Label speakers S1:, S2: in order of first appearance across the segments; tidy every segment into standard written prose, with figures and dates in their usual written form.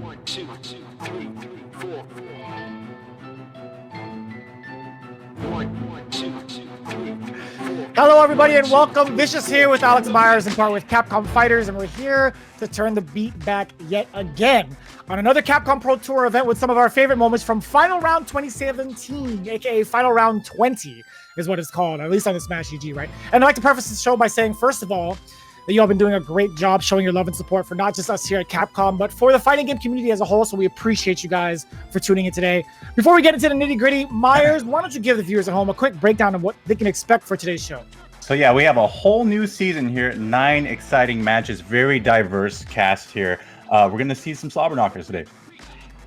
S1: 1, 2, 3, 4. 1, 2, 3, 4.
S2: Hello, everybody, and welcome. Vicious here with Alex Myers and part with Capcom Fighters, and we're here to turn the beat back yet again on another Capcom Pro Tour event with some of our favorite moments from Final Round 2017, aka Final Round 20 is what it's called, at least on the Smash EG, right? And I'd like to preface this show by saying, first of all, that you all been doing a great job showing your love and support for not just us here at Capcom, but for the fighting game community as a whole. So we appreciate you guys for tuning in today. Before we get into the nitty gritty, Myers, why don't you give the viewers at home a quick breakdown of what they can expect for today's show?
S3: So yeah, we have a whole new season here, 9 exciting matches, very diverse cast here. We're going to see some slobber knockers today.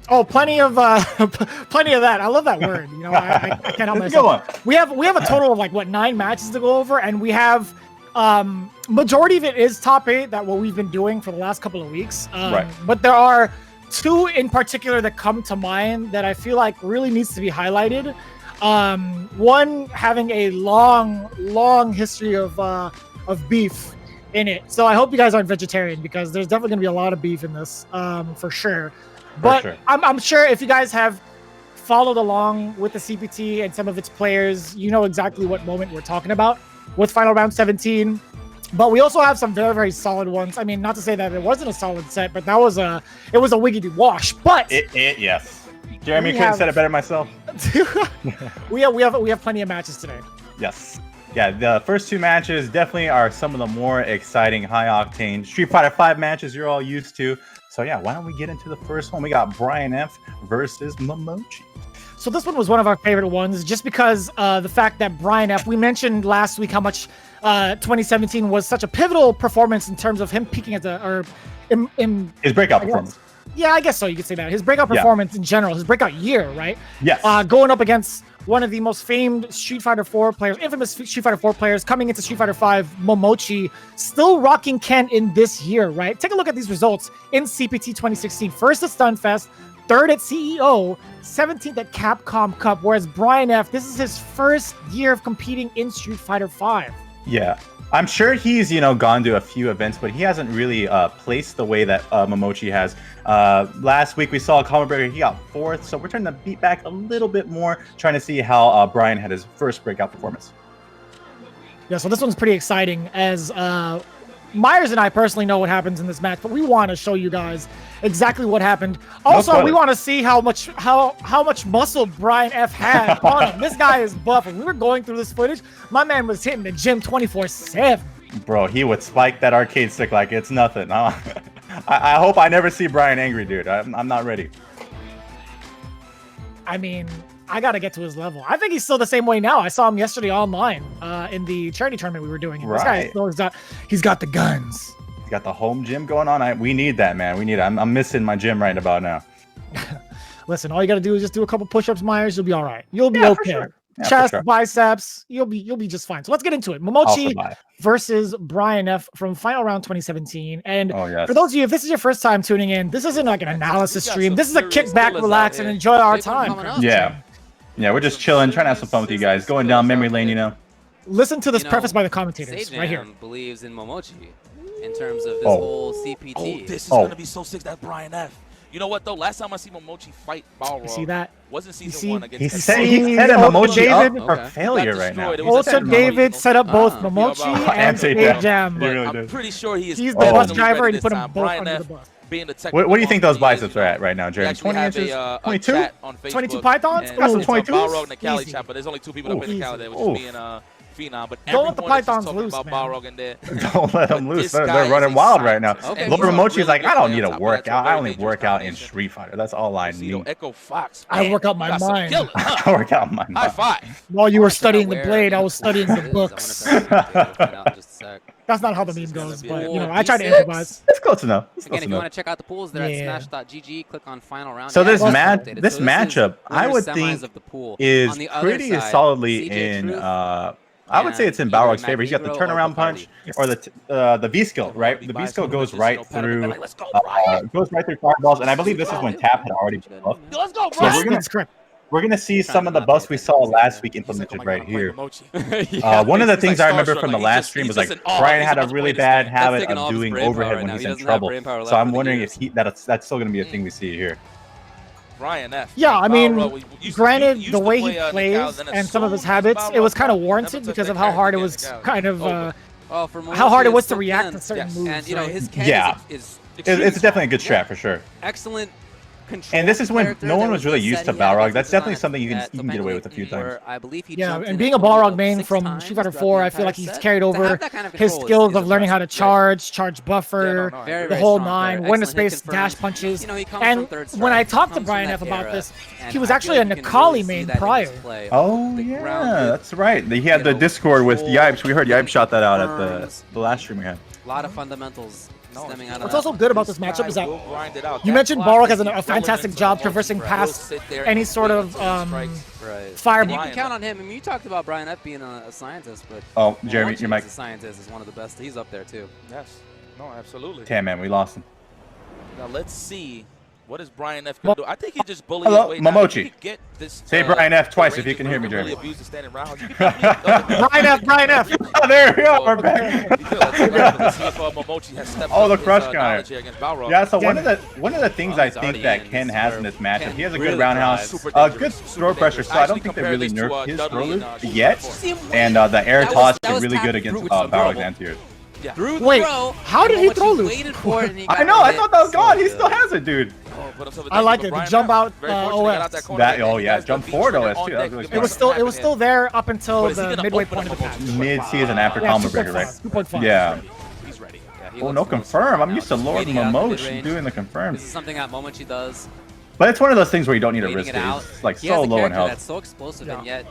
S2: Oh, plenty of that. I love that word. You know, I can't help myself. We have a total of like 9 matches to go over, and we have majority of it is top 8, that what we've been doing for the last couple of weeks.
S3: Right.
S2: But there are 2 in particular that come to mind that I feel like really needs to be highlighted. One having a long history of beef in it. So I hope you guys aren't vegetarian, because there's definitely gonna be a lot of beef in this, for sure. But sure. I'm sure if you guys have followed along with the CPT and some of its players, you know exactly what moment we're talking about with Final Round 17. But we also have some very solid ones. I mean, not to say that it wasn't a solid set, but it was a wiggity wash. But
S3: yes, Jeremy couldn't have said it better myself.
S2: we have plenty of matches today.
S3: Yes. Yeah, the first 2 matches definitely are some of the more exciting, high-octane Street Fighter V matches you're all used to. So yeah, why don't we get into the first one? We got Brian F versus Momochi.
S2: So this one was one of our favorite ones, just because the fact that Brian F, we mentioned last week how much 2017 was such a pivotal performance in terms of him peaking at
S3: his breakout performance.
S2: Yeah, I guess so. You could say that. His breakout performance in general, his breakout year, right?
S3: Yes.
S2: Going up against one of the most famed Street Fighter 4 players, infamous Street Fighter 4 players, coming into Street Fighter 5, Momochi, still rocking Ken in this year, right? Take a look at these results in CPT 2016. First at Stunfest, 3rd at CEO, 17th at Capcom Cup, whereas Brian F, this is his first year of competing in Street Fighter 5.
S3: Yeah. I'm sure he's, gone to a few events, but he hasn't really placed the way that Momochi has. Last week we saw Common Breaker, he got 4th, so we're turning the beat back a little bit more, trying to see how Brian had his first breakout performance.
S2: Yeah, so this one's pretty exciting, as Myers and I personally know what happens in this match, but we want to show you guys exactly what happened. Also, we want to see how much muscle Brian F had on him. This guy is buff. When we were going through this footage, my man was hitting the gym 24/7.
S3: Bro, he would spike that arcade stick like it's nothing. I hope I never see Brian angry, dude. I'm not ready.
S2: I mean, I got to get to his level. I think he's still the same way now. I saw him yesterday online in the charity tournament we were doing. This guy he's got the guns.
S3: He's got the home gym going on. We need that, man. We need it. I'm missing my gym right about now.
S2: Listen, all you got to do is just do a couple push-ups, Myers. You'll be all right. You'll be okay.
S3: Sure. Yeah,
S2: chest, biceps, you'll be just fine. So let's get into it. Momochi versus Brian F from Final Round 2017. And for those of you, if this is your first time tuning in, this isn't like an analysis stream. This is a kick back, relax, and enjoy our time.
S3: Yeah, we're just chilling, trying to have some fun with you guys, going down memory lane,
S2: Listen to this preface by the commentators right here.
S4: Believes in Momochi in terms of this whole CPT.
S5: Oh, this is gonna be so sick. That Brian F. You know what though? Last time I see Momochi fight Balrog,
S2: see that?
S5: Wasn't season 1 against.
S3: He set Momochi up for failure right now.
S2: Also, David set up both Momochi and Jam.
S5: I'm pretty sure he is.
S2: He's the bus driver, and he put them both under the bus.
S3: What do you think those biceps are at right now, Jeremy? 20 inches? 22?
S2: 22 pythons?
S3: Got some 22s?
S5: Balrog in the Cali chat, but there's only 2 people that play in the Cali there, which is me and Phenom. But
S2: don't let the pythons loose,
S5: man. Balrog in there.
S3: Don't let them loose. They're running wild right now. Lord Momochi's like, I don't need a workout. I only work out in Street Fighter. That's all I need.
S5: Echo Fox.
S2: I work out my mind.
S3: I work out my mind.
S5: High five.
S2: While you were studying the blade, I was studying the books. That's not how the meme goes, but I try to improvise.
S3: It's close enough.
S4: Again, if you want to check out the pools, they're at smash.gg. Click on Final Round.
S3: So this matchup, I would think, is pretty solidly in. I would say it's in Balrog's favor. He's got the turnaround punch or the V skill, right? The V skill goes right through fireballs, and I believe this is when Tap had already been off.
S5: Let's go,
S3: bro. So we're gonna see some of the buffs we saw last week implemented right here. One of the things I remember from the last stream was like Brian had a really bad habit of doing overhead when he's in trouble. So I'm wondering if that's still gonna be a thing we see here.
S5: Brian F.
S2: Yeah, I mean, granted, the way he plays and some of his habits, it was kind of warranted because of how hard it was kind of, how hard it was to react to certain moves.
S4: And, you know, his
S3: it's definitely a good strat for sure.
S4: Excellent control.
S3: And this is when no one was really used to Balrog. That's definitely something you can get away with a few times.
S2: Yeah, and being a Balrog main from Street Fighter 4, I feel like he's carried over his skills of learning how to charge buffer, the whole nine, when to space dash punches. And when I talked to Brian F about this, he was actually a Nikali main prior.
S3: Oh yeah, that's right. He had the Discord with Yipes. We heard Yipes shot that out at the last stream we had.
S4: A lot of fundamentals.
S2: What's also good about this matchup is that you mentioned Balrog has a fantastic job traversing past any sort of fireball.
S4: You can count on him. I mean, you talked about Brian F being a scientist, but
S3: Jeremy, your mic.
S4: A scientist is one of the best. He's up there too.
S5: Yes. No, absolutely.
S3: Damn man, we lost him.
S5: Now let's see. What is Brian F gonna do? I think he just bullied his way
S3: Momochi.
S5: Get this,
S3: say Brian F twice if you can hear me, Jeremy.
S2: Brian F.
S3: Oh, there we go. We're back.
S5: Oh,
S3: the crush counter. Yeah, so one of the things I think that Ken has in this matchup, he has a good roundhouse, good throw pressure. So I don't think they really nerfed his throw loop yet, and the air toss is really good against Balrog's anti-air.
S5: Yeah.
S2: Wait, how did he throw loop?
S3: I know, I thought that was gone. He still has it, dude.
S2: I like it. The jump out OS.
S3: Jump forward OS too. That was really
S2: it was still there up until the midway point of the patch.
S3: Mid-season after combo breaker, right?
S2: 2.5.
S3: Yeah.
S5: He's ready.
S3: Oh, no confirm. I'm used to Lord Momochi doing the confirm.
S4: This is something that Momochi does.
S3: But it's one of those things where you don't need a risk. It's like so low in health.
S4: That's so explosive, and yet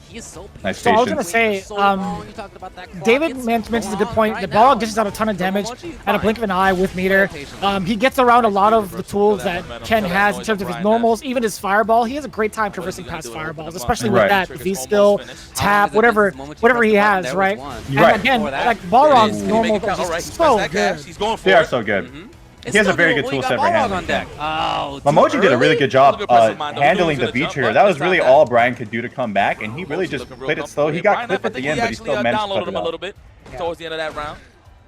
S4: he is so
S3: nice.
S2: So I was gonna say, David mentions a good point. The Balrog dishes out a ton of damage at a blink of an eye with meter. He gets around a lot of the tools that Ken has in terms of his normals, even his fireball. He has a great time traversing past fireballs, especially with that V-skill, tap, whatever he has, right? And again, like Balrog's normals are just so good.
S3: They are so good. He has a very good toolset for handling that.
S4: Oh,
S3: Momochi did a really good job handling the V trigger. That was really all Brian could do to come back, and he really just played it slow. He got clipped at the end, but he still managed to put it
S5: a little
S3: out.
S5: bit towards the end of that round.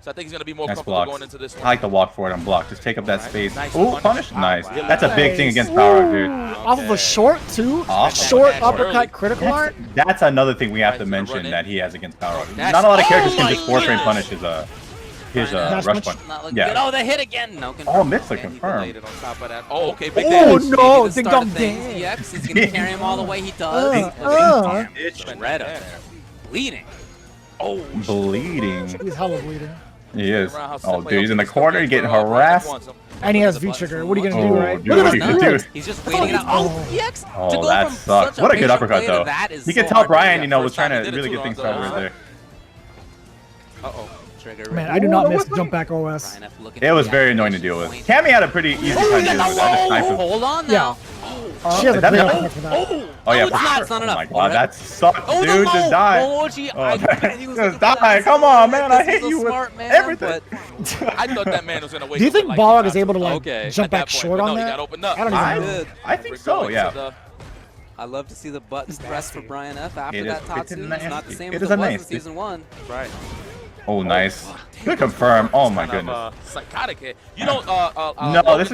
S5: So I think he's going to be more comfortable going into this one.
S3: I like to walk forward and block. Just take up that space. Ooh, punish. Nice. That's a big thing against Balrog, dude.
S2: Off of a short, too? Short uppercut critical art?
S3: That's another thing we have to mention that he has against Balrog. Not a lot of characters can just force frame punish his rush punch. Yeah.
S4: Oh, the hit again. No confirm.
S3: Oh, missed the confirm.
S5: Oh, okay. Big
S2: no. Ding dong ding.
S4: He's going to carry him all the way he does. Red up there. Bleeding.
S5: Oh,
S3: bleeding.
S2: He's hella bleeding.
S3: He is. Oh, dude, he's in the corner. He's getting harassed.
S2: And he has V-trigger. What are you going to do, right?
S3: Dude, what are you going to do?
S4: He's just waiting it out.
S3: Oh, that sucks. What a good uppercut, though. You can tell Brian, was trying to really get things started right there.
S5: Uh-oh.
S2: Man, I do not miss jump back OS.
S3: It was very annoying to deal with. Cammy had a pretty easy time dealing with that.
S4: Hold on now.
S2: She has a great uppercut for that.
S3: Oh yeah,
S4: it's not enough.
S3: Oh my god, that sucks, dude. Just die.
S4: Just
S3: die. Come on, man. I hate you with everything.
S5: I thought that man was gonna wait.
S2: Do you think Balrog is able to jump back short on that? I don't know.
S3: I think so. Yeah.
S4: I love to see the buttons pressed for Brian F after that Tatsu. It's not the same as
S3: it
S4: it was
S3: was
S4: in Season 1.
S5: Right.
S3: Oh, nice. Good confirm. Oh my goodness.
S5: Psychotic hit. You know,
S3: no, this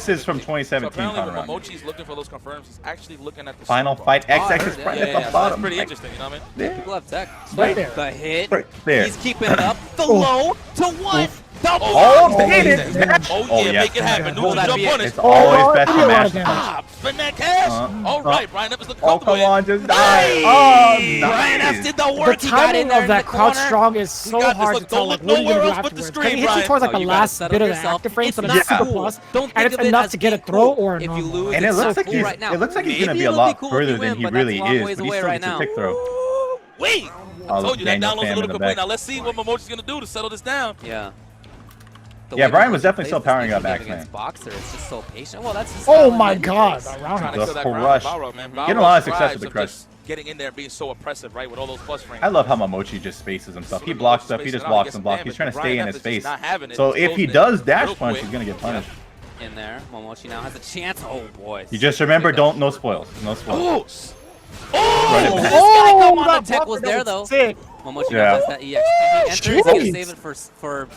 S3: is from 2017.
S5: So apparently, when Momochi's looking for those confirms, he's actually looking at the
S3: final fight. XX is right at the bottom.
S5: That's pretty interesting. You know what I mean?
S4: People have tech.
S2: Right there.
S4: The hit.
S3: Right there.
S4: He's keeping it up. The low to one.
S3: Oh, made it.
S5: Oh yeah, make it happen. Neutral jump punish.
S3: It's always best to match.
S5: Finesse cash. All right, Brian F is looking comfortable.
S3: Oh, come on, just die. Oh, nice.
S4: Brian F did the work.
S2: The timing of that crouch strong is so hard to tell. Like, what are you gonna do afterwards? He hits you towards like the last bit of the active frame, so that's super plus, and it's enough to get a throw or a normal.
S3: And it looks like he's gonna be a lot further than he really is, but he still gets a pick throw.
S5: Wait, I told you that download's a little complete. Now let's see what Momochi's gonna do to settle this down.
S4: Yeah.
S3: Yeah, Brian was definitely still powering up X-Man.
S4: Boxer, it's just so patient. Well, that's
S2: oh my god,
S3: the rush. Getting a lot of success with the crush.
S5: Getting in there and being so oppressive, right, with all those plus frames.
S3: I love how Momochi just spaces himself. He blocks up, he just blocks and blocks. He's trying to stay in his space. So if he does dash punch, he's gonna get punished.
S4: in there. Momochi now has a chance. Oh boy.
S3: You just remember, no spoils. No spoils. Run it
S4: This
S3: back.
S4: guy come on
S2: that
S4: the tech
S2: blocker,
S4: was
S2: that
S4: there though.
S2: sick.
S4: Momochi
S3: Yeah.
S4: has that EX. Is he gonna
S2: Jeez.
S4: save it for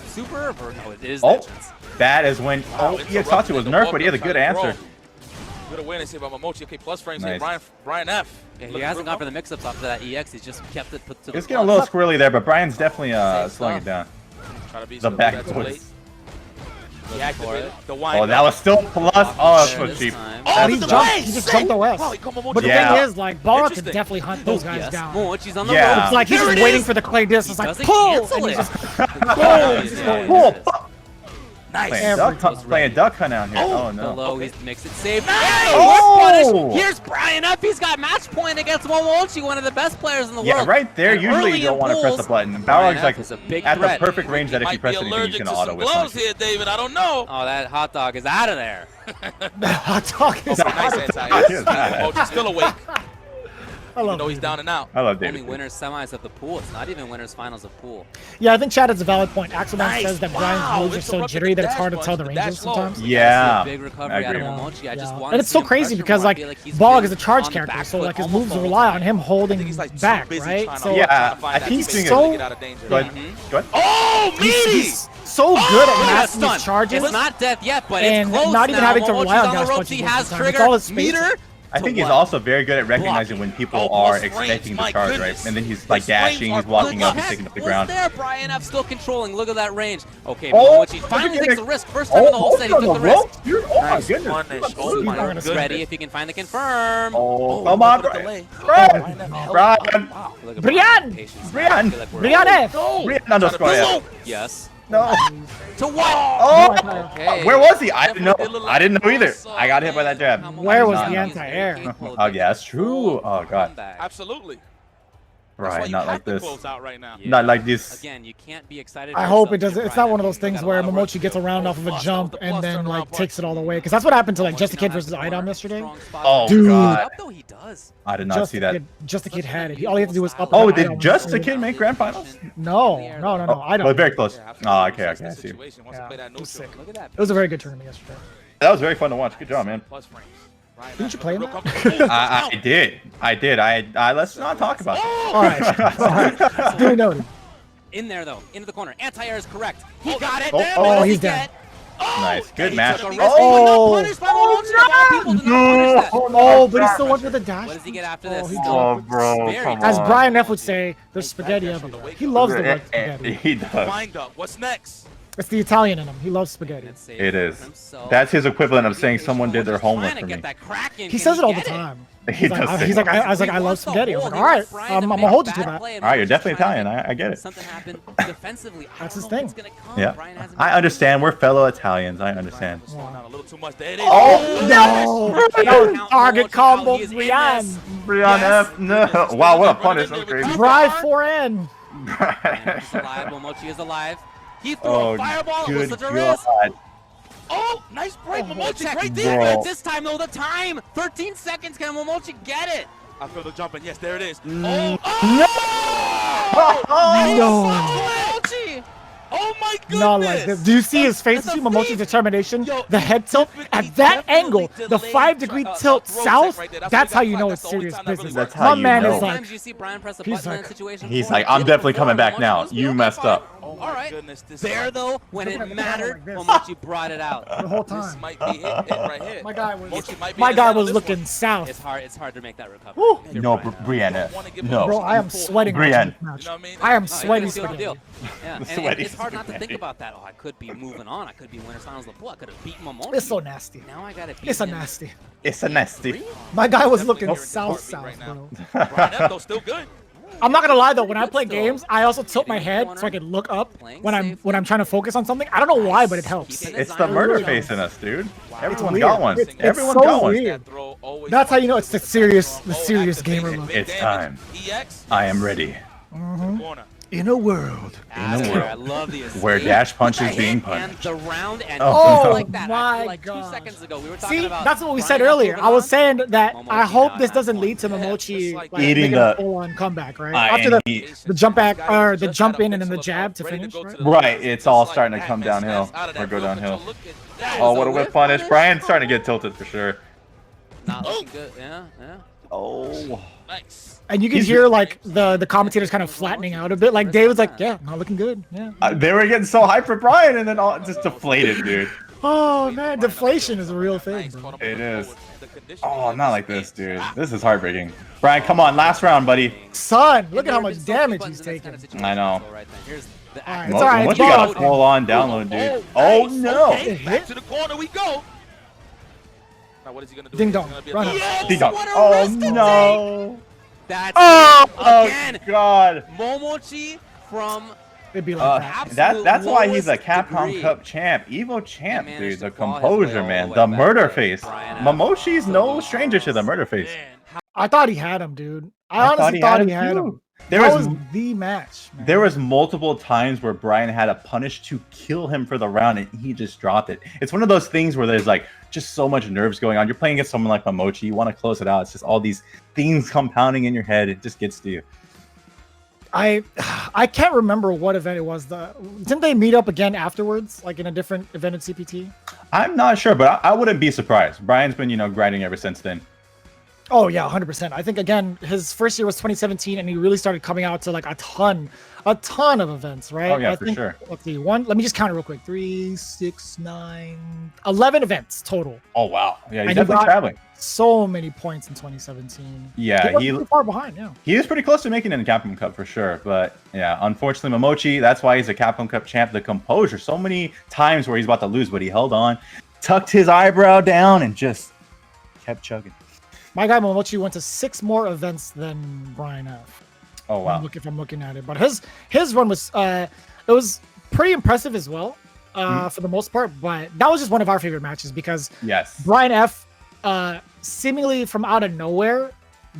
S4: super or no? It is
S3: Oh,
S4: Vengeance.
S3: that is when. Oh, Iatsu was nerfed, but he had a good answer.
S5: Good awareness here by Momochi. Okay, plus frames here.
S3: Nice.
S5: Brian F.
S4: Yeah, he hasn't gone for the mix-ups off of that EX. He's just kept it put to the
S3: It's getting a little squirrely there, but Brian's definitely
S4: Same
S3: slowing it
S4: stuff.
S3: down.
S5: Try to beat
S3: The
S5: some
S3: back
S5: of that
S3: doors.
S5: late. He activated the wine.
S3: Oh, that was still plus. Oh, that's so
S4: This
S3: cheap.
S4: time.
S5: Oh,
S2: He
S5: the
S2: jumped.
S5: way!
S2: He just jumped the West.
S5: Wow, he caught Momochi.
S2: But the
S3: Yeah.
S2: thing is, like, Balrog could
S5: Interesting.
S2: definitely hunt those guys
S4: Yes.
S2: down.
S4: Momochi's on the
S3: Yeah.
S4: rope.
S2: It's like he's
S5: There
S2: just
S5: it
S2: waiting
S5: is.
S2: for the clay disc. It's like,
S4: Doesn't
S2: pull!
S4: cancel
S2: And he
S4: it.
S2: just,
S3: Cool.
S5: Nice.
S3: Playing duck hunt out here. Oh, no.
S4: Below, he makes it safe.
S3: Oh!
S4: Punish. Here's Brian F. He's got match point against Momochi, one of the best players in the
S3: Yeah,
S4: world.
S3: right there.
S4: And
S3: Usually
S4: early
S3: you don't
S4: in
S3: want to press the
S4: pools,
S3: button.
S4: Brian
S3: Balrog's
S4: F.
S3: like
S4: is a big
S3: at the
S4: threat.
S3: perfect range that if you
S5: Might
S3: press
S5: be
S3: anything, you
S5: allergic
S3: can
S5: to
S3: auto
S5: some
S3: whip.
S5: gloves here, David. I don't know.
S4: Oh, that hot dog is out of there.
S2: hot dog is
S5: Okay, nice anti-air. Momochi's still awake.
S2: I love
S5: No, he's
S2: David.
S5: down and out.
S3: I love
S4: Only
S3: David.
S4: winners semis of the pool. It's not even winners finals of pool.
S2: Yeah, I think Chad has a valid point. Axelman
S5: Nice.
S2: says that
S5: Wow,
S2: Brian's moves are so
S5: interrupted
S2: jittery
S5: the
S2: that it's hard to
S5: dash
S2: tell the
S5: punch, the
S2: ranges
S5: dash low.
S2: sometimes.
S3: Yeah,
S4: Big recovery
S3: I
S4: out of
S3: agree.
S4: Momochi. I just
S2: Yeah.
S4: want
S2: And
S4: to
S2: it's so
S4: see him
S2: crazy
S4: pressure
S2: because
S4: more. I
S2: like
S4: feel like he's
S2: Balrog
S4: been
S2: is a charge
S4: on the
S2: character,
S4: back
S2: so
S4: foot
S2: like his
S4: almost
S2: moves
S4: all the
S2: rely
S4: time.
S2: on him
S5: I
S2: holding
S5: think he's like super
S2: back,
S5: busy
S2: right?
S5: trying to-
S2: So
S3: Yeah,
S5: trying to find
S3: I
S5: that
S3: think he's
S5: space
S3: doing
S5: to
S2: it.
S5: get out of danger.
S3: Go ahead. Go ahead.
S5: Oh, meaty!
S2: he's so good at
S4: Oh,
S2: masking
S4: stun.
S2: these charges.
S4: It's not death yet, but
S2: and
S4: it's close
S2: not even
S4: now.
S2: having to rely
S4: Momochi's
S2: on
S4: the
S2: dash
S4: ropes.
S2: punches
S4: He
S2: most of
S4: has
S2: the time. It's all
S4: trigger
S2: his space.
S4: meter.
S3: I think he's also very good at recognizing when people
S5: Oh,
S3: are
S5: plus frames,
S3: expecting the
S5: my
S3: charge, right?
S5: goodness.
S3: And then he's like
S5: Those frames
S3: dashing,
S5: are
S3: he's walking
S5: good
S3: up, he's
S5: check.
S3: taking up the
S4: Was
S3: ground.
S4: there, Brian F. still controlling. Look at that range. Okay,
S3: Oh,
S4: Momochi finally
S3: look at
S4: takes
S3: it.
S4: the risk. First time in the whole set, he took the risk.
S3: Dude, oh my
S5: Nice
S3: goodness.
S5: punish. Oh my
S2: He's
S5: goodness.
S4: Ready if he can find the confirm.
S3: Oh,
S5: Oh,
S3: come on,
S5: look at the
S3: Brian.
S5: delay.
S3: Brian.
S5: Brian.
S3: Brian.
S4: Look at
S2: Brian!
S4: patience.
S3: Brian!
S4: I feel like we're
S2: Brian
S4: all-
S2: F.
S5: No.
S3: Brian underscore F.
S4: Yes.
S3: No.
S4: To what?
S3: Oh,
S4: Okay.
S3: where was he? I didn't know. I didn't know either. I got hit by that jab.
S2: Where was
S3: I did
S2: the
S3: not
S2: anti-air?
S3: know. Oh, yeah, that's true. Oh, God.
S5: Absolutely. That's why
S3: Right,
S5: you
S3: not
S5: have
S3: like
S5: to
S3: this.
S5: close out right now.
S3: Not like this.
S4: Again, you can't be excited.
S2: I hope it doesn't. It's not one of those things where Momochi gets around off of a jump and then like takes it all the way. Because that's what happened to like Just a Kid versus Idom yesterday.
S3: Oh,
S2: Dude.
S3: God.
S4: Up though he does.
S3: I did not see that.
S2: Just a Kid had it. All he had to do was up.
S3: Oh,
S2: and
S3: did
S2: Idom
S3: Just a
S2: was-
S3: Kid make grand finals?
S2: No. I
S3: Well,
S2: don't.
S3: very close. Oh, okay,
S5: That's
S3: okay, I
S5: the
S3: see.
S5: situation. Wants to
S2: Yeah,
S5: play that
S2: it was
S5: neutral.
S2: sick.
S4: Look at that.
S2: It was a very good tournament yesterday.
S3: That was very fun to watch. Good job, man.
S5: Plus frames. Right,
S2: Didn't you play
S5: real
S2: that?
S5: comfortable.
S3: I did. Let's not talk about it.
S2: All right. All right. Duly noted.
S4: In there though, into the corner. Anti-air is correct. He got it.
S3: Oh,
S4: There,
S3: oh,
S4: what does
S2: he's
S4: he
S2: down.
S4: get?
S3: Nice. Good
S4: He
S3: match.
S4: took a risk.
S3: Oh,
S4: He was not punished by Momochi. Of all people, did not punish that.
S2: Oh, but he still went for the dash.
S4: What does he get after
S2: Oh,
S4: this?
S2: he
S3: oh, bro.
S4: Very
S3: Come
S2: As
S3: on.
S2: Brian F would say, there's spaghetti everywhere. He loves the word spaghetti.
S3: He does.
S5: Wind up. What's next?
S2: It's the Italian in him. He loves spaghetti.
S4: Let's see.
S3: It is.
S4: Himself.
S3: That's his equivalent of saying someone did their homework
S4: Trying to
S3: for me.
S4: get that crack in.
S2: He
S4: Can
S2: says it all the
S4: get
S2: time.
S3: He does say
S2: He's like,
S3: that.
S2: I was like, I love spaghetti. I was like, all right, I'm gonna hold you to that.
S3: All right, you're definitely Italian. I get it.
S4: Something happened defensively. I
S2: That's
S4: don't
S2: his
S4: know
S2: thing.
S4: what's gonna come.
S3: Yeah.
S4: Brian hasn't
S3: I
S4: been-
S3: understand. We're fellow Italians. I understand.
S5: Slowing down a little too much. There it is.
S3: Oh,
S2: No,
S4: Count
S2: no, target
S4: Momochi
S2: combo,
S4: out. He is in
S2: Brian.
S4: this.
S3: Brian
S5: Yes.
S3: F. No. Wow, what a punish. That was crazy.
S2: Drive 4N.
S4: Momochi's alive. Momochi is alive. He threw
S3: Oh,
S4: a fireball. It was
S3: good
S4: such a risk.
S3: God.
S5: Oh, nice break. Momochi
S4: Check.
S5: right
S3: Bro.
S5: there.
S4: But this time though, the time. 13 seconds. Can Momochi get it?
S5: I feel the jumping. Yes, there it is.
S3: Mm.
S5: Oh,
S2: No.
S4: Momochi.
S5: oh my goodness.
S2: Not like this. Do you see his face?
S4: That's
S2: You see
S4: a
S2: Momochi's
S4: thief.
S2: determination?
S5: Yo,
S2: The head tilt
S5: he
S2: at that
S5: definitely
S2: angle, the
S5: delayed
S2: 5-degree
S5: throw
S2: tilt
S5: check
S2: south.
S5: right there. That's
S2: That's
S5: what
S2: how
S5: he
S2: you
S5: got
S2: know
S5: caught.
S2: it's
S5: That's the only
S2: serious
S5: time that really
S2: business.
S3: works. That's
S2: My
S3: how you
S2: man
S3: know.
S2: is like,
S4: Sometimes you see Brian press a
S2: he's
S4: button in
S2: like-
S4: a situation.
S3: He's
S4: before.
S3: like, I'm definitely coming back
S4: Momochi
S3: now.
S4: was
S3: You
S4: okay,
S3: messed
S4: fine.
S3: up.
S5: Oh
S4: All
S5: my
S4: right.
S5: goodness. This
S4: There though, when
S2: Look
S4: it
S2: at him
S4: mattered,
S2: like this.
S4: Momochi brought it out.
S2: the whole
S5: This
S2: time.
S5: might be it right here.
S2: My guy was,
S5: Mochi might be
S2: my
S5: in
S2: guy
S5: the
S2: was
S5: this
S2: looking
S5: one.
S2: south.
S4: It's hard to make that recovery.
S2: Woo.
S4: if you're
S3: No,
S4: Brian F.
S3: Brian F. No.
S2: Bro, I am sweating watching
S3: Brian.
S2: this match.
S5: You know what I mean?
S2: I am
S5: No,
S2: sweaty
S4: It's a seal the
S2: spaghetti.
S4: deal. Yeah, and
S3: Sweaty
S4: it's hard not to think
S3: spaghetti.
S4: about that. Oh, I could be moving on. I could be winners finals of the pool. I could have beaten Momochi.
S2: It's so nasty.
S4: Now I gotta beat
S2: It's so
S4: him.
S2: nasty.
S3: It's a nasty.
S2: My guy was
S5: Definitely
S2: looking
S5: hearing his
S2: south,
S5: heartbeat right
S2: bro.
S5: Brian F, though, still good.
S2: I'm not gonna lie though, when I play
S4: Still.
S2: games, I also tilt my
S4: Hitting the
S2: head
S4: corner,
S2: so I can look up
S4: playing
S2: when I'm
S4: safely.
S2: trying to focus on something. I don't know why, but it helps.
S4: Keeping
S3: It's the murder face in us, dude. Everyone's got one.
S2: It's
S3: Everyone's
S2: so
S3: got one.
S2: weird.
S5: That throw always
S2: That's how you know it's the
S5: strong.
S2: serious
S5: Oh,
S2: gamer
S5: activated.
S2: look.
S5: Big
S3: It's
S5: damage.
S3: time.
S5: EX.
S3: I am ready.
S5: Corner.
S2: In a world.
S4: I love the escape.
S3: Where dash punch
S4: The
S3: is being
S4: hit and
S3: punished.
S4: the round and
S3: Oh,
S4: just like that. I
S2: my
S4: feel like 2
S2: gosh.
S4: seconds ago we were talking
S2: See,
S4: about.
S2: that's what we
S4: Brian
S2: said
S4: F
S2: earlier.
S4: moving
S2: I was
S4: on.
S2: saying that
S4: Momochi
S2: I hope
S4: now
S2: this
S4: at
S2: doesn't
S4: that
S2: lead to
S5: point. Yeah,
S2: Momochi
S5: just like
S2: like,
S3: eating
S2: making a
S3: the-
S2: full-on comeback, right?
S3: and
S2: After
S3: he-
S2: the jump back or the jump in and then the jab to finish, right?
S3: Right, it's all starting to come downhill or go downhill. Oh, what a whip punish. Brian's starting to get tilted for sure.
S4: Not looking good. Yeah.
S3: Oh.
S5: Nice.
S2: And you can hear like the commentators kind of flattening out a bit. Like David's like, yeah, not looking good. Yeah.
S3: They were getting so hyped for Brian and then all just deflated, dude.
S2: Oh man, deflation is a real thing, bro.
S3: It is. Oh, not like this, dude. This is heartbreaking. Brian, come on, last round, buddy.
S2: Son, look at how much damage he's taking.
S3: I know.
S4: Here's the
S2: Alright,
S4: act.
S2: it's alright.
S3: Once you got a full on download, dude. Oh no.
S5: Okay, back to the corner we go. Now what is he gonna do?
S2: Ding
S5: He's
S2: dong,
S5: gonna be
S2: run
S5: able to-
S2: up.
S3: Ding dong.
S4: What a
S3: Oh
S4: risk to
S3: no.
S4: That's
S3: Oh,
S4: it again.
S3: God.
S4: Momochi from
S2: It'd be like that.
S3: That's why he's a
S4: lowest
S3: Capcom
S4: degree.
S3: Cup champ, Evo champ,
S4: managed
S3: dude.
S4: to
S3: The
S4: claw his way
S3: composure,
S4: all
S3: man.
S4: the
S3: The
S4: way back
S3: murder
S4: to
S3: face.
S4: Brian F.
S3: Momochi's no stranger to the murder face.
S5: Man,
S2: I thought he had him, dude. I honestly thought he had him.
S3: There
S2: That
S3: was
S2: was the match, man.
S3: There was multiple times where Brian had a punish to kill him for the round, and he just dropped it. It's one of those things where there's like just so much nerves going on. You're playing against someone like Momochi, you want to close it out. It's just all these things compounding in your head. It just gets to you.
S2: I can't remember what event it was. Didn't they meet up again afterwards, like in a different event at CPT?
S3: I'm not sure, but I wouldn't be surprised. Brian's been, grinding ever since then.
S2: Oh yeah, 100%. I think again, his first year was 2017, and he really started coming out to like a ton of events, right?
S3: Oh, yeah,
S2: I
S3: for
S2: think,
S3: sure.
S2: Let's see, let me just count it real quick. 3, 6, 9, 11 events total.
S3: Oh wow, yeah, he's
S2: And he
S3: definitely
S2: got
S3: traveling.
S2: So many points in 2017.
S3: Yeah,
S2: he wasn't too far behind. Yeah,
S3: he was pretty close to making it in the Capcom Cup for sure. But yeah, unfortunately, Momochi, that's why he's a Capcom Cup champ. The composure, so many times where he's about to lose, but he held on, tucked his eyebrow down, and just kept chugging.
S2: my guy Momochi went to 6 more events than Brian F.
S3: Oh wow.
S2: If I'm looking at it, but his run was it was pretty impressive as well for the most part. But that was just one of our favorite matches because
S3: Yes.
S2: Brian F. Seemingly from out of nowhere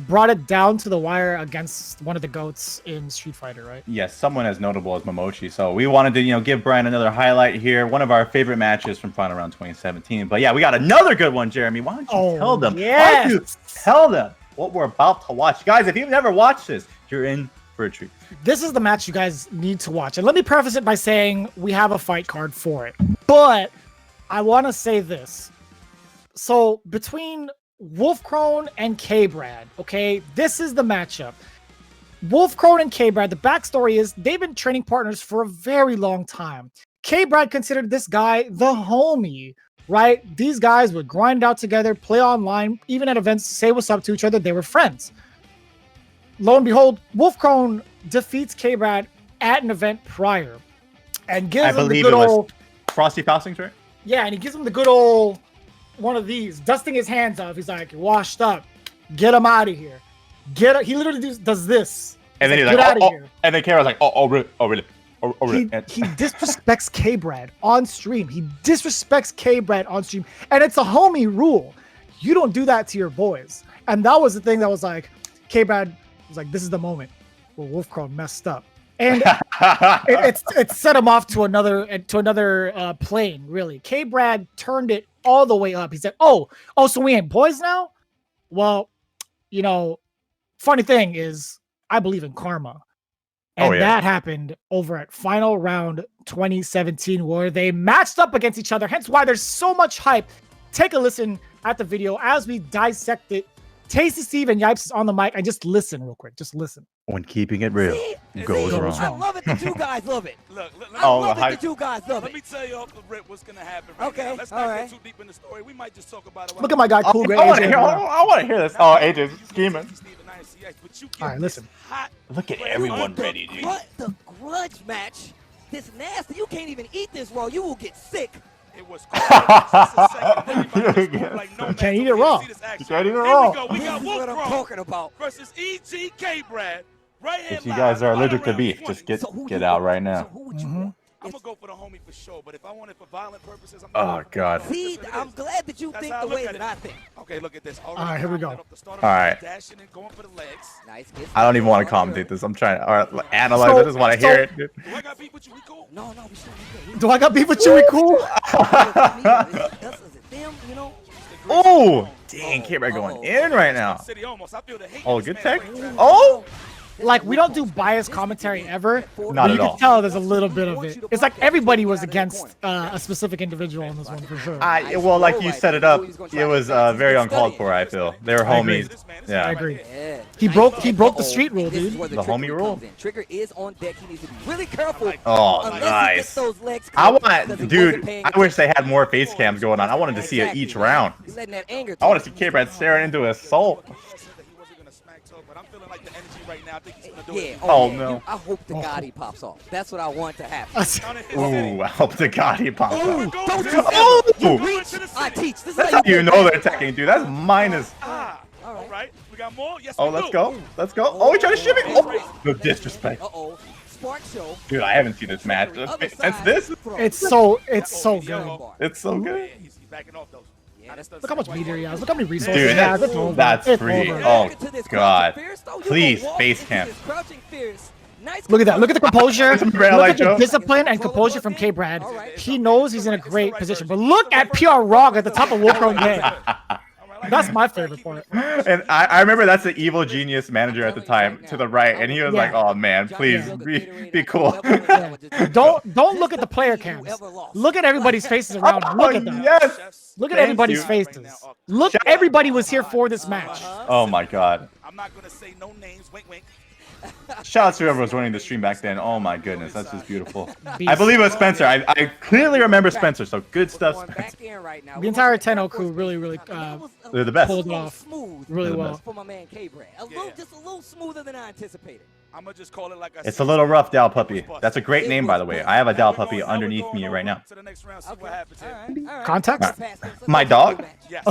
S2: brought it down to the wire against one of the GOATs in Street Fighter, right?
S3: Yes, someone as notable as Momochi. So we wanted to, give Brian another highlight here. One of our favorite matches from Final Round 2017. But yeah, we got another good one, Jeremy. Why don't you tell them? Why don't you tell them what we're about to watch? Guys, if you've never watched this, you're in for a treat.
S2: This is the match you guys need to watch. And let me preface it by saying we have a fight card for it. But I want to say this. So between Wolfkrone and K-Brad, okay, this is the matchup. Wolfkrone and K-Brad, the backstory is they've been training partners for a very long time. K-Brad considered this guy the homie, right? These guys would grind out together, play online, even at events, say what's up to each other. They were friends. Lo and behold, Wolfkrone defeats K-Brad at an event prior and gives him the good old
S3: Frosty Faustings, right?
S2: yeah, and he gives him the good old one of these, dusting his hands off. He's like, washed up, get him out of here. He literally does this.
S3: And then he's
S2: get
S3: like,
S2: out of here.
S3: And then Kara's like, oh, really? Oh, really? Oh, really?
S2: He disrespects K-Brad on stream. He disrespects K-Brad on stream. And it's a homie rule. You don't do that to your boys. And that was the thing that was like, K-Brad was like, this is the moment where Wolfkrone messed up. And it set him off to another plane, really. K-Brad turned it all the way up. He said, oh, so we ain't boys now? Well, funny thing is, I believe in karma. And that happened over at Final Round 2017, where they matched up against each other. Hence why there's so much hype. Take a listen at the video as we dissect it. Tasty Steve and Yipes is on the mic. And just listen real quick. Just listen.
S3: When keeping it real goes wrong.
S6: I love it. The two guys love it.
S5: Look,
S6: I love it. The two guys love
S5: let
S6: it.
S5: me tell you off the rip what's gonna happen.
S6: Okay,
S5: now. Let's
S6: all
S5: not
S6: right.
S5: get too deep in the story. We might just talk about it.
S2: Look at my guy, Cool Gray
S3: I want to
S2: AJ.
S3: hear, I want to hear this. Oh, AJ's scheming.
S2: All right, listen.
S3: Look at everyone ready, dude.
S6: What the grudge match? This nasty. You can't even eat this raw. You will get sick.
S5: It was cold.
S2: You can't eat it raw.
S3: You can't eat it
S5: Here
S3: raw.
S5: we go. We
S6: This
S5: got
S6: is what I'm
S5: Wolfkrone
S6: talking about.
S5: versus EGK Brad. Right here.
S3: If you guys are
S5: live,
S3: allergic to
S5: Final
S3: beef,
S5: Round
S3: just
S5: 20.
S6: So who
S3: get
S6: you
S3: out
S6: want?
S3: right now.
S6: So who would you want?
S5: I'm gonna go for the homie for sure, but if I want it for violent purposes, I'm
S3: Oh God.
S6: See, I'm glad that you
S5: That's
S6: think
S5: how I
S6: the
S5: look
S6: way
S5: at
S6: that
S5: it.
S6: I think.
S5: Okay, look at this.
S2: All right, here we go.
S3: All right.
S5: Dashing and going for the legs.
S6: Nice.
S3: I don't even want to commentate this. I'm trying to analyze. I just want to hear it.
S5: Do I got beef with you? We cool?
S6: No, we should.
S2: Do I got beef with you? We cool?
S6: Us is it them, you know?
S3: Oh, dang, K-Brad going in right now.
S5: City almost. I feel the hate.
S3: Oh,
S5: in this
S3: good
S5: man's
S3: tech.
S5: weight class.
S3: Oh,
S2: Like, we don't do biased commentary ever.
S3: Not
S2: But you
S3: at all.
S2: can tell there's a little bit of it. It's like everybody was against a specific individual in this one for sure.
S3: well, like you set it up, it was very uncalled for. I feel they were homies.
S2: I
S3: Yeah.
S2: agree.
S6: Yeah.
S2: He broke the street rule,
S6: This is
S2: dude.
S6: where
S3: The homie
S6: trickery
S3: rule?
S6: comes in. Trigger is on deck. He needs to be really careful.
S3: Oh,
S6: unless he gets
S3: nice.
S6: those legs
S3: I
S6: caught, because he
S3: want,
S6: wasn't
S3: dude.
S6: paying
S3: I wish they had more face cams going on. I wanted to see it
S6: Exactly,
S3: each
S6: man.
S3: round.
S6: He's letting that anger
S3: I want to
S6: talk.
S3: see K-Brad staring into his soul.
S5: But I'm feeling like the energy right now. I think he's gonna do
S6: Yeah.
S5: it.
S3: Oh,
S6: yeah.
S3: no.
S6: I hope to God he pops off. That's what I want to happen.
S3: Ooh, I hope to God he pops
S5: Oh,
S3: up.
S5: don't
S3: Oh!
S6: I teach. This is
S3: That's
S6: how
S3: how you
S6: play
S3: know they're
S6: basketball.
S3: attacking, dude. That's minus.
S5: All right. We got more. Yes.
S3: Oh,
S5: we
S3: let's
S5: do.
S3: go. Let's go. Oh, he tried to shimmy. Oh, the disrespect.
S6: Uh-oh. Spark show.
S3: Dude, I haven't seen this match.
S6: Other
S3: Since
S6: side
S3: this,
S6: from-
S2: It's so good.
S3: it's so
S5: Yeah,
S3: good.
S5: he's backing off those.
S6: Yeah, that's
S2: Look how much meter he has. Look how many resources
S3: Dude,
S2: he has. It's over.
S3: that's
S2: It's
S3: free.
S2: over.
S3: Oh,
S6: Look into this
S3: God.
S6: crouching fierce, though. You
S3: Please,
S6: gonna walk
S3: face
S6: into
S3: cam.
S6: this crouching fierce. Nice
S2: Look at that. Look at the composure.
S3: Some
S2: Look
S3: Brad
S2: at
S3: Light
S2: the
S3: Joe.
S2: discipline and composure from K-Brad. He knows he's in a great position. But look at PR Rog at the top of Wolfrone game. That's my favorite part.
S3: And I remember that's the evil genius manager at the time to the right, and he was like, "Oh man, please be cool."
S2: Don't look at the player cams. Look at everybody's faces around him. Look at them.
S3: Yes.
S2: Look at
S3: Thank
S2: everybody's
S3: you.
S2: faces. Look, everybody was here for this match.
S3: Oh my God.
S5: I'm not gonna say no names. Wink, wink.
S3: Shout out to whoever was running the stream back then. Oh my goodness, that's just beautiful.
S2: Beast.
S3: I believe it was Spencer. I clearly remember Spencer. So good stuff,
S6: Going
S3: Spencer.
S6: back in right now.
S2: The entire Tenno crew really,
S3: They're the best.
S2: pulled it off
S6: Smooth
S2: really
S3: They're the
S2: well.
S3: best.
S6: for my man K-Brad. Just a little smoother than I anticipated.
S5: I'm gonna just call it like I
S3: It's
S5: said.
S3: a little rough, Dow Puppy. That's a great name, by the way. I have a Dow Puppy underneath me right now.
S5: To the next round, see
S6: Okay.
S5: what happens here.
S6: All right.
S2: Context?
S3: My dog?
S5: Yes.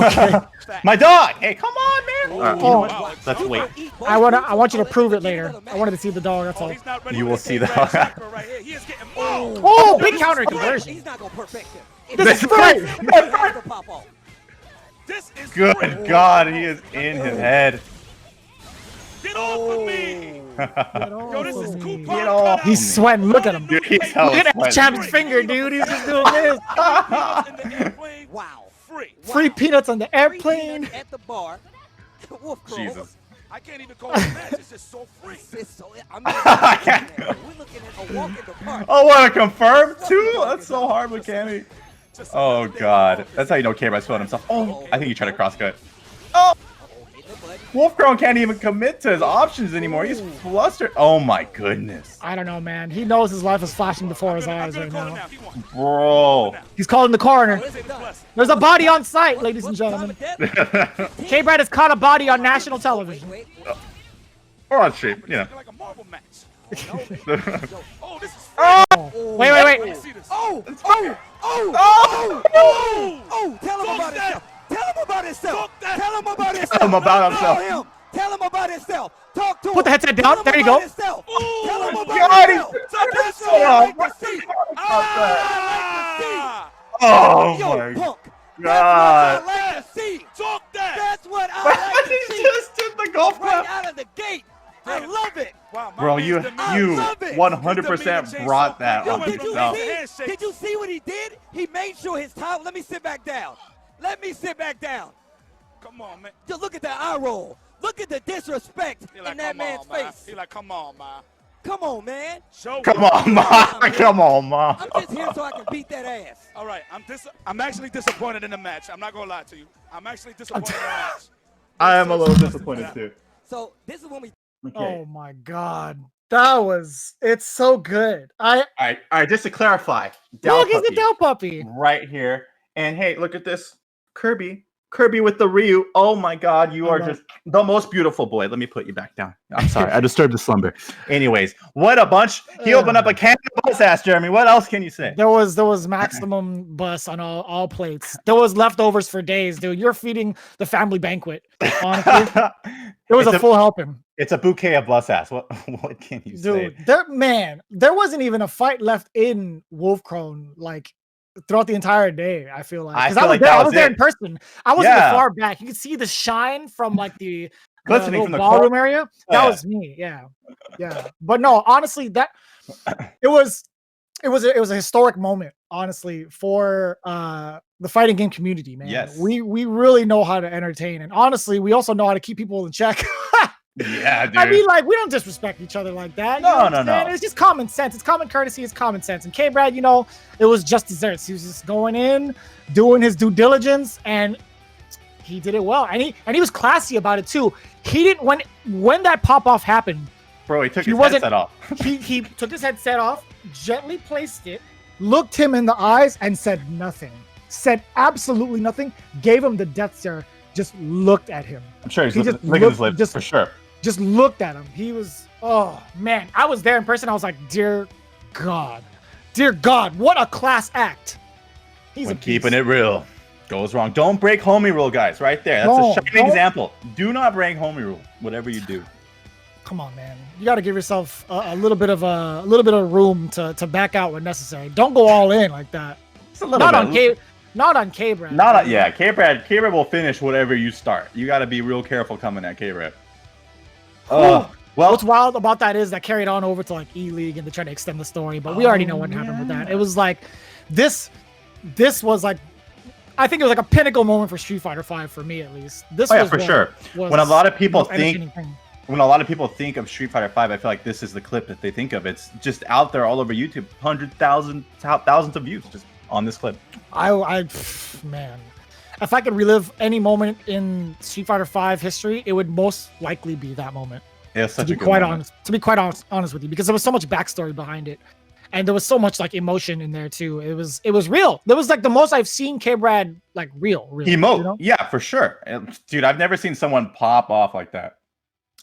S3: My dog. Hey, come on, man. All right, you know
S2: Oh.
S3: what? Let's wait.
S2: I want you to prove it later. I wanted to see the dog. That's
S5: Oh,
S2: all.
S5: he's not ready
S3: You
S5: for
S3: will
S5: this
S3: see
S5: K-Brad
S3: that.
S5: chakra right here. He is getting
S2: Oh, big counter conversion.
S6: He's not gonna perfect him.
S2: This is
S3: right.
S2: great.
S6: He has to pop off.
S5: This is
S3: Good
S5: free.
S3: God, he is in his head.
S5: Get off of me. Yo, this is cool.
S3: Get off.
S2: He's sweating. Look at him.
S3: Dude, he's so
S2: Look at that
S3: sweaty.
S2: champ's finger, dude. He's just doing this.
S6: Wow.
S5: Free.
S2: Free peanuts on the
S6: Free
S2: airplane.
S6: peanuts at the bar. Wolf Crow.
S3: Jesus.
S5: I can't even call it a match. It's just so free.
S6: It's so, I mean, we're looking at a walk in the park.
S3: Oh, what a confirm too? That's so hard with Cammy. Oh God, that's how you know K-Brad's feeling himself. Oh, I think he tried to crosscut. Oh, Wolfcrown can't even commit to his options anymore. He's flustered. Oh my goodness,
S2: I don't know, man. He knows his life is flashing before his eyes right
S5: Call it
S2: now.
S5: He won.
S3: bro.
S2: He's calling the corner.
S6: This is done.
S2: There's a body on site, ladies and gentlemen. K-Brad has caught a body on national television.
S6: Wait.
S3: Or on stream, you know.
S5: Like a marble match.
S6: Yo,
S5: Oh, this is
S2: Wait, wait,
S5: Let me
S2: wait.
S5: see this.
S6: Oh! Tell him about himself. Tell him about himself.
S5: Talk that.
S6: Tell him about himself.
S3: Tell him about himself.
S6: Tell him. Tell him about himself. Talk to him.
S2: Put the headset
S6: Tell
S2: down.
S6: him
S2: There you
S6: about
S2: go.
S6: himself.
S5: Ooh,
S6: Tell him about
S3: God,
S6: himself. That's
S3: so
S6: what I like
S3: wrong.
S6: to see.
S5: Ah!
S3: Oh
S6: Yo,
S3: my
S6: punk.
S3: God.
S6: That's what I like to see.
S5: Talk that.
S6: That's what I like
S3: He
S6: to see.
S3: just did the golf
S6: Right
S3: clap.
S6: out of the gate. I love it.
S5: Wow, my
S3: Bro,
S5: man's
S3: you
S5: demeanor-
S6: I love it.
S3: 100% brought that
S6: Yo,
S3: on
S6: did you
S3: yourself.
S6: see? Did you see what he did? He made sure his towel. Let me sit back down. Let me sit back down.
S5: Come on, man.
S6: Just look at that eye roll. Look at the disrespect
S5: He like,
S6: in that
S5: come
S6: man's
S5: on, man.
S6: face.
S5: He like, come on, man.
S6: Come on, man.
S5: Show
S3: Come
S5: me.
S3: on, ma. Come on, ma.
S6: I'm just here so I can beat that ass.
S5: All right, I'm actually disappointed in the match. I'm not gonna lie to you. I'm actually disappointed in the match.
S3: I am a little disappointed too.
S6: So this is when we.
S2: Oh my God. It's so good.
S3: All right. Just to clarify,
S2: Look, he's a Dow puppy.
S3: right here, and hey, look at this, Kirby Kirby with the Ryu. Oh my God, you are just the most beautiful boy. Let me put you back down. I'm sorry, I disturbed the slumber. Anyways, what a bunch. He opened up a can of bus ass, Jeremy. What else can you say?
S2: There was maximum bus on all plates. There was leftovers for days, dude. You're feeding the family banquet. Honestly, it was a full helping.
S3: It's a bouquet of bus ass. What can you say?
S2: Dude, there wasn't even a fight left in Wolfkrone, like throughout the entire day. I feel like because I was there in person. I was in the far back. You could see the shine from like the little ballroom area. That was me. Yeah. But no, honestly, it was a historic moment, honestly, for the fighting game community, man.
S3: Yes,
S2: we really know how to entertain, and honestly, we also know how to keep people in check.
S3: Yeah, dude.
S2: I mean, like, we don't disrespect each other like that.
S3: No.
S2: It's just common sense. It's common courtesy. It's common sense. And K-Brad, it was just desserts. He was just going in, doing his due diligence, and he did it well. And he was classy about it too. He didn't when that pop off happened.
S3: Bro, he took his headset off.
S2: he took his headset off, gently placed it, looked him in the eyes, and said nothing. Said absolutely nothing. Gave him the death stare. Just looked at him.
S3: I'm sure he's licking his lips for sure.
S2: Just looked at him. He was, oh man, I was there in person. I was like, dear God, what a class act.
S3: When keeping it real goes wrong. Don't break homie rule, guys. Right there. That's a shining example. Do not break homie rule. Whatever you do.
S2: Come on, man. You got to give yourself a little bit of room to back out when necessary. Don't go all in like that.
S3: Just a little bit.
S2: Not on K-Brad.
S3: K-Brad will finish whatever you start. You got to be real careful coming at K-Brad. Well,
S2: what's wild about that is that carried on over to like E-League and they tried to extend the story, but we already know what happened with that. It was like this was like, I think it was like a pinnacle moment for Street Fighter V for me at least. This was
S3: for sure. When a lot of people think of Street Fighter V, I feel like this is the clip that they think of. It's just out there all over YouTube, thousands of views just on this clip.
S2: Man, if I could relive any moment in Street Fighter V history, it would most likely be that moment.
S3: Yeah, such a good
S2: moment. To be quite honest with you, because there was so much backstory behind it, and there was so much like emotion in there too. It was real. That was like the most I've seen K-Brad like real
S3: emote. Yeah, for sure, dude. I've never seen someone pop off like that.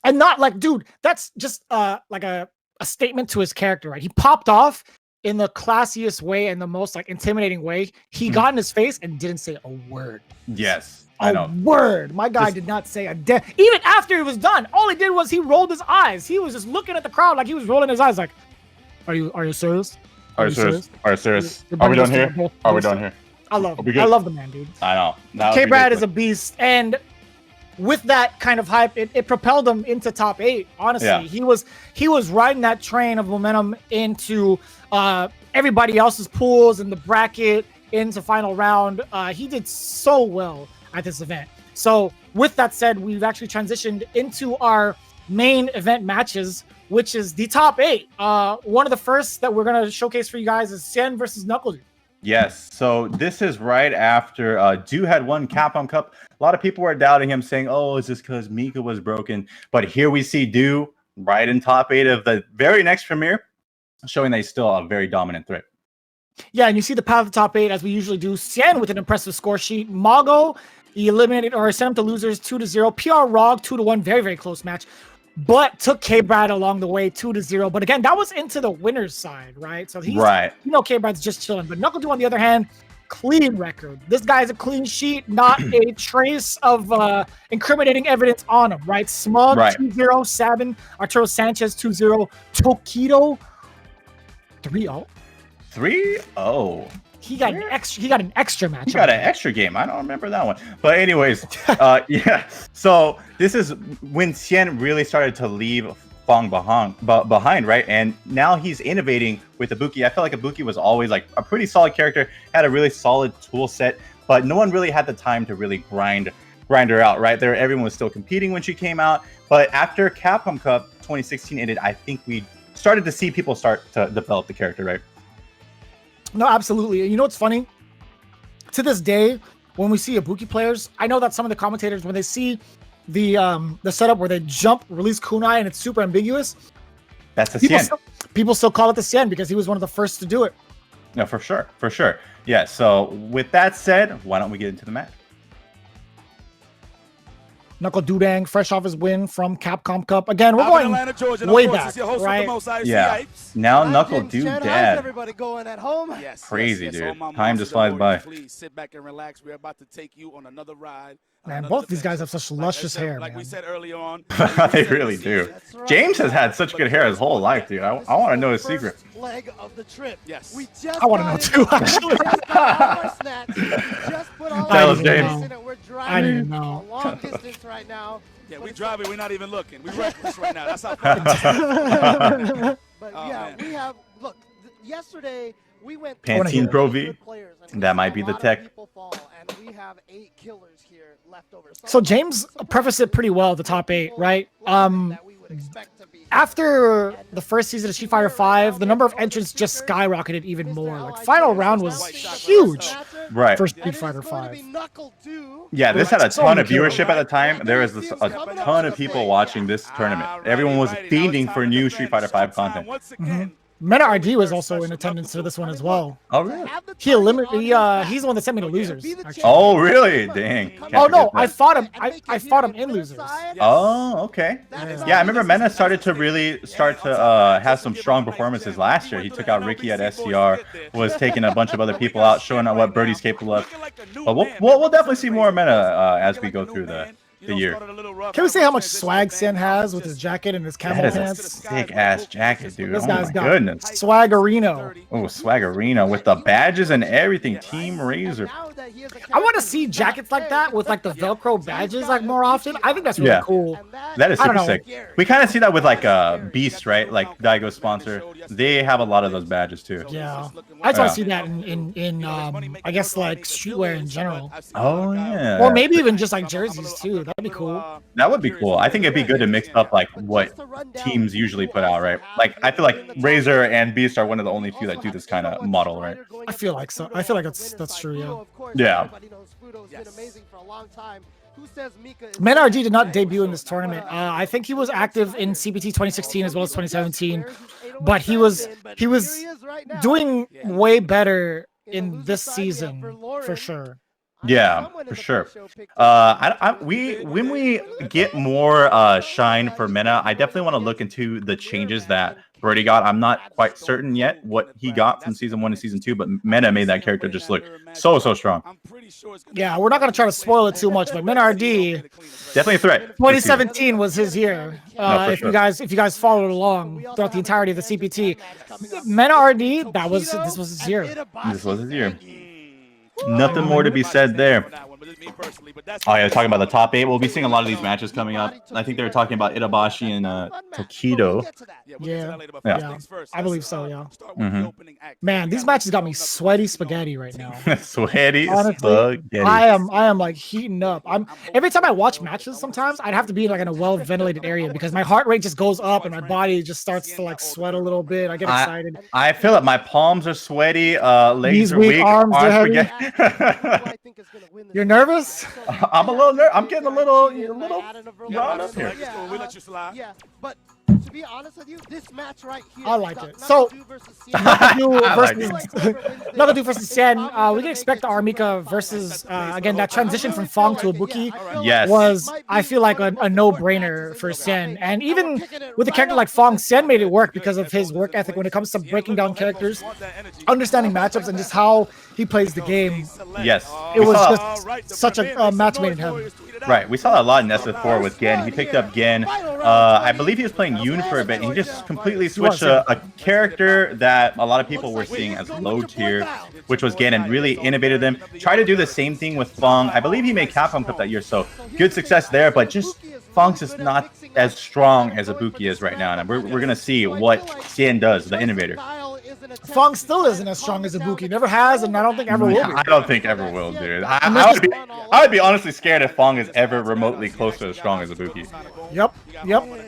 S2: And not like, dude, that's just like a statement to his character, right? He popped off in the classiest way and the most like intimidating way. He got in his face and didn't say a word.
S3: Yes, I know.
S2: Word. My guy did not say a even after it was done. All he did was he rolled his eyes. He was just looking at the crowd like he was rolling his eyes like, are you serious?
S3: Are you serious? Are we done here? Are we done here?
S2: I love the man, dude.
S3: I know.
S2: K-Brad is a beast, and with that kind of hype, it propelled him into top 8. Honestly, he was riding that train of momentum into everybody else's pools in the bracket, into final round. He did so well at this event. So with that said, we've actually transitioned into our main event matches, which is the top 8. One of the first that we're going to showcase for you guys is Cien versus Knuckles.
S3: Yes, so this is right after Do had won Capcom Cup. A lot of people were doubting him, saying, oh, is this because Mika was broken? But here we see Do right in top 8 of the very next premiere, showing that he's still a very dominant threat.
S2: Yeah, and you see the path to top 8 as we usually do. Cien with an impressive score sheet. Mago, he eliminated or sent him to losers 2-0. PR Rog 2-1, very, very close match. But took K-Brad along the way 2-0. But again, that was into the winner's side, right? So he's K-Brad's just chilling. But Knuckle Dew, on the other hand, clean record. This guy's a clean sheet, not a trace of incriminating evidence on him, right? Smug 2-0, Sabin, Arturo Sanchez 2-0, Tokido 3-0.
S3: 3-0.
S2: He got an extra match.
S3: He got an extra game. I don't remember that one. But anyways, yeah. So this is when Cien really started to leave Fong behind, right? And now he's innovating with Ibuki. I felt like Ibuki was always like a pretty solid character, had a really solid tool set, but no one really had the time to really grind her out, right? Everyone was still competing when she came out. But after Capcom Cup 2016 ended, I think we started to see people start to develop the character, right?
S2: No, absolutely. You know what's funny? To this day, when we see Ibuki players, I know that some of the commentators, when they see the setup where they jump, release kunai, and it's super ambiguous,
S3: that's a Cien.
S2: People still call it the Cien because he was one of the first to do it.
S3: No, for sure. Yeah, so with that said, why don't we get into the match?
S2: Knuckle Dudang, fresh off his win from Capcom Cup. Again, we're
S5: Out in
S2: going
S5: Atlanta, Georgia, and
S2: way
S5: of course,
S2: back,
S5: it's your host with
S2: right?
S5: the most IC
S3: Yeah.
S5: hypes.
S3: Now
S7: Hi,
S3: Knuckle
S7: Jen, Jen. How's
S3: Dudad.
S7: everybody going at home?
S5: Yes,
S3: Crazy,
S5: yes,
S3: dude.
S5: all my
S3: Time
S5: monsters
S3: just flies
S5: and
S3: by.
S5: warriors, please sit back and relax. We're about to take you on another ride.
S2: Man,
S5: another
S2: both these guys
S5: adventure.
S2: have such
S5: Like I
S2: luscious
S5: said-
S2: hair,
S5: Like we
S2: man.
S5: said earlier on.
S3: They really do.
S7: That's right.
S3: James has had such good hair his whole life, dude. I want to know his
S7: This is the
S3: secret.
S7: first leg of the trip.
S5: Yes.
S7: We just
S2: I wanna
S7: got
S2: know
S7: in
S2: too,
S7: the-
S2: actually.
S7: We just got all our snacks. We just put all
S3: Tell
S7: our
S3: us,
S7: snacks
S3: James.
S7: in it. We're
S2: I
S7: driving
S2: didn't know.
S7: a long distance right now.
S5: Yeah,
S7: but
S5: we
S7: it's-
S5: driving. We're not even looking. We're reckless right now. That's how far.
S7: But
S5: Oh,
S7: yeah,
S5: man.
S7: we have. Look, yesterday we went.
S3: Pantene
S7: through
S3: Pro
S7: good
S3: V.
S7: players, and we
S3: That
S7: saw
S3: might
S7: a
S3: be the
S7: lot of
S3: tech.
S7: people fall, and we have 8 killers here left over.
S2: So James prefaced it pretty well at the top 8, right?
S7: That we would expect to be here.
S2: After the first season of Street Fighter V, the number of entrants just skyrocketed even more. Like, final round was huge
S3: Right.
S2: for
S7: And
S2: Street
S7: it is
S2: Fighter
S7: going to be
S2: V.
S7: Knuckle Dew.
S3: Yeah, this had a
S2: So
S3: ton of
S2: many
S3: viewership at the time. There was a ton of people watching this tournament. Everyone was fiending for new Street Fighter V content.
S5: Once again,
S2: Meta RD was also in attendance to this one as well.
S3: Oh, really?
S2: He eliminated. He's the one that sent me to losers. Actually.
S3: Oh, really? Dang. Can't
S2: Oh no,
S3: forget
S2: I
S3: that.
S2: fought him. I fought him in losers.
S3: Oh, okay. Yeah, I remember Mena started to really have some strong performances last year. He took out Ricky at SCR, was taking a bunch of other people out, showing out what Birdie's capable of. But we'll definitely see more Mena as we go through the year.
S2: Can we say how much swag Sen has with his jacket and his camo
S3: That is a
S2: pants?
S3: sick ass jacket, dude.
S2: This
S3: Oh
S2: guy's
S3: my
S2: got
S3: goodness.
S2: Swaggerino.
S3: Oh, Swaggerino with the badges and everything. Team Razor.
S2: I want to see jackets like that with like the Velcro badges like more often. I think that's really
S3: Yeah.
S2: cool.
S3: That is
S2: I don't
S3: super
S2: know.
S3: sick. We kind of see that with like Beast, right? Like Daigo's sponsor. They have a lot of those badges too.
S2: Yeah, I just want
S3: Yeah.
S2: to see that in I guess like streetwear in general,
S3: Oh yeah.
S2: or maybe even just like jerseys too. That'd be cool.
S3: That would be cool. I think it'd be good to mix up like what teams usually put out, right? Like I feel like Razor and Beast are one of the only few that do this kind of model, right?
S2: I feel like so. I feel like that's true. Yeah.
S3: Yeah.
S2: Men RG did not debut in this tournament. I think he was active in CPT 2016 as well as 2017, but he was doing way better in this season for sure.
S3: Yeah, for sure. When we get more shine for Mena, I definitely want to look into the changes that Birdie got. I'm not quite certain yet what he got from season 1 to season 2, but Mena made that character just look so strong.
S2: Yeah, we're not gonna try to spoil it too much, but Men RD
S3: Definitely a threat.
S2: 2017 was his year.
S3: for
S2: If
S3: sure.
S2: you guys followed along throughout the entirety of the CPT, Men RD this was his year.
S3: This was his year. Nothing more to be said there. Oh yeah, talking about the top 8. We'll be seeing a lot of these matches coming up. I think they were talking about Itabashi and Takedo.
S2: Yeah,
S3: Yeah.
S2: I believe so. Yeah,
S3: Mhm.
S2: man, these matches got me sweaty spaghetti right now.
S3: Sweaty
S2: Honestly,
S3: spaghetti.
S2: I am like heating up. Every time I watch matches, sometimes I'd have to be like in a well ventilated area because my heart rate just goes up and my body just starts to like sweat a little bit. I get excited.
S3: I feel it. My palms are sweaty. Legs
S2: Knees
S3: are
S2: weak,
S3: weak.
S2: arms are heavy.
S3: spaghetti.
S2: You're nervous?
S3: I'm a little I'm getting a little wound up here.
S5: We let you slide.
S7: Yeah, but to be honest with you, this match right here.
S2: I like
S7: got
S2: it. So-
S7: Knuckle versus
S2: Nakadu
S3: I like
S2: versus Nakadu versus Sen. We can expect the Armika versus again that transition from Fong to Ibuki
S3: Yes.
S2: was I feel like a no-brainer for Sen. And even with a character like Fong, Sen made it work because of his work ethic when it comes to breaking down characters, understanding matchups, and just how he plays the game.
S3: Yes.
S2: It
S3: We
S2: was
S3: saw-
S2: just such a match made in heaven.
S3: Right, we saw a lot in SF4 with Gen. He picked up Gen. I believe he was playing Yoon for a bit. He just completely switched a character that a lot of people were seeing as low tier, which was Gen, and really innovated them. Try to do the same thing with Fong. I believe he made Capcom Cup that year, so good success there, but just Fong's just not as strong as Ibuki is right now, and we're going to see what Gen does, the innovator.
S2: Fong still isn't as strong as Ibuki. Never has, and I don't think ever will be.
S3: I don't think ever will, dude. I would be honestly scared if Fong is ever remotely close to as strong as Ibuki.
S2: Yep,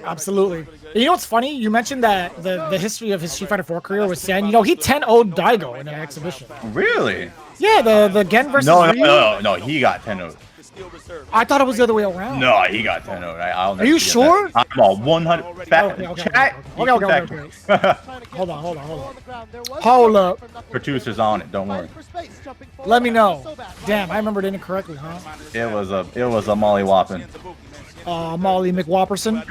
S2: absolutely. And you know what's funny? You mentioned that the history of his Street Fighter 4 career was Sen. You know, he 10-0'd Daigo in an exhibition.
S3: Really?
S2: Yeah, the Gen versus Ryu.
S3: No, he got 10-0.
S2: I thought it was the other way around.
S3: No, he got 10-0. I'll never
S2: Are you
S3: forget
S2: sure?
S3: that. I'm all 100.
S2: Okay. Hold on. Hold up.
S3: Producers on it. Don't worry.
S2: Let me know. Damn, I remembered it incorrectly, huh?
S3: It was a molly whopping.
S2: Molly McWhopperson.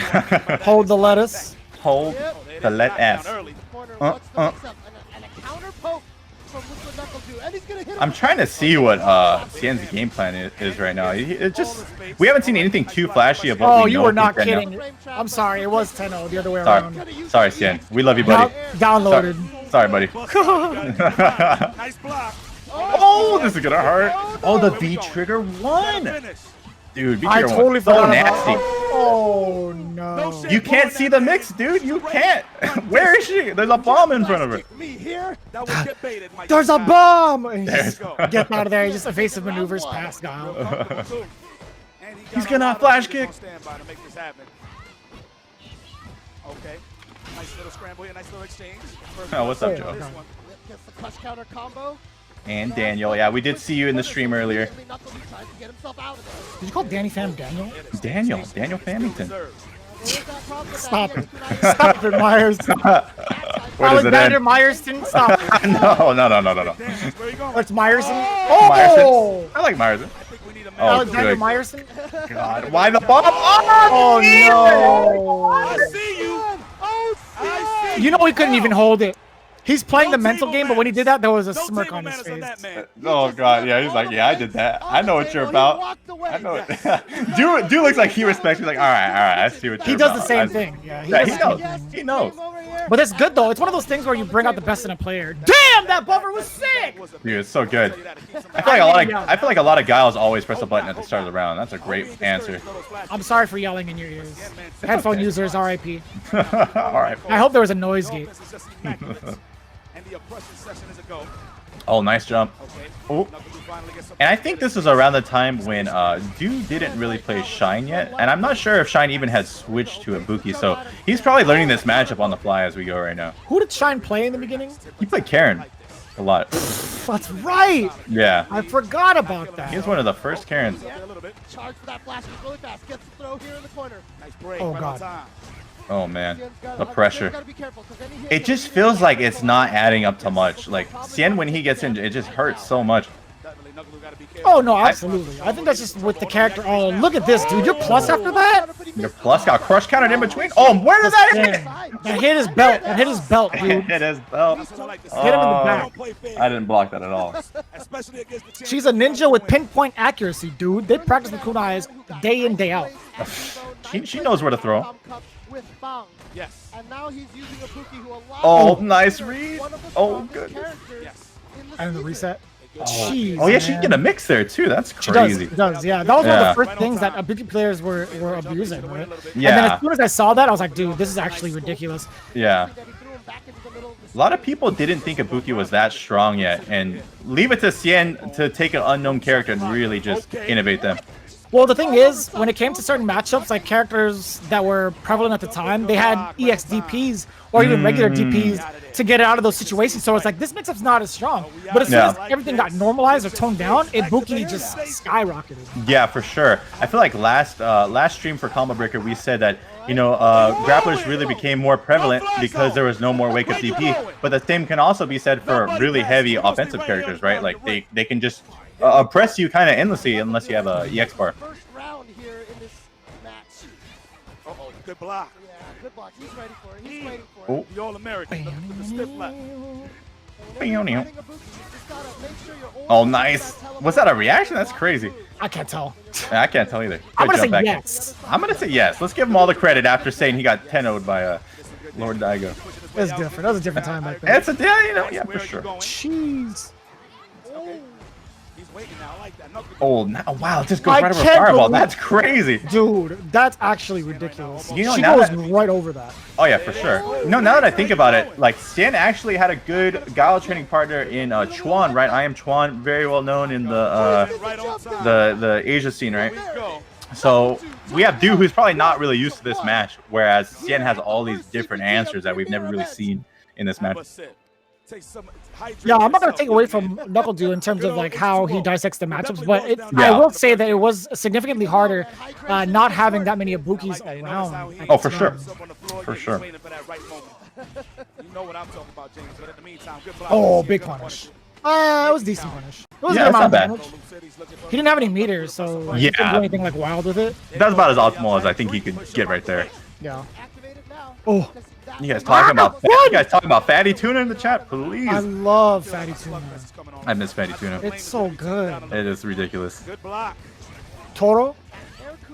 S2: Hold the lettuce.
S3: Hold the let S.
S7: Corner, what's the mix-up? And a counter poke from Liquid Knuckle too. And he's gonna hit him.
S3: I'm trying to see what Cien's game plan is right now. It just we haven't seen anything too flashy of what
S2: Oh,
S3: we
S2: you
S3: know
S2: were not
S3: right now.
S2: kidding. I'm sorry, it was 10-0 the other way
S3: Sorry,
S2: around.
S3: sorry, Cien. We love you, buddy.
S2: Downloaded.
S3: Sorry, buddy.
S5: Nice block.
S3: Oh, this is gonna hurt. Oh, the V trigger one. Dude, V
S2: I
S3: trigger
S2: totally
S3: one. So
S2: forgot
S3: nasty.
S2: about. Oh no.
S3: You can't see the mix, dude. You can't. Where is she? There's a bomb in front of her.
S5: Me here. That was get baited, Mike.
S2: There's a bomb.
S3: There's-
S2: Get out of there. Just evasive maneuvers past Guile.
S3: He's gonna flash kick.
S5: Stand by to make this happen. Okay. Nice little scramble here. Nice little exchange.
S3: Oh, what's up, Joe?
S5: This one.
S7: Gets the crush counter combo.
S3: And Daniel. Yeah, we did see you in the stream earlier.
S7: Knuckle tries to get himself out of there.
S2: Did you call Danny Pham Daniel?
S3: Daniel Famington.
S2: Stop it. Stop it, Myers.
S3: Where does it
S2: Alexander
S3: end?
S2: Myerston. Stop it.
S3: No.
S2: That's Myerson.
S3: Myerson.
S2: Oh!
S3: I like Myerson. Oh,
S2: Alexander
S3: good.
S2: Myerston.
S3: God, why the bomb? Oh,
S2: Oh
S5: I
S2: no!
S5: see you.
S7: Oh,
S2: You know he couldn't even hold it. He's playing the mental game, but when he did that, there was a
S5: No
S2: smirk
S5: table
S2: on his
S5: manners on that
S2: face.
S5: man.
S3: Oh God, yeah, he's like, yeah, I did that. I know what you're about. I know it. Dude looks like he respects me. Like, all right, I see what you're
S2: He does
S3: about.
S2: the same
S3: I-
S2: thing. Yeah,
S3: Yeah,
S2: does
S3: he
S2: the same
S3: knows.
S2: thing.
S3: He knows.
S2: But that's good though. It's one of those things where you bring out the best in a player. Damn, that buffer was sick.
S3: Dude, it's so good. I feel like a lot of guys always press the button at the start of the round. That's a great answer.
S2: I'm sorry for yelling in your ears. Headphone users, RIP.
S3: All right.
S2: I hope there was a noise gate.
S5: And the oppression session is a go.
S3: Oh, nice jump.
S5: Okay.
S3: Oh. And I think this is around the time when Dew didn't really play Shine yet, and I'm not sure if Shine even had switched to Ibuki, so he's probably learning this matchup on the fly as we go right now.
S2: Who did Shine play in the beginning?
S3: He played Karen a lot.
S2: That's right.
S3: Yeah.
S2: I forgot about
S3: He
S2: that.
S3: was one of the first Karens.
S7: Charge for that flash kick really fast. Gets the throw here in the corner.
S5: Nice break.
S2: Oh,
S5: right
S2: God.
S5: on time.
S3: Oh man,
S7: Cien's gotta-
S3: the
S7: Cien's
S3: pressure.
S7: gotta be careful, 'cause any hit
S3: It
S7: can
S3: just
S7: be
S3: feels
S7: really
S3: like
S7: bad.
S3: it's not adding up to much. Like Cien, when he gets in, it just hurts so much.
S5: Definitely, Knuckle gotta be careful.
S2: Oh no, absolutely. I think that's just with the character. Oh, look at this, dude. You're plus after that.
S3: Your plus got crush counted in between. Oh, where did that hit?
S2: That hit his belt. That hit his belt, dude.
S3: It is. Oh,
S2: Hit him in the back.
S5: Don't play fair,
S3: I didn't block that at all.
S5: especially against the champion.
S2: She's a ninja with pinpoint accuracy, dude. They practice the kunais day in, day out.
S3: She knows where to throw.
S7: Capcom Cup with Fang.
S5: Yes.
S7: And now he's using a Buki who allows
S3: Oh,
S7: him
S3: nice
S7: to
S3: read.
S7: one of the
S3: Oh,
S7: strongest
S3: goodness.
S7: characters
S5: Yes.
S7: in the
S2: And the
S7: season.
S2: reset. Jeez,
S3: Oh yeah, she
S2: man.
S3: can get a mix there too. That's
S2: She does.
S3: crazy.
S2: She does. Yeah, that was one
S3: Yeah.
S2: of the first things that Ibuki players were abusing, right? And then
S3: Yeah,
S2: as soon as I saw that, I was like, dude, this is actually ridiculous.
S3: yeah.
S7: That he threw him back into the middle of the
S3: A lot of people didn't think Ibuki was that strong yet, and leave it to Cien to take an unknown character and really just innovate them.
S2: Well, the thing is, when it came to certain matchups, like characters that were prevalent at the time, they had EX DPs or even regular DPs to get out of those situations. So it's like, this mix-up's not as strong. But as soon as everything got normalized or toned down, Ibuki just skyrocketed.
S3: Yeah, for sure. I feel like last stream for Combo Breaker, we said that, you know, grapplers really became more prevalent because there was no more wake-up DP. But the same can also be said for really heavy offensive characters, right? Like, they can just oppress you kind of endlessly unless you have a EX bar.
S7: first round here in this match.
S5: Uh-oh, good block.
S7: Yeah, good block. He's ready for it. He's waiting for it.
S3: Oh.
S5: The All-American. Look at the stiff left.
S3: Oh, nice. Was that a reaction? That's crazy.
S2: I can't tell.
S3: I can't tell either.
S2: I'm
S3: Good
S2: gonna say
S3: jump back.
S2: yes.
S3: I'm gonna say yes. Let's give him all the credit after saying he got 10-0'd by Lord Daigo.
S2: It was different. That was a different time back then.
S3: It's a yeah, for sure.
S2: Jeez.
S5: He's waiting now. I like that. Knuckle.
S3: Oh, now, wow, it just goes
S2: I
S3: right over
S2: can't
S3: Fireball.
S2: believe-
S3: That's crazy.
S2: Dude, that's actually ridiculous.
S3: You know,
S2: She
S3: now
S2: goes
S3: that-
S2: right over that.
S3: Oh yeah, for sure. No, now that I think about it, like Cien actually had a good Guile training partner in Chuan, right? I am Chuan, very well known in
S5: Right on time.
S3: the Asia scene, right?
S5: Go.
S3: So we have Du, who's probably not really used to this match, whereas Cien has all these different answers that we've never really seen in this match.
S2: Yeah, I'm not gonna take away from Knuckle Dew in terms of like how he dissects the matchups, but I
S3: Yeah.
S2: will say that it was significantly harder not having that many Ibukis around.
S3: Oh, for sure. For sure.
S5: You know what I'm talking about, James. But in the meantime, good block.
S2: Oh, big punish. It was decent punish. It was
S3: Yeah,
S2: a good
S3: it's
S2: amount
S3: not
S2: of damage. He didn't have any meters, so like, he couldn't
S3: Yeah.
S2: do anything like wild with it.
S3: That's about as optimal as I think he could get right there.
S2: Yeah.
S7: Activated now.
S2: Oh,
S3: You guys talking about fatty tuna in the chat, please?
S2: I love fatty tuna.
S3: I miss fatty tuna.
S2: It's so good.
S3: It is ridiculous.
S6: Good block.
S2: Toro?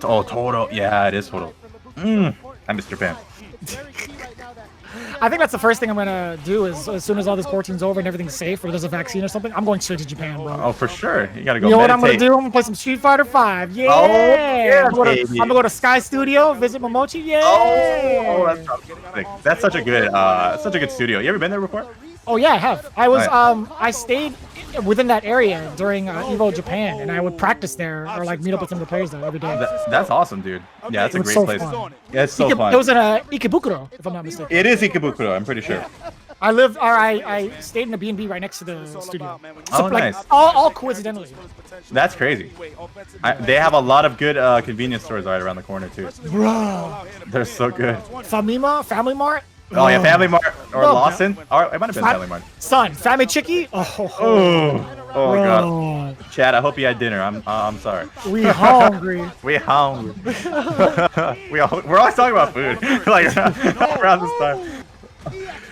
S3: Oh, Toro. Yeah, it is Toro. I miss Japan.
S7: Very key right now that
S2: I think that's the first thing I'm gonna do is as soon as all this quarantine's over and everything's safe or there's a vaccine or something, I'm going straight to Japan, bro.
S3: Oh, for sure. You gotta go
S2: You know what I'm gonna
S3: meditate.
S2: do? I'm gonna play some Street Fighter 5. Yeah.
S3: Oh, yeah,
S2: I'm gonna
S3: baby.
S2: go to Sky Studio, visit Momochi. Yeah.
S3: Oh, that's such a good studio. You ever been there before?
S2: Oh yeah, I have. I was
S3: Right.
S2: I stayed within that area during Evo Japan, and I would practice there or like meet up with some of the players there every day.
S3: That's awesome, dude. Yeah, that's a
S2: It was
S3: great
S2: so
S3: place.
S2: fun.
S3: Yeah, it's so
S2: It
S3: fun.
S2: was in Ikebukuro, if I'm not mistaken.
S3: It is Ikebukuro, I'm pretty sure.
S2: I stayed in a B&B right next to the studio.
S3: Oh,
S2: like,
S3: nice.
S2: all coincidentally.
S3: That's crazy. They have a lot of good convenience stores right around the corner too.
S2: Bro,
S3: They're so good.
S2: Family Mart.
S3: Oh yeah, Family Mart or
S2: No,
S3: Lawson. Or it might have been
S2: Fa-
S3: Family Mart.
S2: Son, Family Chicky.
S3: Oh god.
S2: Bro,
S3: Chad, I hope you had dinner. I'm sorry.
S2: we hungry.
S3: We hungry. we're always talking about food. Like around this time.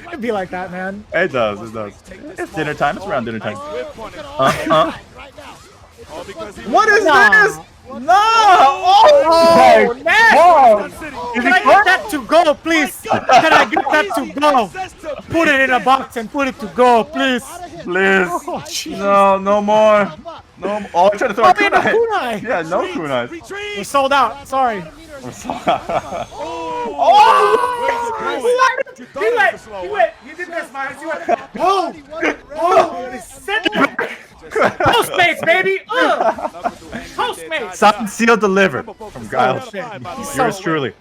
S2: It'd be like that, man.
S3: It does. It's dinner time. It's around dinner time.
S7: right now.
S3: What is
S2: Nah.
S3: this? No!
S2: Oh,
S3: my
S2: nasty.
S3: God.
S2: Can I get that to go, please? Can I get that to go? Put it in a box and put it to go, please.
S3: Please.
S2: Oh, jeez.
S3: No more. No. Oh, I'm trying to throw a
S2: Oh, man, a
S3: kunai.
S2: kunai.
S3: Yeah, no kunai.
S2: We're sold out. Sorry. He did this, man. He went, whoa, Postmates, baby. Postmates.
S3: Signed, sealed, delivered from Guile.
S2: He's
S3: Yours
S2: so-
S3: truly.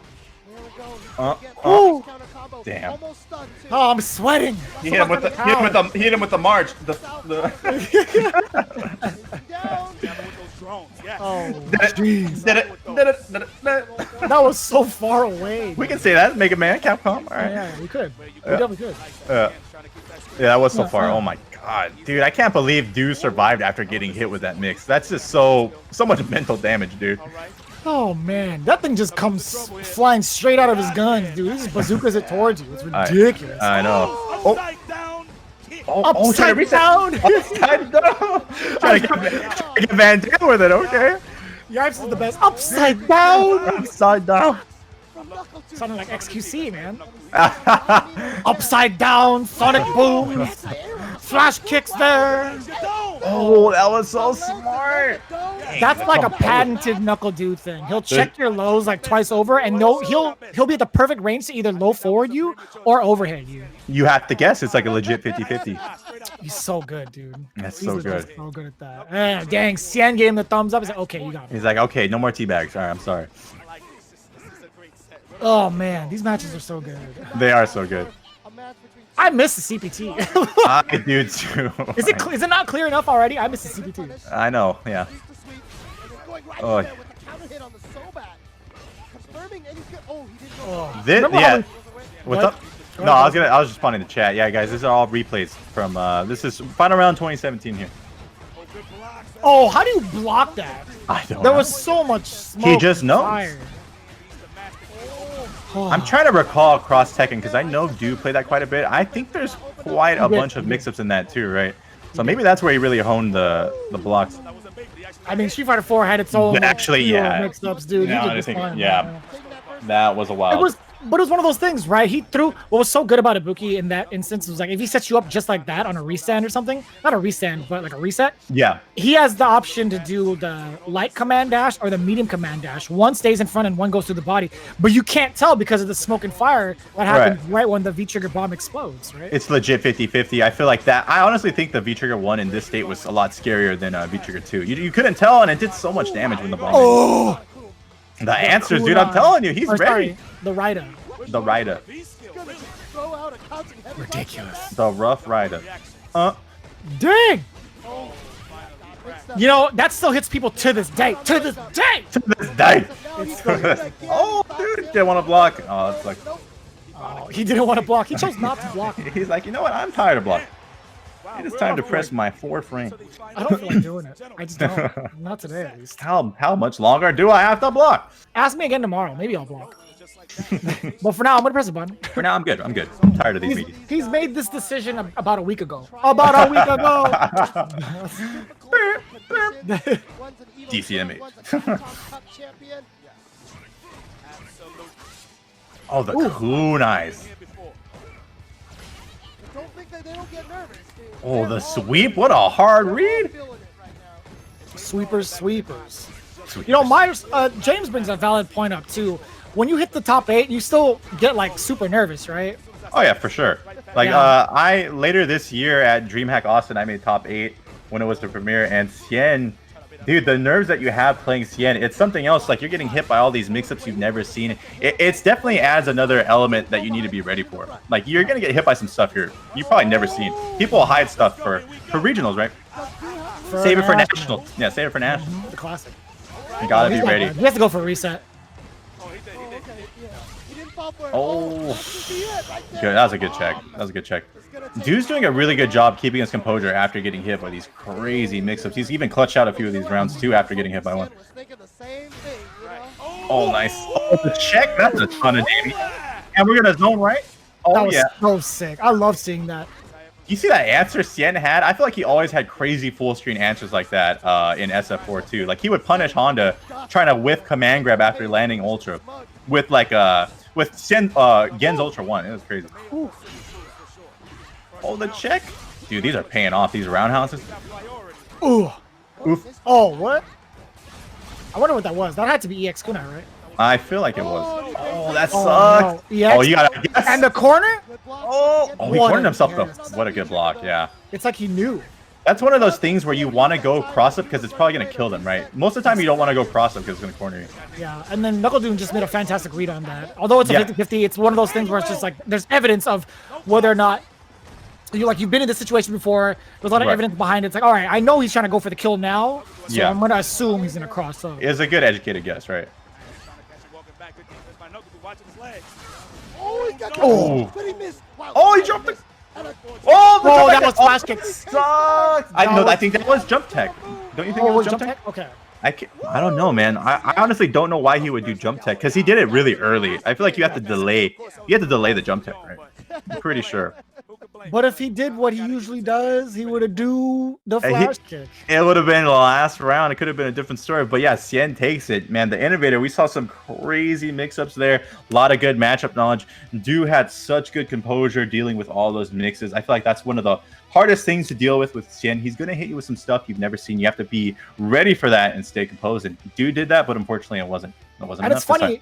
S2: Ooh.
S3: Damn.
S2: Oh, I'm sweating.
S3: He hit him with the march.
S2: Oh,
S3: Did it.
S2: that was so far away.
S3: We can say that. Mega Man, Capcom. All right.
S2: Yeah, we could. We definitely could.
S3: Yeah, that was so far. Oh my god, dude! I can't believe Dew survived after getting hit with that mix. That's just so much mental damage, dude.
S2: Oh man, that thing just comes flying straight out of his guns, dude. This is bazookas it towards you. It's ridiculous.
S3: I know. Oh, trying to
S2: Upside
S3: reset.
S2: down.
S3: Upside down. Trying to get Van Damme with it. Okay.
S2: Yipes is the best. Upside down.
S3: Upside down.
S2: Sounding like XQC, man. Upside down, sonic boom, flash kicks there.
S3: Oh, that was so smart.
S2: That's like a patented Knuckle Dude thing. He'll check your lows like twice over, and he'll be at the perfect range to either low forward you or overhead you.
S3: You have to guess. It's like a legit 50-50.
S2: He's so good, dude.
S3: That's
S2: He's
S3: so
S2: just
S3: good.
S2: so good at that. Dang, Cien gave him the thumbs up. He's like, okay, you got it.
S3: He's like, okay, no more teabags. All right, I'm sorry.
S2: Oh man, these matches are so good.
S3: They are so good.
S2: I miss the CPT.
S3: I do too.
S2: Is it not clear enough already? I miss the CPT.
S3: I know. Yeah. Oh. This,
S2: Remember how
S3: yeah.
S2: we-
S3: What's
S2: What?
S3: up? No, I was just responding to chat. Yeah, guys, these are all replays from this is final round 2017 here.
S2: Oh, how do you block that?
S3: I don't
S2: There
S3: know.
S2: was so much smoke.
S3: just
S2: and
S3: knows.
S2: fire.
S3: I'm trying to recall cross Tekken because I know Dew played that quite a bit. I think there's quite a
S2: did,
S3: bunch of
S2: he did.
S3: mix-ups in that too, right? So maybe that's where he really honed the blocks.
S2: I mean, Street Fighter 4 had its own
S3: Actually,
S2: trio of
S3: yeah.
S2: mix-ups, dude.
S3: Yeah,
S2: He
S3: I
S2: did just
S3: think-
S2: fine,
S3: yeah.
S2: man.
S3: That was a wild.
S2: But it was one of those things, right? He threw what was so good about Ibuki in that instance was like if he sets you up just like that on a restand or something, not a restand, but like a reset,
S3: Yeah.
S2: he has the option to do the light command dash or the medium command dash. One stays in front and one goes through the body, but you can't tell because of the smoke and fire that happens right when the V-trigger bomb explodes, right?
S3: It's legit 50-50. I feel like that. I honestly think the V-Trigger 1 in this state was a lot scarier than V-Trigger 2. You couldn't tell, and it did so much damage when the bomb.
S2: Oh,
S3: The answers, dude. I'm telling you, he's
S2: or,
S3: ready.
S2: sorry, the Raida.
S3: The Rider.
S2: Ridiculous.
S3: The Rough Rider.
S2: Dang! You know, that still hits people to this day. To this day!
S3: To this day.
S2: It's still-
S3: Oh, dude. Didn't want to block. Oh, that's like.
S2: Oh, he didn't want to block. He chose not to block.
S3: He's like, you know what? I'm tired of blocking. It is time to press my 4th rank.
S2: I don't feel like doing it. I just don't. Not today, at least.
S3: How much longer do I have to block?
S2: Ask me again tomorrow. Maybe I'll block. But for now, I'm gonna press a button.
S3: For now, I'm good. I'm tired of these meetings.
S2: He's made this decision about a week ago. About a week ago.
S3: DCMH. Oh, the kunais. Oh, the sweep. What a hard read.
S2: Sweepers. You know, Myers, James brings a valid point up too. When you hit the top 8, you still get like super nervous, right?
S3: Oh yeah, for sure. Like
S2: Yeah.
S3: I later this year at DreamHack Austin, I made top 8 when it was the premiere, and Cien, dude, the nerves that you have playing Cien, it's something else. Like you're getting hit by all these mix-ups you've never seen. It's definitely adds another element that you need to be ready for. Like you're gonna get hit by some stuff you've probably never seen. People hide stuff for regionals, right? Save it for nationals. Yeah, save it for nationals.
S2: The classic.
S3: You gotta be
S2: He's not
S3: ready.
S2: bad. He has to go for a reset.
S3: Oh, good. That was a good check. That was a good check. Dude's doing a really good job keeping his composure after getting hit by these crazy mix-ups. He's even clutched out a few of these rounds too after getting hit by one. Oh, nice. Oh, the check. That's a ton of damage. And we're gonna zone right.
S2: That
S3: Oh
S2: was
S3: yeah.
S2: so sick. I love seeing that.
S3: You see that answer Cien had? I feel like he always had crazy full screen answers like that in SF4 too. Like he would punish Honda trying to whiff command grab after landing Ultra with like with Gen's Ultra 1. It was crazy. Oh, the check. Dude, these are paying off, these roundhouses.
S2: Ooh.
S3: Oof.
S2: Oh, what? I wonder what that was. That had to be EX Kunai, right?
S3: I feel like it was. Oh, that
S2: Oh,
S3: sucks.
S2: no. EX?
S3: Oh, you gotta guess.
S2: And the corner?
S3: Oh, he
S2: What
S3: cornered
S2: a
S3: himself though.
S2: guess.
S3: What a good block, yeah.
S2: It's like he knew.
S3: That's one of those things where you want to go cross up because it's probably going to kill them, right? Most of the time you don't want to go cross up because it's going to corner you.
S2: Yeah, and then Knuckle Doom just made a fantastic read on that. Although it's a
S3: Yeah.
S2: 50-50, it's one of those things where it's just like there's evidence of whether or not you've been in this situation before. There's a lot of
S3: Right.
S2: evidence behind it. It's like, all right, I know he's trying to go for the kill now, so
S3: Yeah.
S2: I'm gonna assume he's gonna cross up.
S3: It's a good educated guess, right?
S6: Oh, he got
S3: Oh.
S6: but he missed. Wow.
S3: Oh, he jumped it. Oh,
S2: Oh, that was flash kick.
S3: Sucks. I think that was jump tech. Don't you think
S2: Oh,
S3: it was
S2: was
S3: jump
S2: jump
S3: tech?
S2: tech? Okay.
S3: I don't know, man. I honestly don't know why he would do jump tech because he did it really early. I feel like you have to delay. You have to delay the jump tech, right? I'm pretty sure.
S2: But if he did what he usually does, he would have do the
S3: He-
S2: flash kick.
S3: It would have been the last round. It could have been a different story. But yeah, Cien takes it. Man, the Innovator, we saw some crazy mix-ups there. A lot of good matchup knowledge. Du had such good composure dealing with all those mixes. I feel like that's one of the hardest things to deal with Cien. He's going to hit you with some stuff you've never seen. You have to be ready for that and stay composed. And Du did that, but unfortunately it wasn't
S2: And
S3: enough
S2: it's
S3: this time.
S2: funny.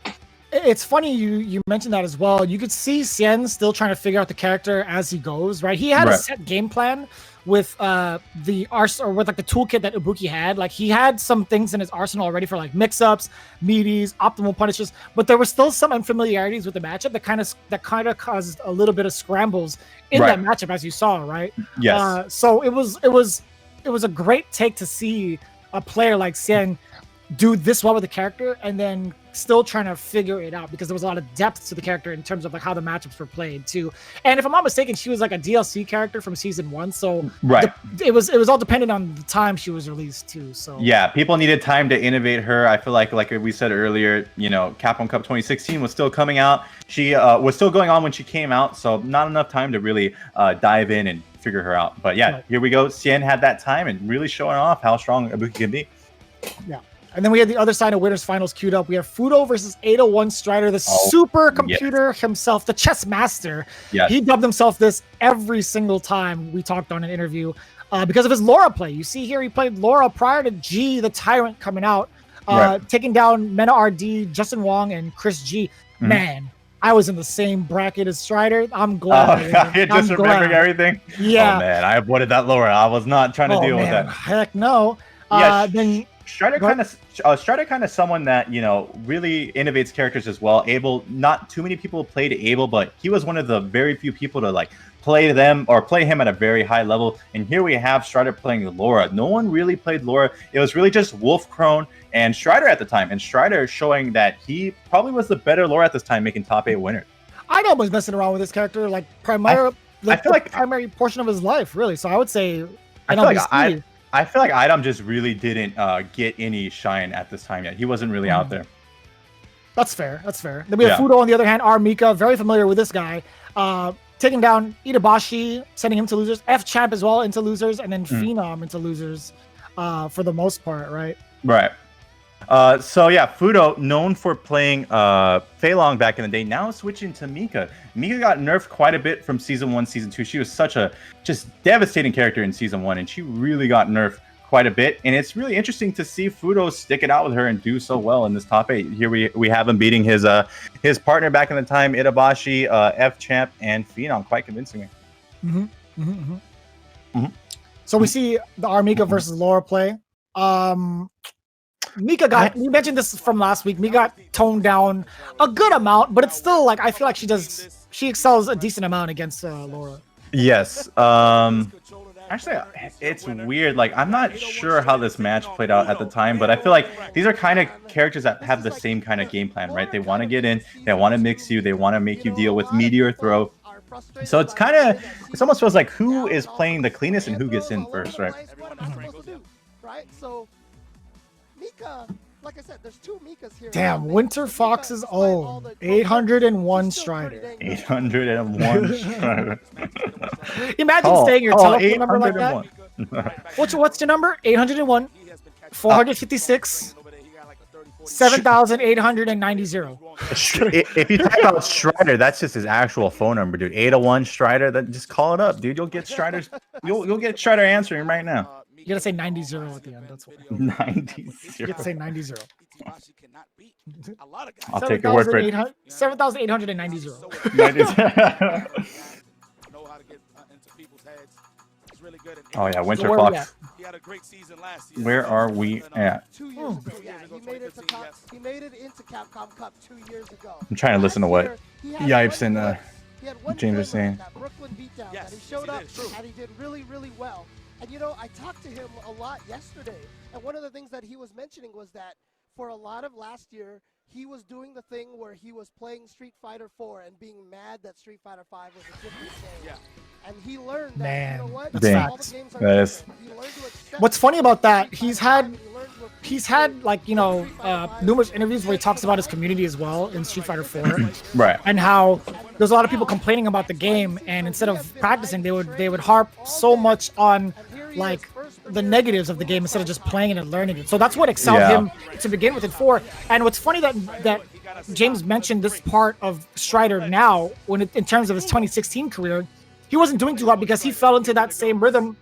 S2: It's funny you mentioned that as well. You could see Cien still trying to figure out the character as he goes, right? He had a
S3: Right.
S2: set game plan with the arsenal or with like the toolkit that Ibuki had. Like he had some things in his arsenal already for like mix-ups, meaties, optimal punishes, but there was still some unfamiliarities with the matchup that kind of caused a little bit of scrambles in
S3: Right.
S2: that matchup, as you saw, right?
S3: Yes.
S2: So it was a great take to see a player like Cien do this well with the character and then still trying to figure it out because there was a lot of depth to the character in terms of like how the matchups were played too. And if I'm not mistaken, she was like a DLC character from season 1, so
S3: Right.
S2: it was all dependent on the time she was released too. So
S3: Yeah, people needed time to innovate her. I feel like we said earlier, you know, Capcom Cup 2016 was still coming out. She was still going on when she came out, so not enough time to really dive in and figure her out. But yeah,
S2: Right.
S3: here we go. Cien had that time and really showing off how strong Ibuki can be.
S2: yeah. And then we had the other side of winners finals queued up. We have Fudo versus 801 Strider, the
S3: Oh,
S2: super computer himself, the chess master.
S3: Yes.
S2: He dubbed himself this every single time we talked on an interview because of his Laura play. You see here, he played Laura prior to G, the Tyrant, coming out,
S3: Right.
S2: taking down Mena RD, Justin Wong, and Chris G.
S3: Mhm.
S2: Man, I was in the same bracket as Strider. I'm glad. man.
S3: You're just
S2: I'm
S3: remembering
S2: glad.
S3: everything?
S2: Yeah.
S3: Oh, man, I avoided that Laura. I was not trying to deal with
S2: man.
S3: that.
S2: Heck no.
S3: Yeah,
S2: Then
S3: Strider
S2: Go
S3: kind of someone that, you know, really innovates characters as well. Abel, not too many people played Abel, but he was one of the very few people to like play them or play him at a very high level. And here we have Strider playing Laura. No one really played Laura. It was really just Wolf Crone and Strider at the time. And Strider showing that he probably was the better Laura at this time, making top 8 winners.
S2: I know I was messing around with this character, like primarily the,
S3: I feel like
S2: primary portion of his life, really. So I would say
S3: I feel like
S2: NLBC.
S3: I feel like Idom just really didn't get any shine at this time yet. He wasn't really out there.
S2: That's fair. That's fair. Then we have Fudo on the other hand. R. Mika, very familiar with this guy. Taking down Itabashi, sending him to losers. F Champ as well into losers, and then Phenom into losers for the most part, right?
S3: Right. So yeah, Fudo, known for playing Fei Long back in the day, now switching to Mika. Mika got nerfed quite a bit from Season 1, Season 2. She was such a just devastating character in Season 1, and she really got nerfed quite a bit. And it's really interesting to see Fudo stick it out with her and do so well in this top 8. Here we have him beating his partner back in the time, Itabashi, F Champ, and Phenom quite convincingly.
S2: So we see the R. Mika versus Laura play. Mika got, we mentioned this from last week, Mika got toned down a good amount, but it's still like, I feel like she excels a decent amount against Laura.
S3: Yes. Actually, it's weird. Like, I'm not sure how this match played out at the time, but I feel like these are kind of characters that have the same kind of game plan, right? They want to get in, they want to mix you, they want to make you deal with meteor throw. So it's kind of, it almost feels like who is playing the cleanest and who gets in first, right?
S7: Right? So, Mika, like I said, there's 2 Mikas here.
S2: Damn, Winter Fox's own 801 Strider.
S3: 801 Strider.
S2: Imagine saying your telephone number like that. What's your number? 801 456 7,890.
S3: If you type out Strider, that's just his actual phone number, dude. 801 Strider. Then just call it up, dude. You'll get Strider's. You'll get Strider answering right now.
S2: You gotta say 90 at the end. That's what.
S3: 90.
S2: You gotta say 90.
S3: I'll take your word for it.
S2: 7,890.
S3: Oh yeah, Winter
S2: So
S3: Fox.
S5: He had a great season last year.
S3: Where are we at?
S7: 2 years ago. Yeah, he made it into Capcom Cup 2 years ago.
S3: I'm trying to listen to what Yipes and
S7: He had one
S3: James are
S7: good
S3: saying.
S7: that Brooklyn beatdown
S5: Yes,
S7: that he showed up
S5: yes, he did.
S7: and he did really, really well. And you know, I talked to him a lot yesterday, and one of the things that he was mentioning was that for a lot of last year, he was doing the thing where he was playing Street Fighter 4 and being mad that Street Fighter 5 was a different game.
S5: Yeah.
S7: And he learned that,
S2: Man,
S7: you know what?
S2: that's
S7: All
S2: facts.
S7: the games are
S3: That is-
S7: different. He learned to accept
S2: What's funny about that,
S7: Street
S2: he's
S7: Fighter
S2: had
S7: 5 and he learned to
S2: he's
S7: appreciate
S2: had like, you know, numerous interviews where he talks about his community as well in Street Fighter 4.
S3: Right.
S2: And how there's a lot of people complaining about the game, and instead of practicing, they would harp so much on like the negatives of the game instead of just playing it and learning it. So that's what excelled him to begin with in 4. And what's funny that James mentioned this part of Strider now, when in terms of his 2016 career, he wasn't doing too well because he fell into that same rhythm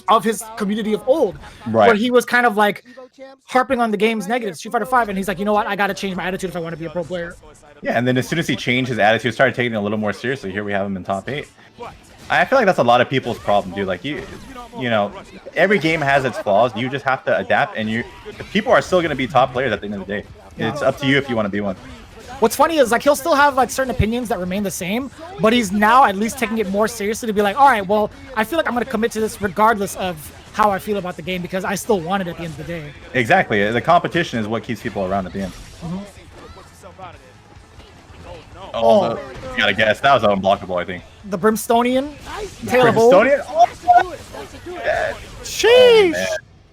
S2: of his community of old, where he was kind of like harping on the game's negatives, Street Fighter 5, and he's like, you know what, I got to change my attitude if I want to be a pro player.
S3: Yeah, and then as soon as he changed his attitude, started taking it a little more seriously, here we have him in top 8. I feel like that's a lot of people's problem, dude. Like you know, every game has its flaws. You just have to adapt, and people are still going to be top players at the end of the day. It's up to you if you want to be one.
S2: What's funny is like he'll still have like certain opinions that remain the same, but he's now at least taking it more seriously to be like, all right, well, I feel like I'm going to commit to this regardless of how I feel about the game because I still want it at the end of the day.
S3: Exactly. The competition is what keeps people around at the end. Oh, you gotta guess. That was unblockable, I think.
S2: The Brimstonian, Taylor Hold.
S3: Brimstonian? Oh,
S2: Sheesh!
S3: man.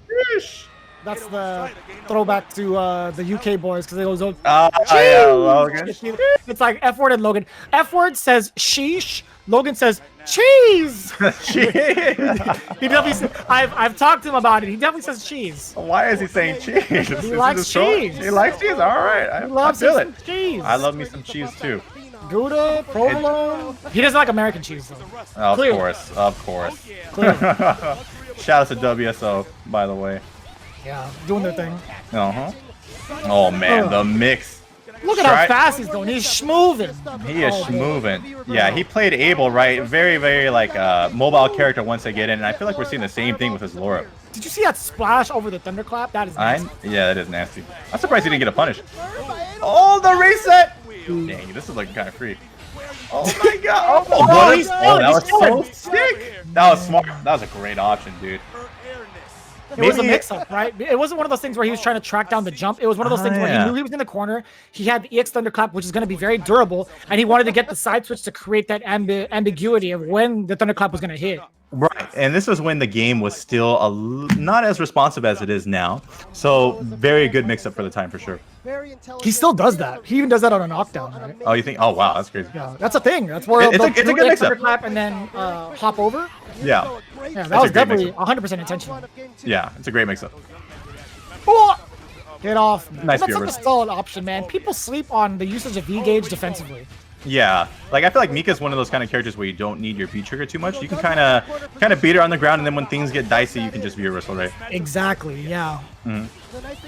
S3: Sheesh.
S2: That's the throwback to the UK boys because they always go,
S3: Yeah, Logan.
S2: it's like F word and Logan. F word says sheesh. Logan says cheese. He definitely. I've talked to him about it. He definitely says cheese.
S3: Why is he saying cheese?
S2: He likes cheese.
S3: He likes cheese. All right, I
S2: Loves
S3: feel
S2: some
S3: it.
S2: cheese.
S3: I love me some cheese too.
S2: Gouda, provolone. He doesn't like American cheese though.
S3: Of
S2: Clearly.
S3: course, of course.
S2: Clearly.
S3: Shout out to WSO, by the way.
S2: Yeah, doing their thing.
S3: Oh man, the mix.
S2: Look at how fast he's going. He's schmoving.
S3: He is schmoving. Yeah, he played Abel, right? Very, very like mobile character once they get in, and I feel like we're seeing the same thing with his Laura.
S2: Did you see that splash over the thunderclap? That is nasty.
S3: Yeah, that is nasty. I'm surprised he didn't get a punish. Oh, the reset! Dang, this is looking kind of free. Oh my god!
S2: Oh, he's
S3: that was so
S2: killing.
S3: sick! That was smart. That was a great option, dude.
S2: It was a mix-up, right? It wasn't one of those things where he was trying to track down the jump. It was one of those things where he knew he was in the corner. He had the EX Thunderclap, which is going to be very durable, and he wanted to get the side switch to create that ambiguity of when the Thunderclap was going to hit.
S3: Right, and this was when the game was still not as responsive as it is now. So very good mix-up for the time for sure.
S2: He still does that. He even does that on a knockdown, right?
S3: Oh, you think? Oh, wow, that's crazy.
S2: Yeah, that's a thing. That's where
S3: it's a good mix-up.
S2: Thunderclap and then hop over.
S3: Yeah.
S2: Yeah, that was definitely 100% intentional.
S3: Yeah, it's a great mix-up.
S2: Oh! Get off.
S3: Nice
S2: That's like a solid option, man. People sleep on the usage of V-Gauge defensively.
S3: Yeah, like I feel like Mika's one of those kind of characters where you don't need your B trigger too much. You can kind of beat her on the ground, and then when things get dicey, you can just V-reversal, right?
S2: Exactly. Yeah.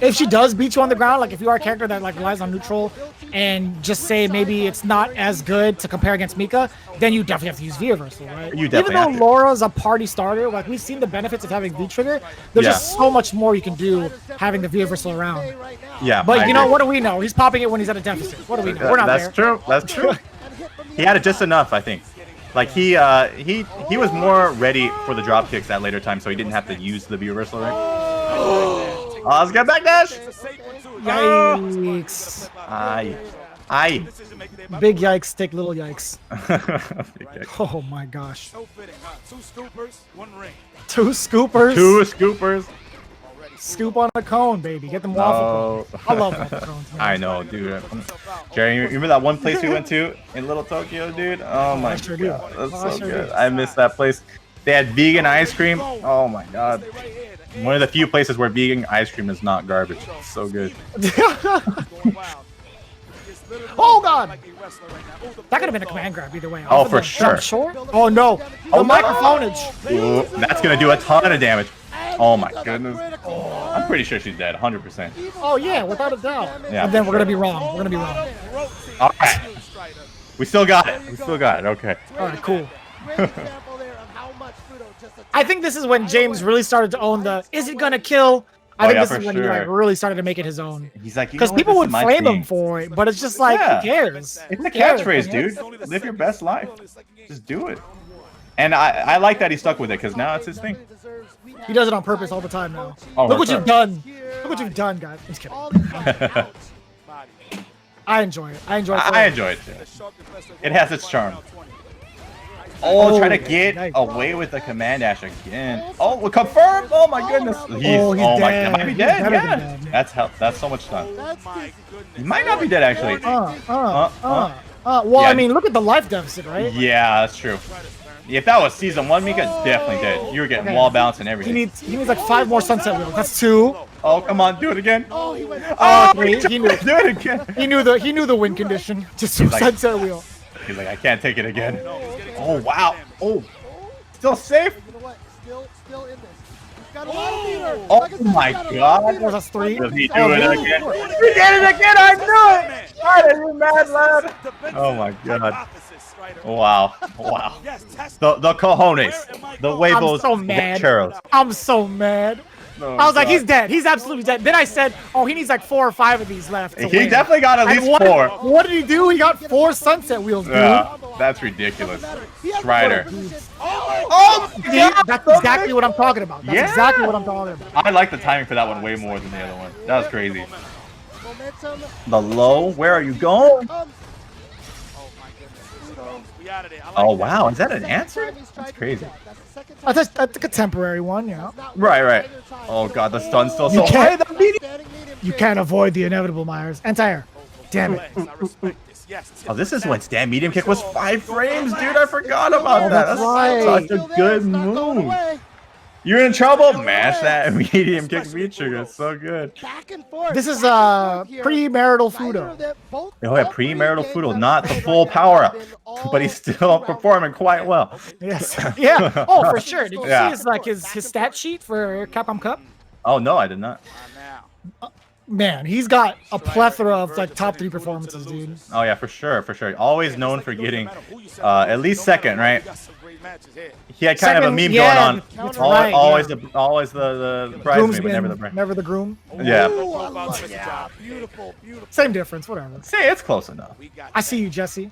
S2: If she does beat you on the ground, like if you are a character that like relies on neutral, and just say maybe it's not as good to compare against Mika, then you definitely have to use V-reversal, right?
S3: You definitely
S2: Even though Laura's a party starter, like we've seen the benefits of having V-trigger, there's just so much more you can do having the V-reversal around.
S3: Yeah.
S2: But you know, what do we know? He's popping it when he's at a deficit. What do we know? We're not
S3: That's
S2: there.
S3: true. That's true. He had it just enough, I think. Like he was more ready for the drop kicks at later time, so he didn't have to use the V-reversal, right? Oh, let's get back dash.
S2: Yikes.
S3: Aye.
S2: Big yikes, take little yikes.
S3: Big yikes.
S2: Oh my gosh.
S5: Two scoopers, one ring.
S2: Two scoopers.
S3: Two scoopers.
S2: Scoop on a cone, baby. Get them waffle cones. I love waffle cones, man.
S3: I know, dude. Jerry, you remember that one place we went to in Little Tokyo, dude? Oh my god, that's so good. I miss that place. They had vegan ice cream. Oh my god. One of the few places where vegan ice cream is not garbage. It's so good.
S2: Oh god! That could have been a command grab either way.
S3: Oh, for sure.
S2: Oh no! The microphonage.
S3: Ooh, that's gonna do a ton of damage. Oh my goodness. I'm pretty sure she's dead, 100%.
S2: Oh yeah, without a doubt.
S3: Yeah.
S2: And then we're gonna be wrong. We're gonna be wrong.
S3: All right. We still got it. We still got it. Okay.
S2: All right, cool. I think this is when James really started to own the "is it gonna kill?" I think this is when he like really started to make it his own.
S3: He's like,
S2: because people would flame him for it, but it's just like, who cares?
S3: It's a catchphrase, dude. Live your best life. Just do it. And I like that he stuck with it because now it's his thing.
S2: He does it on purpose all the time now.
S3: Oh,
S2: look what you've done. Look what you've done, guys. I'm just kidding. I enjoy it. I enjoy it.
S3: I enjoy it too. It has its charm. Oh, try to get away with the command dash again. Oh, confirmed! Oh my goodness.
S2: He's
S3: my
S2: dead.
S3: God. Might be dead. Yeah. That's so much fun. He might not be dead actually.
S2: Well, I mean, look at the life deficit, right?
S3: Yeah, that's true. If that was season 1, Mika definitely dead. You were getting wall bounce and everything.
S2: He needs like 5 more sunset wheels. That's 2.
S3: Oh, come on, do it again.
S2: Oh,
S3: 3.
S2: He knew
S3: do it again.
S2: He knew the win condition. Just sunset wheel.
S3: He's like, I can't take it again. Oh wow. Oh, still safe.
S7: You know what? Still in this. He's got a lot of meter.
S3: Oh my god.
S2: That's 3.
S3: Does he do it again? He did it again. I knew it. Why are you mad, lad? Oh my god. Wow. Wow. The cojones. The huevos.
S2: I'm so mad.
S3: Churros.
S2: I'm so mad.
S3: Oh,
S2: I was like, he's dead. He's absolutely dead. Then I said, oh, he needs like 4 or 5 of these left.
S3: He definitely got at least 4.
S2: What did he do? He got 4 sunset wheels, dude.
S3: Yeah, that's ridiculous. Strider.
S2: Oh, that's exactly what I'm talking about. That's exactly what I'm talking about.
S3: I like the timing for that one way more than the other one. That was crazy. The low, where are you going? Oh wow, is that an answer? That's crazy.
S2: That's like a temporary one, yeah.
S3: Right. Oh god, the stun's still so
S2: You
S3: high.
S2: can't, you can't avoid the inevitable, Myers. Anti-air. Damn it.
S3: Oh, this is when stand medium kick was 5 frames, dude. I forgot about that.
S2: That's
S3: That's
S2: right.
S3: such a good move. You're in trouble? Mash that medium kick V trigger. It's so good.
S2: This is premarital Fudo.
S3: Oh yeah, premarital Fudo, not the full power up, but he's still performing quite well.
S2: Yes. Yeah. Oh, for sure. Did you
S3: Yeah.
S2: see his stat sheet for Capcom Cup?
S3: Oh no, I did not.
S2: Man, he's got a plethora of like top 3 performances, dude.
S3: Oh yeah, for sure. Always known for getting at least second, right? He had kind of a meme going on. Always the bridesmaid, but never the bride.
S2: Never the groom.
S3: Yeah.
S7: Yeah, beautiful.
S2: Same difference, whatever.
S3: Say it's close enough.
S2: I see you, Jesse.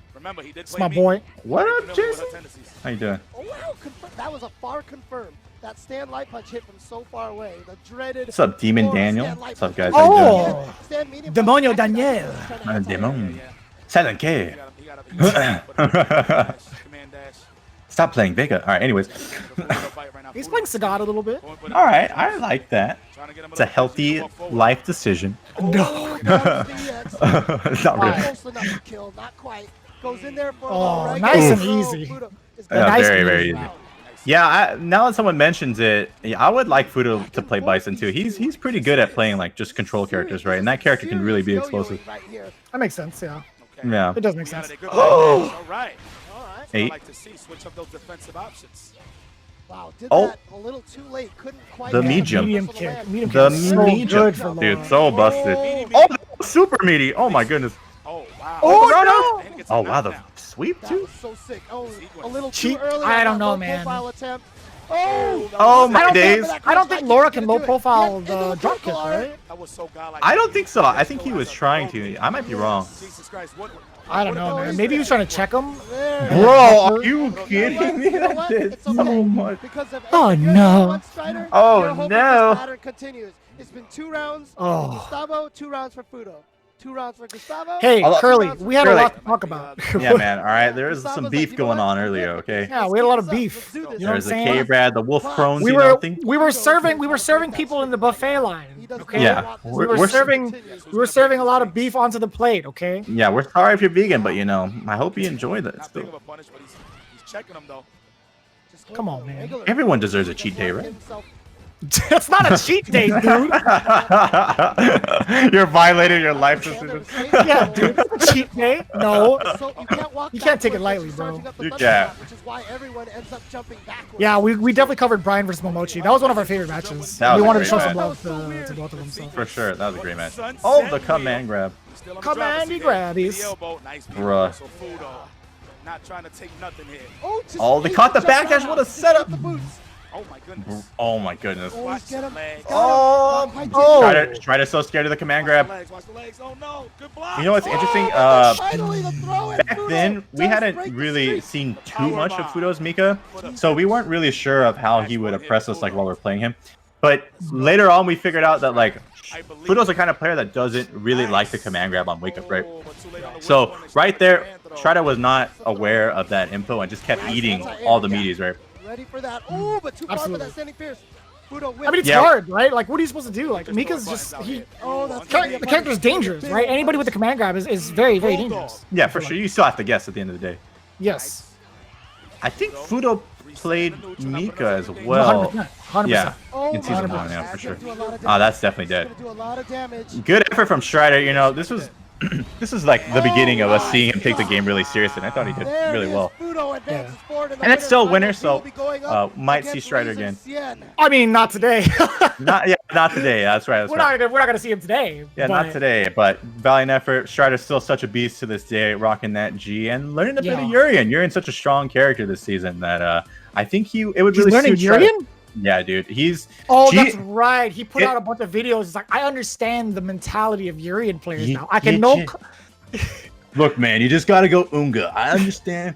S2: It's my boy.
S3: What up, Jason? How you doing?
S7: Oh, wow, that was a far confirmed. that stand light punch hit from so far away. The dreaded.
S3: What's up, Demon
S7: Laura
S3: Daniel?
S7: stand light
S3: What's up,
S7: punch.
S3: guys? How you doing?
S2: Oh,
S7: Stand medium
S2: Demonio
S7: punch.
S2: Daniel.
S3: Demon. Silent K.
S5: He gotta command dash.
S3: Stop playing Vega. All right, anyways.
S2: He's playing Sagat a little bit.
S3: All right, I like that. It's a healthy life decision.
S7: No.
S3: It's not really.
S7: Close enough to kill, not quite. Goes in there for
S2: Oh,
S7: a
S2: nice and
S7: throw.
S2: easy.
S7: Fudo is
S3: Yeah,
S2: Nice
S3: very,
S2: and
S3: very
S2: easy.
S3: easy. Yeah, now that someone mentions it, yeah, I would like Fudo to play Bison too. He's pretty good at playing like just control characters, right? And that character can really be explosive.
S7: Right here.
S2: That makes sense. Yeah,
S3: Yeah.
S2: it does make sense.
S5: All right.
S7: All right.
S3: 8.
S5: I like to see switch up those defensive options.
S7: Wow, did
S3: Oh.
S7: that a little too late. Couldn't quite.
S3: The
S7: get
S3: medium.
S2: Medium
S7: the
S2: kick.
S7: land.
S2: Medium
S3: The
S2: kick is so
S3: medium.
S2: good for
S3: Dude,
S2: Laura.
S3: so busted. Oh, super meaty. Oh my goodness.
S5: Oh, wow.
S2: Oh,
S5: And he gets a
S3: Oh wow, the
S5: knockdown.
S3: sweep
S7: That
S3: too.
S7: was so sick. Oh, a little
S2: Cheap.
S7: too early.
S2: I
S7: on
S2: don't
S7: that
S2: know,
S7: low
S2: man.
S7: profile attempt. Oh,
S3: Oh
S2: I
S3: my
S2: don't
S3: days.
S2: think, I don't think Laura can low profile the drop kick, right?
S5: That was so godlike.
S3: I don't think so. I think he was trying to. I might be wrong.
S5: Jesus Christ, what?
S2: I don't know, man. Maybe he was trying to check him.
S7: there.
S3: Bro, are you
S7: You know
S3: kidding me?
S7: what?
S3: That did
S7: It's
S3: so
S7: okay.
S3: much.
S7: Because of
S2: Oh,
S7: if you're
S2: no.
S7: one Strider,
S3: Oh,
S7: you're hoping
S3: no.
S7: this pattern continues. It's been 2 rounds for
S2: Oh.
S7: Gustavo, 2 rounds for Fudo. 2 rounds for Gustavo.
S2: Hey,
S3: Although-
S2: Curly, we had a
S3: Curly.
S2: lot to talk about.
S3: Yeah, man. All right, there was
S7: Gustavo's
S3: some
S7: like,
S3: beef
S7: you know
S3: going
S7: what?
S3: on earlier. Okay.
S2: Yeah, we had a lot of
S7: Let's
S2: beef.
S7: do this.
S2: You know what I'm
S3: There's the
S2: saying?
S3: K-Brad, the Wolf Crones,
S2: We
S3: you know,
S2: were
S3: thing.
S2: we were serving people in the buffet line. Okay.
S3: Yeah,
S2: We
S3: we're
S2: were serving a lot of beef onto the plate. Okay.
S3: Yeah, we're sorry if you're vegan, but you know, I hope you enjoy that.
S5: Not big of a punish, but he's checking him though.
S7: Just
S2: Come on, man.
S7: regular.
S3: Everyone deserves a cheat day, right?
S2: That's not a cheat day, dude.
S3: You're violating your life decision.
S2: Yeah, dude. That's a cheat day. No.
S7: So you can't walk
S2: You can't take it
S7: backwards,
S2: lightly,
S7: it's
S2: bro.
S7: charging up the
S3: You
S7: thunder
S3: can't.
S7: clap, which is why everyone ends up jumping backwards.
S2: Yeah, we definitely covered Brian versus Momochi. That was one of our favorite matches.
S3: That was
S2: We
S3: a
S2: wanted to
S3: great
S2: show some
S3: match.
S2: love to both of them. So.
S3: For sure, that was a great match. Oh, the command grab.
S5: Still on the
S2: Commandy
S5: driver's seat.
S2: grabbies.
S5: The elbow, nice
S3: Bruh.
S5: so Fudo, not trying to take nothing here.
S3: Oh, they caught the backdash. What a setup.
S7: The boots.
S5: Oh my goodness.
S3: Oh my goodness.
S7: Always get him.
S5: Leg.
S3: Oh,
S2: Oh.
S3: Strider's so scared of the command grab.
S5: Watch the legs. Oh no, good block.
S3: You know what's interesting?
S7: Finally the throw, and
S3: Back
S7: Fudo
S3: then, we
S7: does
S3: hadn't
S7: break the
S3: really
S7: streak.
S3: seen too much of Fudo's Mika, so we weren't really sure of how he would oppress us like while we're playing him. But later on, we figured out that like Fudo's the kind of player that doesn't really like the command grab on wake up, right? So right there, Strider was not aware of that info and just kept eating all the meaties, right?
S7: Ready for that. Oh, but too far for
S2: Absolutely.
S7: that standing fierce. Fudo
S2: I mean, it's
S3: Yeah.
S2: hard, right? Like, what are you supposed to do? Like, Mika's just
S7: Oh, that's
S2: the character's dangerous, right? Anybody with the command grab is very, very dangerous.
S3: Yeah, for sure. You still have to guess at the end of the day.
S2: Yes.
S3: I think Fudo played Mika as well.
S2: 100%. 100%.
S3: Yeah,
S7: Oh,
S3: in season
S7: my
S3: 1, yeah,
S7: gosh.
S3: for sure.
S7: Gonna do a lot of
S3: Oh, that's
S7: damage.
S3: definitely dead.
S7: Gonna do a lot of damage.
S3: Good effort from Strider. You know, this was this is like the beginning of us seeing him take the game really serious, and I thought he did
S7: There
S3: really
S7: it is.
S3: well.
S7: Fudo advances forward in the
S3: And it's still
S7: winner's
S3: winner,
S7: finals. He
S3: so
S7: will be going up
S3: might see
S7: against
S3: Strider
S7: Laser
S3: again.
S7: Cien.
S2: I mean, not today.
S3: Not today. That's right. That's
S2: we're
S3: right.
S2: not gonna see him today.
S3: Yeah,
S2: but
S3: not today, but valiant effort. Strider's still such a beast to this day, rocking that G and learning a bit of
S2: Yeah.
S3: Urian. Urian's such a strong character this season that I think it would
S2: He's
S3: really
S2: learning
S3: suit Strider.
S2: Urian?
S3: Yeah, dude.
S2: Oh,
S3: G-
S2: that's right. He put
S3: It-
S2: out a bunch of videos. It's like, I understand the mentality of Urian players
S3: Ye-
S2: now. I can
S3: ye-
S2: know.
S3: G- Look, man, you just gotta go Unga. I understand.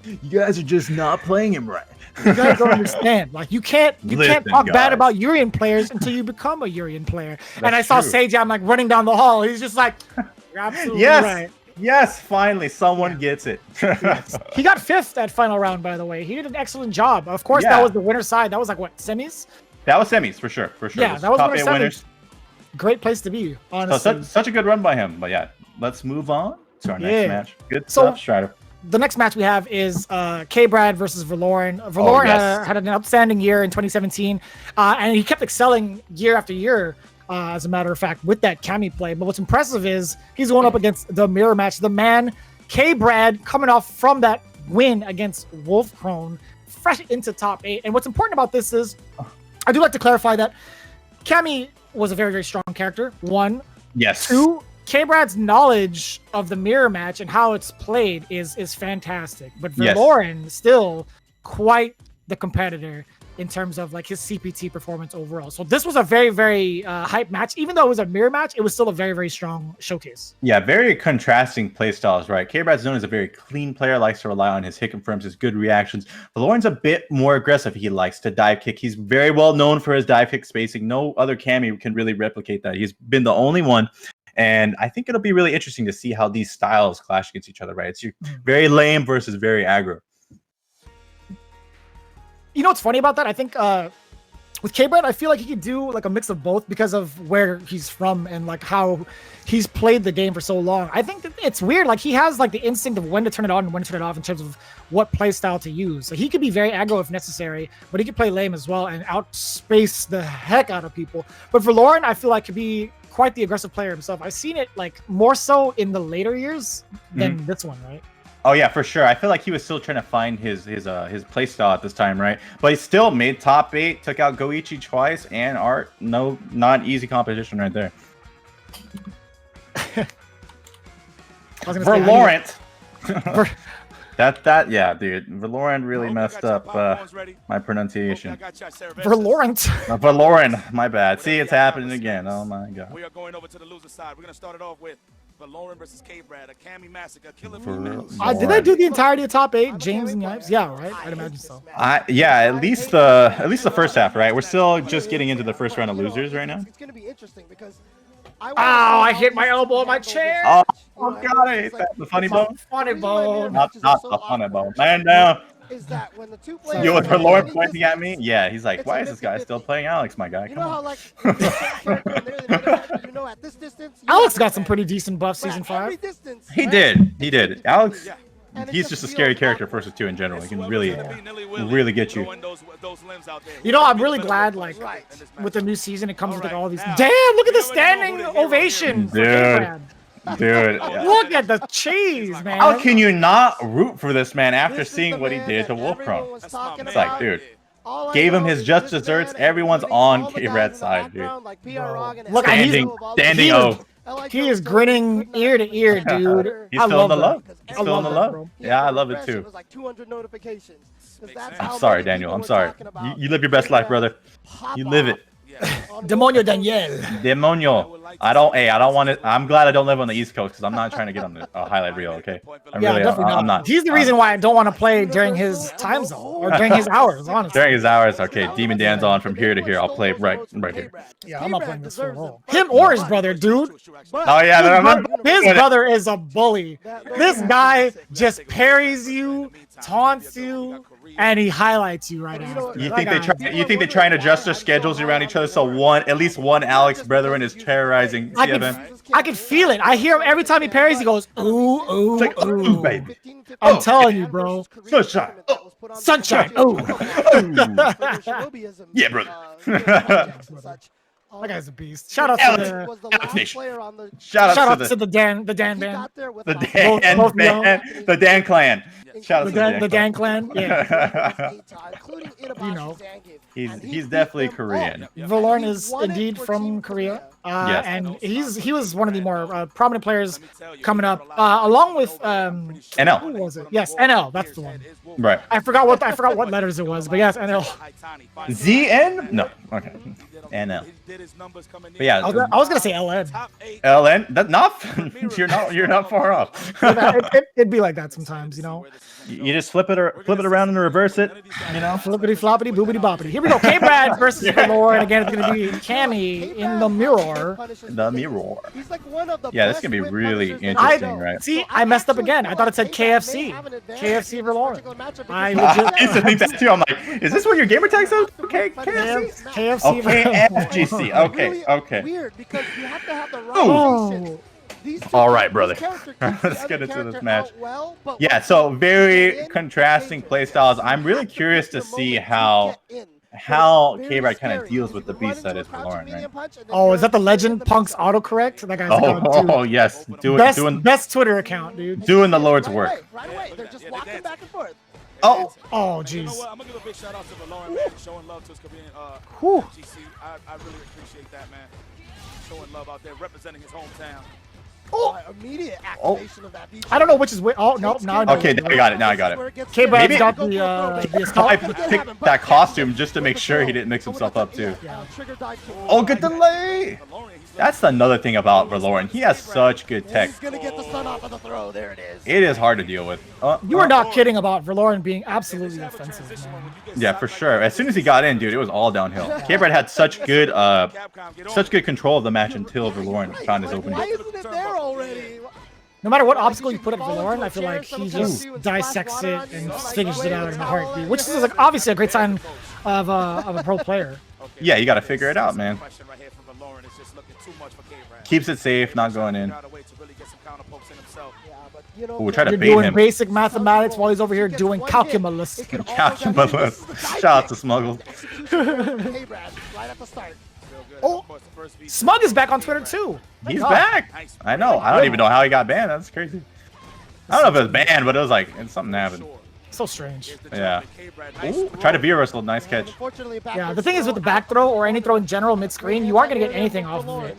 S3: You guys are just not playing him right.
S2: You guys don't understand. Like, you can't
S3: Listen,
S2: talk bad
S3: guys.
S2: about Urian players until you become a Urian player. And I
S3: That's
S2: saw
S3: true.
S2: Sage, I'm like running down the hall. He's just like, you're absolutely
S3: Yes.
S2: right.
S3: Yes, finally, someone gets it.
S2: He got 5th at final round, by the way. He did an excellent job. Of course,
S3: Yeah.
S2: that was the winner side. That was like, what, semis?
S3: That was semis for sure.
S2: Yeah, that was
S3: top
S2: winner
S3: 8
S2: semis.
S3: winners.
S2: Great place to be,
S3: So
S2: honestly.
S3: such a good run by him. But yeah, let's move on to our next
S2: Yeah.
S3: match. Good
S2: So-
S3: stuff, Strider.
S2: The next match we have is K-Brad versus Verloren. Verloren
S3: yes.
S2: had an outstanding year in 2017, and he kept excelling year after year, as a matter of fact, with that Cammy play. But what's impressive is he's going up against the mirror match. The man, K-Brad, coming off from that win against Wolf Crone, fresh into top 8. And what's important about this is, I do like to clarify that Cammy was a very, very strong character, 1.
S3: Yes.
S2: 2, K-Brad's knowledge of the mirror match and how it's played is fantastic. But
S3: Yes.
S2: Verloren still quite the competitor. in terms of like his CPT performance overall. So this was a very, very hype match. Even though it was a mirror match, it was still a very, very strong showcase.
S3: Yeah, very contrasting play styles, right? K-Brad's known as a very clean player, likes to rely on his hit confirms, his good reactions. Valoran's a bit more aggressive. He likes to dive kick. He's very well known for his dive kick spacing. No other Cammy can really replicate that. He's been the only one. And I think it'll be really interesting to see how these styles clash against each other, right? It's very lame versus very aggro.
S2: You know what's funny about that? I think with K-Brad, I feel like he could do like a mix of both because of where he's from and like how he's played the game for so long. I think that it's weird. Like he has like the instinct of when to turn it on and when to turn it off in terms of what play style to use. So he could be very aggro if necessary, but he could play lame as well and outspace the heck out of people. But for Lauren, I feel like could be quite the aggressive player himself. I've seen it like more so in the later years than this one, right?
S3: Oh yeah, for sure. I feel like he was still trying to find his play style at this time, right? But he still made top 8, took out Goichi twice, and Art. No, not easy competition right there. Valorant. Yeah, dude. Valorant really messed up my pronunciation.
S2: Valorant.
S3: Valorant, my bad. See, it's happening again. Oh my god.
S5: We are going over to the loser side. We're gonna start it off with Valorant versus K-Brad, a Cammy massacre, killer
S2: Did I do the entirety of top 8? James and Yipes? Yeah, right. I'd imagine so.
S3: Yeah, at least the first half, right? We're still just getting into the first round of losers right now.
S7: It's gonna be interesting because
S2: I hit my elbow on my chair.
S3: Oh god, I hate that. The funny bone.
S2: Funny bone.
S3: Not the funny bone. Man down.
S7: Is that when the two players
S3: Yo, with Valorant pointing at me? Yeah, he's like, why is this guy still playing Alex, my guy?
S7: You
S3: Come
S7: know how
S3: on.
S7: like you know at this distance
S2: Alex got some pretty decent buffs season 5.
S3: He did. Alex, he's just a scary character versus 2 in general. He can really get you.
S2: You know, I'm really glad, like, with the new season, it comes with like all these. Damn! Look at the standing ovation,
S3: Dude.
S2: Look at the cheese, man.
S3: How can you not root for this man after seeing what he did to Wolfcrow? It's like, dude, gave him his just desserts. Everyone's on K-Rad's side, dude.
S2: Look,
S3: standing O.
S2: He is grinning ear to ear, dude.
S3: He's feeling the love. He's feeling the love. Yeah, I love it too. I'm sorry, Daniel. I'm sorry. You live your best life, brother. You live it.
S2: Demonio Daniel.
S3: Demonio. I don't want it. I'm glad I don't live on the East Coast because I'm not trying to get on the highlight reel. Okay. I'm not.
S2: He's the reason why I don't want to play during his time zone or during his hours. Honestly.
S3: During his hours, okay. Demon Dan's on from here to here. I'll play right here.
S2: Yeah, I'm not playing this for long. Him or his brother, dude.
S3: Oh yeah,
S2: his brother is a bully. This guy just parries you, taunts you, and he highlights you right after.
S3: You think they try and adjust their schedules around each other so at least one Alex brethren is terrorizing CFN?
S2: I can feel it. I hear him every time he parries. He goes, ooh, ooh,
S3: it's like, ooh, baby.
S2: I'm telling you, bro.
S3: Sunshine.
S2: Sunshine. Oh.
S3: Yeah, brother.
S2: That guy's a beast. Shout out to the Dan band.
S3: The Dan clan. Shout out to
S2: the Dan clan. Yeah.
S7: You
S2: know,
S3: he's definitely Korean.
S2: Valorant is indeed from Korea.
S3: Yes.
S2: And he was one of the more prominent players coming up, along with
S3: NL.
S2: Who was it? Yes, NL. That's the one.
S3: Right.
S2: I forgot what letters it was, but yes, NL.
S3: ZN? No. Okay. NL. But yeah,
S2: I was gonna say LN.
S3: LN? That's not. You're not far off.
S2: It'd be like that sometimes, you know.
S3: You just flip it around and reverse it, you know.
S2: Flippity floppity boobity boppity. Here we go. K-Brad versus Valor, and again it's gonna be Cammy in the mirror.
S3: The mirror. Yeah, this is gonna be really interesting, right?
S2: See, I messed up again. I thought it said KFC. KFC Valor.
S3: I used to think that too. I'm like, is this what your gamer tag says? Okay, KFC.
S2: KFC.
S3: Okay, FGC. Okay.
S7: Weird because you have to have the right.
S3: All right, brother. Let's get into this match. Yeah, so very contrasting play styles. I'm really curious to see how K-Brad kind of deals with the beast that is Valorant, right?
S2: Oh, is that the legend Punk's autocorrect? That guy's
S3: oh yes,
S2: best Twitter account, dude.
S3: Doing the Lord's work.
S7: Right away. They're just walking back and forth.
S2: Oh, jeez.
S5: You know what? I'm gonna give a big shout out to Valorant, man, showing love to his Korean GC. I really appreciate that, man. Showing love out there, representing his hometown.
S7: Immediate activation of that.
S2: I don't know which is which. Oh, nope. Now I know.
S3: Okay, now I got it. Now I got it.
S2: K-Brad's
S3: Maybe-
S2: got the assault.
S3: I picked that costume just to make sure he didn't mix himself up too. Oh, good delay! That's another thing about Valorant. He has such good tech.
S7: He's gonna get the sun off of the throw. There it is.
S3: It is hard to deal with.
S2: You are not kidding about Valorant being absolutely offensive, man.
S3: Yeah, for sure. As soon as he got in, dude, it was all downhill. K-Brad had such good control of the match until Valorant found his opening.
S7: Why isn't it there already?
S2: No matter what obstacle you put at Valorant, I feel like he just dissects it and finishes it out in a heartbeat, which is like obviously a great sign of a pro player.
S3: Yeah, you got to figure it out, man. Keeps it safe, not going in. We'll try to
S2: You're
S3: bait
S2: doing
S3: him.
S2: basic mathematics while he's over here doing calculus.
S3: Calculus. Shout out to Smuggle.
S7: Right at the start.
S2: Oh, Smug is back on Twitter too.
S3: He's
S2: God.
S3: back. I know. I don't even know how he got banned. That's crazy. I don't know if it was banned, but it was like something happened.
S2: So strange.
S3: Yeah. Ooh, try to veer wrestle. Nice catch.
S2: Yeah, the thing is with the back throw or any throw in general mid-screen, you aren't going to get anything off of it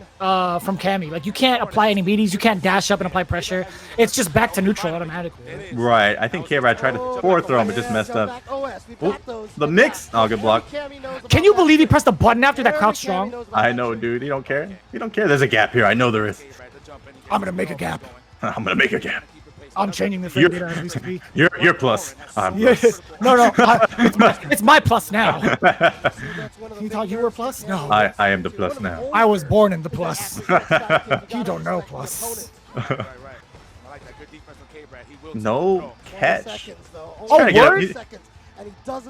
S2: from Cammy. Like, you can't apply any meaties, you can't dash up and apply pressure. It's just back to neutral automatically.
S3: Right. I think K-Rad tried to forward throw him, but just messed up. Ooh, the mix. Oh, good block.
S2: Can you believe he pressed the button after that crouch strong?
S3: I know, dude. You don't care. You don't care. There's a gap here. I know there is.
S2: I'm going to make a gap.
S3: I'm going to make a gap.
S2: I'm changing the frame data as we speak.
S3: You're plus. I'm
S2: Yes.
S3: plus.
S2: No, it's my plus now. You thought you were plus? No.
S3: I am the plus now.
S2: I was born in the plus. You don't know plus.
S3: No catch.
S2: Oh,
S3: Trying to get up-
S2: word?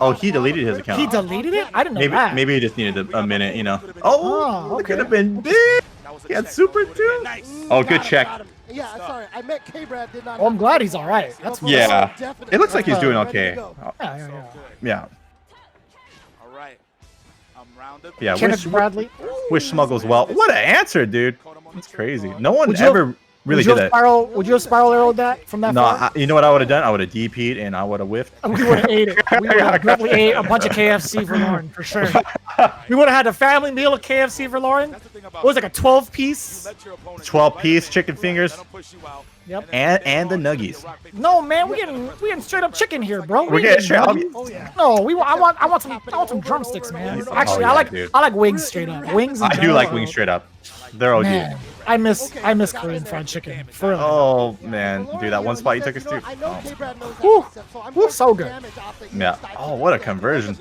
S3: Oh, he deleted his account.
S2: He deleted it? I didn't know
S3: Maybe
S2: that.
S3: maybe he just needed a minute, you know. Oh,
S2: Oh,
S3: it could
S2: okay.
S3: have been big. He had super too. Oh, good check.
S7: Yeah, sorry. I met K-Brad. Did not.
S2: Oh, I'm glad he's all right. That's
S3: Yeah.
S7: Definitely.
S3: It looks like he's doing
S7: Ready
S3: okay.
S7: to go.
S2: Yeah.
S3: Yeah.
S5: All right. I'm rounded.
S3: Yeah.
S2: Kenneth Bradley.
S3: Wish Smuggles well. What an answer, dude. That's crazy. No one
S2: Would you
S3: ever really
S2: would you
S3: did
S2: have
S3: that.
S2: Would you have spiral arrowed that from that
S3: No,
S2: far?
S3: you know what I would have done? I would have DP'd and I would have whiffed.
S2: We would have ate it. We would have definitely ate a bunch of KFC for Lauren, for sure. We would have had a family meal of KFC for Lauren. It was like a 12-piece.
S3: 12-piece chicken fingers
S2: Yep.
S3: and the nuggies.
S2: No, man, we're getting straight up chicken here, bro.
S3: We're getting straight up.
S2: Oh yeah. No, I want some drumsticks, man. Actually,
S3: yeah, dude.
S2: I like wings straight up. Wings. in
S3: I do
S2: general,
S3: like wings straight up. They're OG.
S2: Man, I miss Korean fried chicken. For real.
S3: Oh man, dude, that one spot you took us to.
S7: I know K-Brad knows that
S2: Whew.
S7: concept, so I'm
S2: Whew,
S7: going
S2: so
S7: for
S2: good.
S7: damage off the
S3: Yeah.
S7: style.
S3: Oh, what a conversion.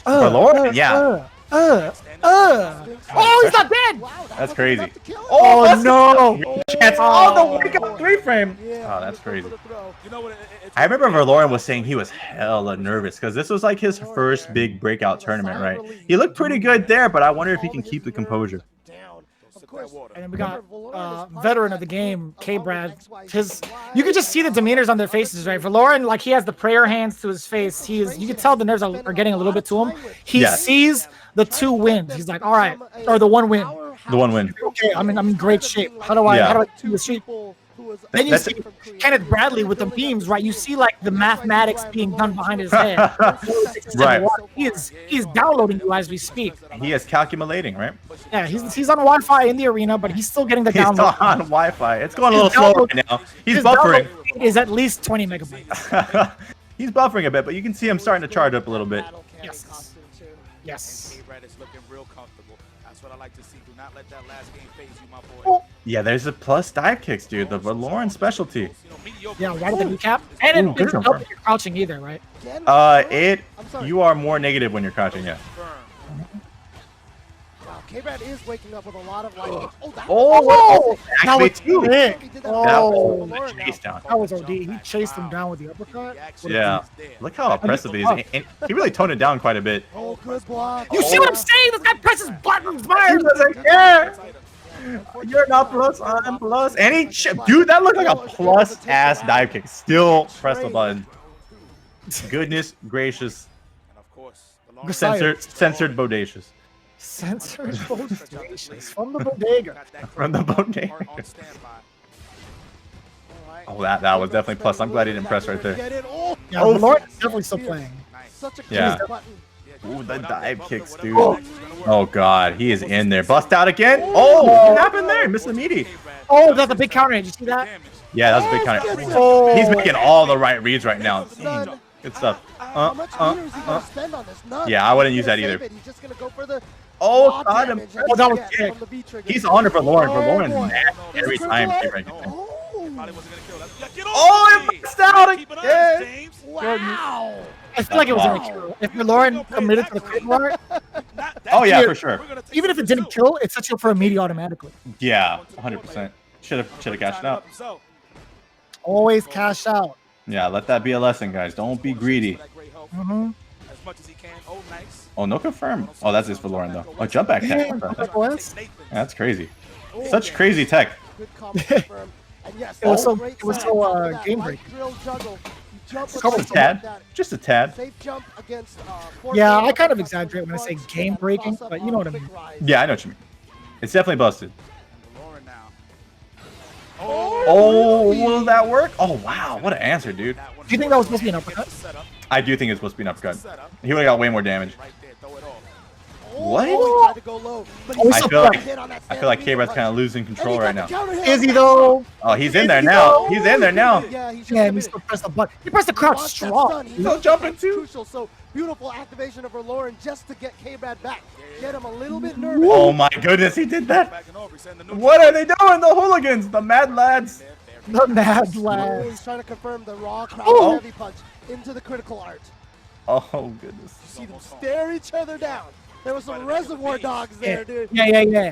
S2: Uh,
S3: Valorant? Yeah.
S2: Oh, he's not dead.
S7: Wow, that
S3: That's
S7: was
S3: crazy.
S7: enough to kill him.
S2: Oh no.
S3: Chance. Oh, the wake up 3-frame.
S7: Yeah,
S3: Oh, that's crazy.
S7: for the throw.
S5: You know what?
S3: I remember Valorant was saying he was hella nervous because this was like his first big breakout tournament, right? He looked pretty good there, but I wonder if he can keep the composure.
S7: Down. Of course.
S2: And then we got veteran of the game, K-Brad. You can just see the demeanors on their faces, right? For Lauren, like he has the prayer hands to his face. You can tell the nerves are getting a little bit to him. He
S3: Yes.
S2: sees the 2 wins. He's like, all right, or the 1 win.
S3: The 1 win.
S2: Okay, I'm in great shape. How do I keep the streak? Then you
S3: That's
S2: see Kenneth Bradley with the memes, right? You see like the mathematics being done behind his head.
S3: Right.
S2: He is downloading you as we speak.
S3: He is calculating, right?
S2: Yeah, he's on Wi-Fi in the arena, but he's still getting the
S3: He's
S2: download.
S3: on Wi-Fi. It's going a little
S2: His
S3: slower
S2: download-
S3: right now. He's
S2: His
S3: buffering.
S2: download speed is at least 20 megabytes.
S3: He's buffering a bit, but you can see him starting to charge up a little bit.
S2: Yes. Yes.
S5: K-Brad is looking real comfortable. That's what I like to see. Do not let that last game phase you, my boy.
S2: Oh.
S3: Yeah, there's a plus dive kicks, dude. The Valorant specialty.
S5: You know, mediocre.
S2: Yeah, right at the kneecap. And
S3: Ooh,
S2: it
S3: good
S2: doesn't
S3: jumper.
S2: help if you're crouching either, right?
S3: You are more negative when you're crouching, yeah.
S7: Wow, K-Brad is waking up with a lot of like.
S3: Oh,
S2: That was
S3: actually, too.
S2: big.
S7: He did that
S2: Oh,
S3: That was a chase down.
S2: that was OD. He chased him down with the uppercut.
S3: Yeah. Look how impressive he is. And he really toned it down quite a bit.
S7: Oh, good block.
S2: You see what I'm saying? This guy presses buttons, man.
S3: Yeah. You're not plus, I'm plus. And he, dude, that looked like a plus ass dive kick. Still press the button. Goodness gracious.
S5: And of course, the long
S3: Censored bodacious.
S2: Censored bodacious from the bodega.
S3: From the bodega.
S5: on standby.
S3: Oh, that was definitely plus. I'm glad he didn't press right there.
S7: Get it. Oh,
S2: Yeah, the Lord is definitely still playing.
S7: such a
S3: Yeah.
S7: crazy button.
S3: Ooh, the dive kicks, dude. Oh, God. He is in there. Bust out again. Oh, what happened there? Missed the meaty.
S2: Oh, that's a big counter. Did you see that?
S3: Yeah, that was a big counter.
S2: Oh.
S3: He's making all the right reads right now.
S7: None.
S3: Good stuff.
S7: How much meter is he gonna spend on this? None.
S3: Yeah, I wouldn't
S7: He's
S3: use that
S7: gonna
S3: either.
S7: save it. He's just gonna go for the
S3: Oh,
S7: raw
S3: got him.
S7: damage
S2: Oh, that was
S7: get
S2: sick.
S7: from the V-trigger.
S3: He's on it for Lauren. For
S7: Oh,
S3: Lauren's
S7: boy.
S3: mad every
S7: Is it
S3: time.
S7: critical
S3: Right.
S7: art? Oh.
S5: Probably wasn't gonna kill that. Yeah, get
S3: Oh,
S5: off
S3: it
S5: me.
S3: missed out
S5: Keep it
S3: again.
S5: honest, James.
S7: Wow.
S2: I feel like it was
S3: Wow.
S2: gonna kill. If your Lauren committed to the crit art,
S5: Not that
S3: Oh yeah,
S2: Here,
S3: for sure.
S5: We're gonna take
S2: even if it
S5: this
S2: didn't
S5: too.
S2: kill, it sets you up for immediate automatically.
S3: Yeah, 100%. Should have cashed it out.
S5: Himself.
S2: Always cash out.
S3: Yeah, let that be a lesson, guys. Don't be greedy.
S2: Mm-hmm.
S5: As much as he can. Oh, nice.
S3: Oh, no confirm. Oh, that's just for Lauren though. Oh, jump back tech.
S2: OS?
S3: That's crazy. Such crazy tech.
S7: Good combo confirm. And yes,
S2: It was so-
S7: great
S2: it was
S7: side.
S2: so,
S7: After that
S2: game
S7: light
S2: breaking.
S7: drill juggle, you jump with
S2: Couple
S3: Just a
S7: something like
S3: tad.
S7: that.
S3: Just a tad.
S7: Safe jump against,
S2: Yeah, I
S7: forward
S2: kind of
S7: uppercut
S2: exaggerate when I say
S7: punch,
S2: game
S7: and
S2: breaking,
S7: cross up
S2: but you
S7: on
S2: know what I
S7: quick
S2: mean.
S7: rise.
S3: Yeah, I know what you mean. It's definitely busted.
S5: Lauren now.
S3: Oh, will that work? Oh, wow. What an answer, dude.
S2: Do you think that was supposed to be an uppercut?
S3: I do think it's supposed to be an uppercut. He would have got way more damage.
S5: Right there, throw it off.
S3: What?
S7: Oh, he tried to go low, but
S2: Oh,
S7: he
S3: I
S2: so
S3: feel
S2: far.
S3: like
S7: hit on that
S3: I feel like
S7: standing
S3: K-Brad's
S7: punch.
S3: kind of losing
S7: And he
S3: control
S7: got
S3: right
S7: the
S3: now.
S7: counter hit
S2: Is
S7: on
S2: he
S7: that.
S2: though?
S3: Oh, he's in
S2: Is
S3: there
S2: he
S3: now.
S2: though?
S3: He's in there now.
S7: Yeah, he's just
S2: Yeah, he
S7: committed.
S2: still pressed the button. He pressed the crouch
S7: Wants that
S2: strong.
S7: stun. He
S3: He's
S7: knows
S3: not jumping
S7: that's
S3: too.
S7: Crucial. So beautiful activation of her Lauren just to get K-Brad back. Get him a little bit nervous.
S3: Oh my goodness, he did that.
S5: Backing over, he's sending the
S3: What are they doing? The hooligans, the mad lads.
S2: The mad
S7: Oh,
S2: lad.
S7: he's trying to confirm the raw crouch
S2: Oh.
S7: heavy punch into the critical art.
S3: Oh goodness.
S7: See them stare each other down. There was some reservoir dogs there, dude.
S2: Yeah.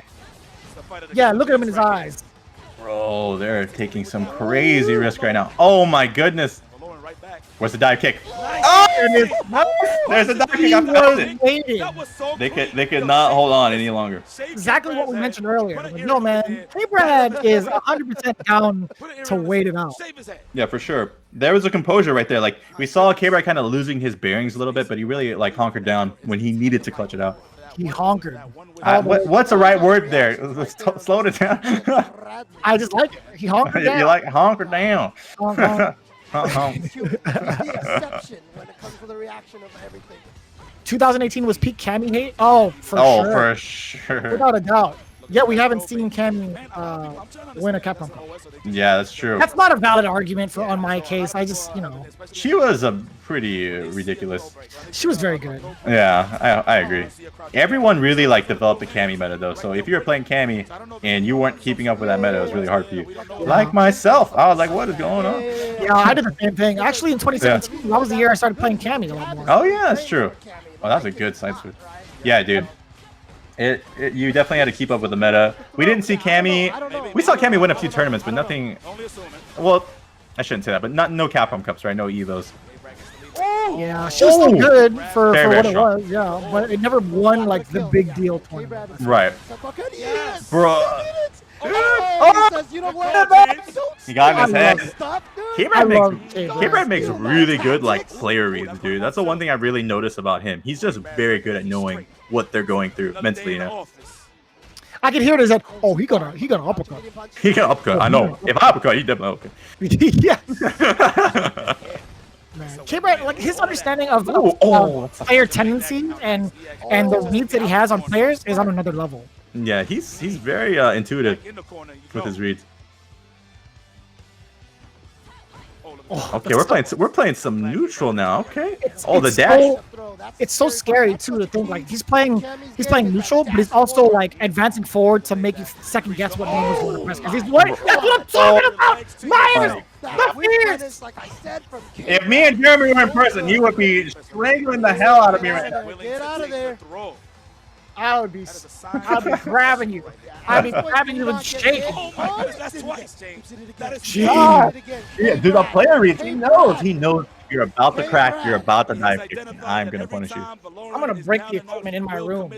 S2: Yeah, look at him in his eyes.
S3: Bro, they're taking some crazy risk right now. Oh my goodness.
S5: Lauren right back.
S3: Where's the dive kick?
S2: There it is.
S3: There's a dive
S2: He
S3: kick. I found
S2: was
S3: it.
S2: waiting.
S5: That was so
S3: They
S5: clean.
S3: could
S5: Yo,
S3: not
S5: shave-
S3: hold on any longer.
S5: shave
S2: Exactly what we
S5: K-Brad's
S2: mentioned
S5: head.
S2: earlier.
S5: Put an
S2: Like,
S5: ear
S2: no,
S5: in
S2: man.
S5: his head.
S2: K-Brad is 100% down
S5: Put an ear
S2: to
S5: in his
S2: wait
S5: head.
S2: it out.
S5: Shave his head.
S3: Yeah, for sure. There was a composure right there. Like we saw K-Brad kind of losing his bearings a little bit, but he really like hunkered down when he needed to clutch it out.
S2: He honkered.
S3: What's the right word there? Slow it down.
S2: I just like it. He honkered down.
S3: You like hunker down.
S2: Honk, honk.
S7: He's the exception when it comes to the reaction of everything.
S2: 2018 was peak Cammy hate. Oh, for
S3: Oh,
S2: sure.
S3: for sure.
S2: Without a doubt. Yeah, we haven't seen Cammy win a Capcom Cup.
S3: Yeah, that's true.
S2: That's not a valid argument for on my case. I just,
S3: She was a pretty ridiculous.
S2: she was very good.
S3: Yeah, I agree. Everyone really like developed the Cammy meta though. So if you were playing Cammy and you weren't keeping up with that meta, it was really hard for you. Like myself, I was like, what is going on?
S2: Yeah, I did the same thing. Actually, in 2017, that was the year I started playing Cammy a lot more.
S3: Oh yeah, that's true. Oh, that was a good side switch. Yeah, dude. You definitely had to keep up with the meta. We didn't see Cammy. We saw Cammy win a few tournaments, but nothing.
S5: Only assuming.
S3: Well, I shouldn't say that, but no Capcom Cups, right? No Evos.
S2: Yeah, she was still good for
S3: Very,
S2: what
S3: very
S2: it
S3: strong.
S2: was. Yeah, but it never won like the big deal tournament.
S3: Right.
S7: Yes.
S3: Bro.
S7: Oh, he says, you know what?
S3: He got in his
S2: I
S3: head.
S2: love
S7: Stop, dude.
S2: I
S3: K-Brad makes really good like player reads, dude. That's the one thing I really noticed about him. He's just very good at knowing what they're going through mentally. You know?
S2: I can hear it as that. Oh, he got an uppercut.
S3: He can uppercut. I know. If I uppercut, he definitely
S2: Yeah,
S3: uppercut.
S2: man. K-Brad, like his understanding of
S3: that's a-
S2: player tendencies and the reads that he has on players is on another level.
S3: Yeah, he's very intuitive
S5: In the corner, you
S3: with
S5: know.
S3: his reads.
S2: Oh,
S3: Okay, we're playing some neutral now. Okay.
S2: It's-
S3: Oh, the
S2: it's
S3: dash.
S2: so- It's so scary too to think like he's playing neutral, but he's also like advancing forward to make you second guess what name was going to press. Because he's what? That's what I'm talking about. Myers, the fierce.
S7: Like I said, from
S3: If me and Jeremy were in person, he would be strangling the hell out of me right now.
S7: Get out of there.
S2: I would be grabbing you. I'd be grabbing you and shaking.
S5: Oh my goodness, that's twice, James. That is
S3: Jeez. Yeah, dude, the player reads. He knows. He knows you're about to crack. You're about to dive kick. And I'm gonna punish you.
S2: I'm gonna break the equipment in my room.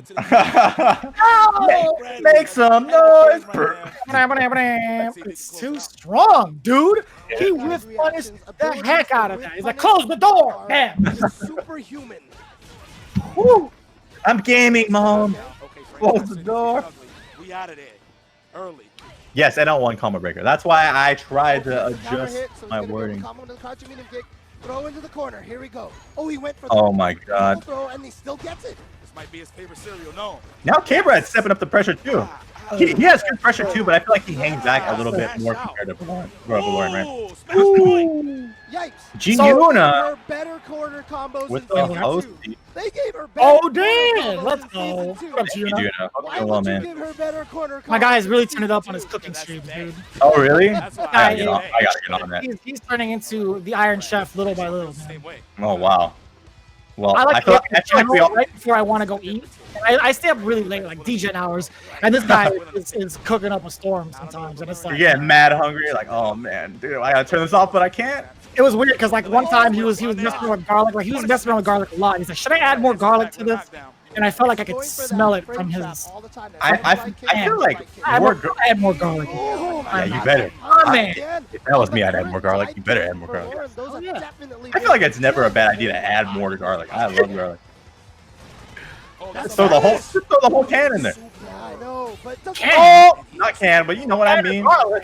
S3: Make some noise.
S2: It's too strong, dude. He whiff punished the heck out of that. He's like, close the door. Bam.
S7: Superhuman.
S2: Woo.
S3: I'm gaming, mom.
S5: Okay,
S3: Close the door.
S5: We out of there early.
S3: Yes, NL1 combo breaker. That's why I tried to
S7: Counter
S3: adjust
S7: hit, so he's
S3: my
S7: gonna go
S3: wording.
S7: combo to the crouching medium kick. Throw into the corner. Here we go. Oh, he went for the
S3: Oh my
S7: double
S3: god.
S7: throw, and he still gets it.
S5: might be his favorite cereal. No.
S3: Now K-Brad's stepping up the pressure too. He has good pressure too, but I feel like he hangs back a little bit more compared to Valorant, right?
S5: Ooh, smash point.
S7: Yikes.
S3: Ginyuna
S7: Her better corner combos
S3: with
S7: in
S3: the
S7: season
S3: host.
S7: 2. They gave her better
S2: Oh
S7: corner
S2: damn!
S7: combos
S2: Let's
S7: in
S2: go.
S7: season 2.
S2: What up, Ginyuna?
S3: Ginyuna,
S7: Why
S3: hello,
S7: would you
S3: man.
S7: give her better corner
S2: My guy is really
S7: combos in
S2: turning it up on
S7: season
S2: his
S7: 2?
S2: cooking stream, dude.
S3: Oh really?
S5: That's why
S2: I
S3: I gotta get on that.
S2: He's turning into the Iron Chef little by little, man.
S5: Same way.
S3: Oh wow. Well,
S2: I like
S3: feel
S2: to
S3: like we all.
S2: right before I want to go eat. I stay up really late, like DJ hours, and this guy is cooking up a storm sometimes, and it's
S3: You're
S2: like
S3: getting mad hungry, like, oh man, dude, I gotta turn this off, but I can't.
S2: it was weird because like one time he was messing around with garlic, like he was messing around with garlic a lot. He's like, should I add more garlic to this? And I felt like I could
S7: Going for that
S2: smell it
S7: frame
S2: from
S7: trap
S2: his.
S7: all the time.
S3: I feel like
S2: Add more garlic.
S3: yeah, you better.
S2: Oh man.
S3: If that was me, I'd add more garlic. You better add more garlic.
S2: Oh, yeah.
S3: I feel like it's never a bad idea to add more garlic. I love garlic. Just throw the whole can in there.
S7: Yeah, I know, but it doesn't
S3: Oh, not can, but you know what I mean.
S2: Garlic.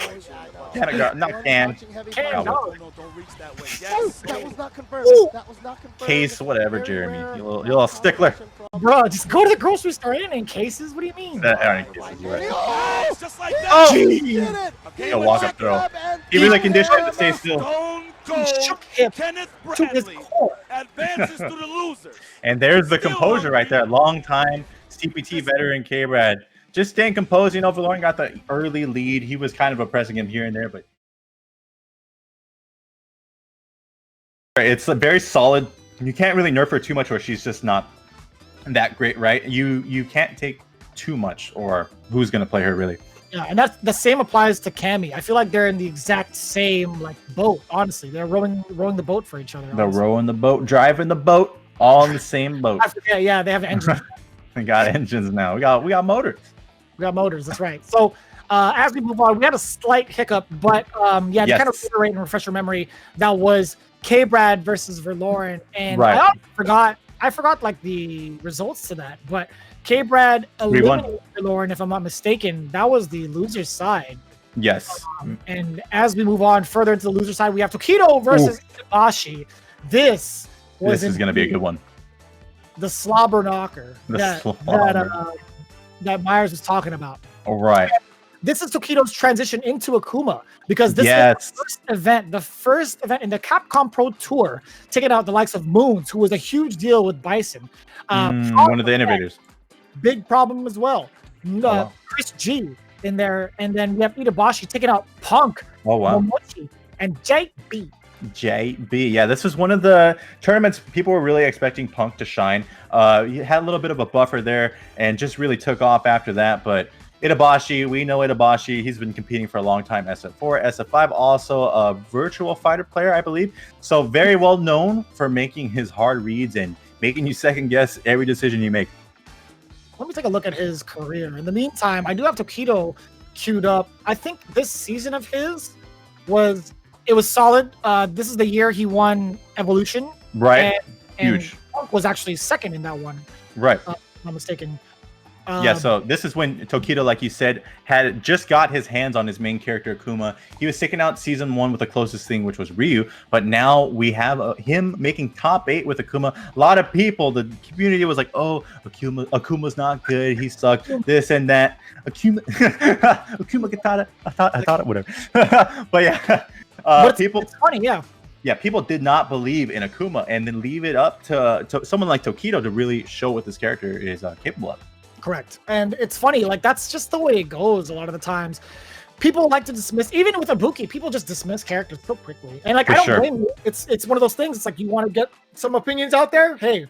S3: Can of garlic, not can.
S2: Can garlic.
S5: No, don't reach that way.
S7: Oh,
S5: Yes.
S7: that was not confirmed.
S2: Ooh.
S7: That was not confirmed.
S3: Case, whatever,
S7: Very
S3: Jeremy.
S7: rare
S3: You little stickler.
S2: Bro, just go to the grocery store in cases. What do you mean?
S3: That ain't cases, you're right.
S5: Yes, just like that.
S3: Oh,
S7: Did
S3: jeez.
S7: it.
S5: Okay,
S3: He'll walk up throw.
S7: And
S3: He really conditioned him to stay still.
S5: Stone
S2: He
S5: Cold
S2: shook him
S5: Kenneth
S2: to his
S5: Bradley
S2: core.
S5: advances to the losers.
S3: And there's the composure right there. Long time CPT veteran K-Brad. Just staying composed. You know, Valorant got the early lead. He was kind of oppressing him here and there, but it's a very solid. You can't really nerf her too much, or she's just not that great, right? You can't take too much, or who's gonna play her really?
S2: Yeah, and that's the same applies to Cammy. I feel like they're in the exact same like boat. Honestly, they're rowing the boat for each other.
S3: They're
S2: honestly.
S3: rowing the boat, driving the boat, all in the same boat.
S2: I forget. Yeah, they have engines.
S3: We got engines now. We got motors.
S2: We got motors. That's right. So as we move on, we had a slight hiccup, but yeah, to
S3: Yes.
S2: kind of reiterate and refresh your memory, that was K-Brad versus Verloren, and
S3: Right.
S2: I forgot like the results to that, but K-Brad eliminated Verloren, if I'm not mistaken. That was the loser side.
S3: Yes.
S2: And as we move on further into the loser side, we have Tokido versus Itabashi. This
S3: This is gonna be a good one.
S2: The slobber knocker
S3: The slobber.
S2: that Myers was talking about.
S3: All right.
S2: This is Tokido's transition into Akuma because this
S3: Yes.
S2: was the first event in the Capcom Pro Tour, taking out the likes of Moons, who was a huge deal with Bison.
S3: One of the innovators.
S2: Big problem as well.
S3: wow.
S2: Chris G in there, and then we have Itabashi taking out Punk,
S3: Oh wow.
S2: Momochi, and JB.
S3: JB. Yeah, this was one of the tournaments people were really expecting Punk to shine. He had a little bit of a buffer there and just really took off after that. But Itabashi, we know Itabashi. He's been competing for a long time. SF4, SF5, also a virtual fighter player, I believe. So very well known for making his hard reads and making you second guess every decision you make.
S2: Let me take a look at his career. In the meantime, I do have Tokido queued up. I think this season of his was solid. This is the year he won Evolution.
S3: Right.
S2: And
S3: Huge.
S2: Punk was actually second in that one,
S3: Right.
S2: if I'm not mistaken.
S3: Yeah, so this is when Tokido, like you said, had just got his hands on his main character, Akuma. He was sticking out season 1 with the closest thing, which was Ryu. But now we have him making top 8 with Akuma. A lot of people, the community was like, oh, Akuma's not good. He sucked. This and that. Akuma Katana. I thought it, whatever. But yeah,
S2: But
S3: people.
S2: it's funny, yeah.
S3: Yeah, people did not believe in Akuma and then leave it up to someone like Tokido to really show what this character is capable of.
S2: Correct. And it's funny, like that's just the way it goes a lot of the times. People like to dismiss, even with Ibuki, people just dismiss characters so quickly. And like
S3: For
S2: I don't
S3: sure.
S2: blame you. It's one of those things. It's like you want to get some opinions out there. Hey,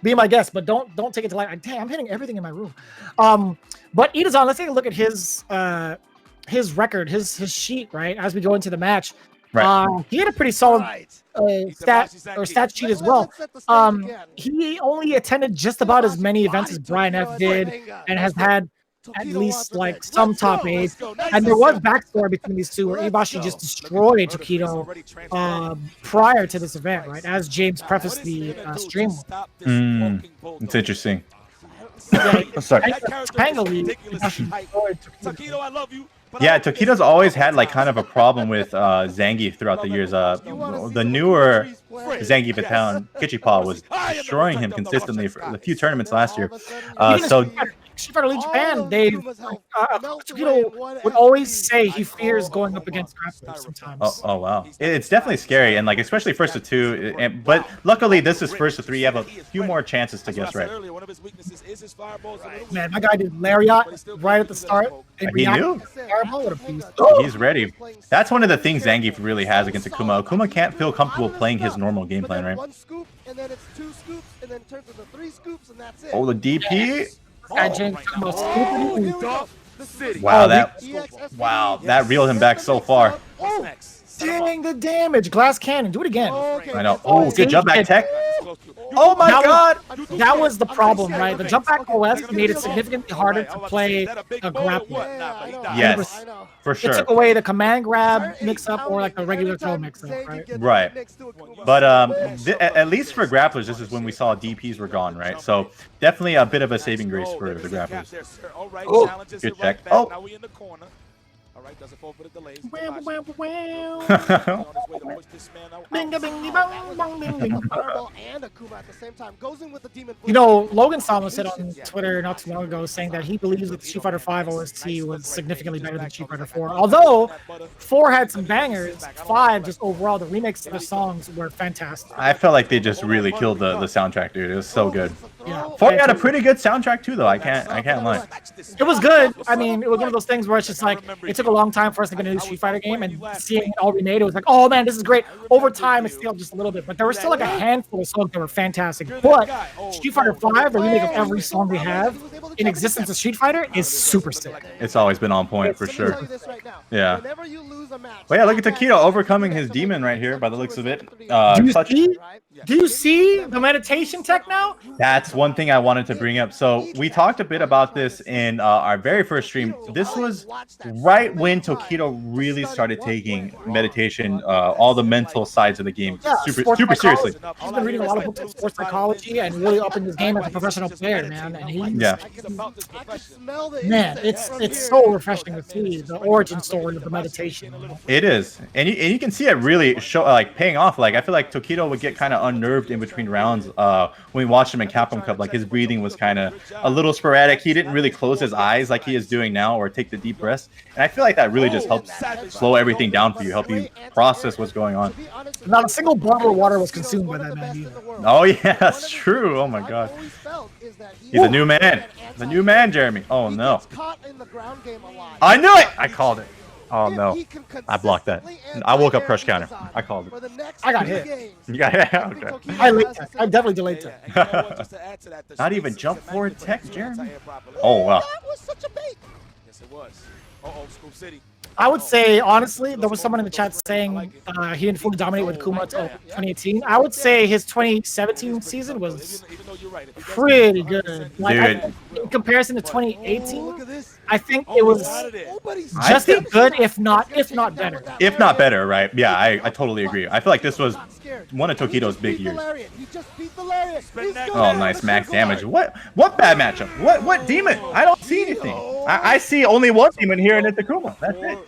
S2: be my guest, but don't take it to like, damn, I'm hitting everything in my room. But Itazan, let's take a look at his record, his sheet, right? As we go into the match.
S3: Right.
S2: He had a pretty solid stat sheet as well.
S7: Let's set the stage again.
S2: He only attended just about as many events as Brian F did, and has had at least like some top 8. And there was backstory between these two where Ibashi just destroyed Tokido prior to this event, right? As James prefaced the stream.
S3: It's interesting.
S2: Yeah,
S3: Sorry.
S2: Tangly,
S5: Takedo, I love you,
S3: Yeah, Tokido's always had like kind of a problem with Zangief throughout the years. The newer Zangief Baton Kichipa was destroying him consistently for a few tournaments last year. So
S2: Street Fighter League Japan, Tokido would always say he fears going up against grapplers sometimes.
S3: Oh wow, it's definitely scary, and like especially first to two. But luckily, this is first to three. You have a few more chances to guess right.
S2: Man, my guy did lariat right at the start.
S3: He knew.
S2: Fireball, what a beast.
S3: He's ready. That's one of the things Zangief really has against Akuma. Akuma can't feel comfortable playing his normal game plan, right?
S7: One scoop, and then it's 2 scoops, and then turns into 3 scoops, and that's it.
S3: Oh, the DP.
S2: Wow,
S3: that reeled him back so far.
S2: Dang the damage. Glass cannon. Do it again.
S3: I know. Oh, good jump back tech. Oh my god.
S2: That was the problem, right? The jump back OS made it significantly harder to play a grapple.
S3: Yes, for
S2: It
S3: sure.
S2: took away the command grab mix up or like the regular throw mix up, right?
S3: Right. But at least for grapplers, this is when we saw DPs were gone, right? So definitely a bit of a saving grace for the grapplers.
S5: Oh,
S3: good check. Oh.
S5: Now we in the corner. All right, doesn't fall for the delays.
S2: You know, Logan Sama said on Twitter not too long ago saying that he believes that the Street Fighter 5 OST was significantly better than Street Fighter 4. Although 4 had some bangers, 5 just overall the remakes of the songs were fantastic.
S3: I felt like they just really killed the soundtrack, dude. It was so good.
S2: Yeah.
S3: 4 had a pretty good soundtrack too, though. I can't lie.
S2: It was good. I mean, it was one of those things where it's just like it took a long time for us to get a new Street Fighter game, and seeing it all remade, it was like, oh man, this is great. Over time, it's still just a little bit, but there were still like a handful of songs that were fantastic. But Street Fighter 5, the remake of every song we have in existence of Street Fighter, is super sick.
S3: It's always been on point for sure. Yeah. But yeah, look at Takedo overcoming his demon right here by the looks of it.
S2: Do you see the meditation tech now?
S3: That's one thing I wanted to bring up. So we talked a bit about this in our very first stream. This was right when Tokido really started taking meditation, all the mental sides of the game, super seriously.
S2: He's been reading a lot of books on sports psychology and really upping his game as a professional player, man. And man, it's so refreshing to see the origin story of the meditation.
S3: It is, and you can see it really paying off. Like I feel like Tokido would get kind of unnerved in between rounds when we watched him in Capcom Cup. Like his breathing was kind of a little sporadic. He didn't really close his eyes like he is doing now or take the deep breaths. And I feel like that really just helps slow everything down for you, help you process what's going on.
S2: Not a single bottle of water was consumed by that man either.
S3: Oh yeah, that's true. Oh my god. He's a new man. The new man, Jeremy. Oh no. I knew it! I called it. Oh no. I blocked that. I woke up crush counter. I called it.
S2: I got hit.
S3: You got hit? Okay.
S2: I definitely delayed that.
S3: Not even jump forward tech, Jeremy. Oh wow.
S5: Yes, it was. Uh-oh, Scoop City.
S2: I would say, honestly, there was someone in the chat saying he didn't fully dominate with Kuma until 2018. I would say his 2017 season was pretty good. Like, in comparison to 2018, I think it was just as good, if not better.
S3: If not better, right? Yeah, I totally agree. I feel like this was one of Tokido's big years. Oh, nice max damage. What bad matchup? What demon? I don't see anything. I see only one demon here, and it's Akuma. That's it.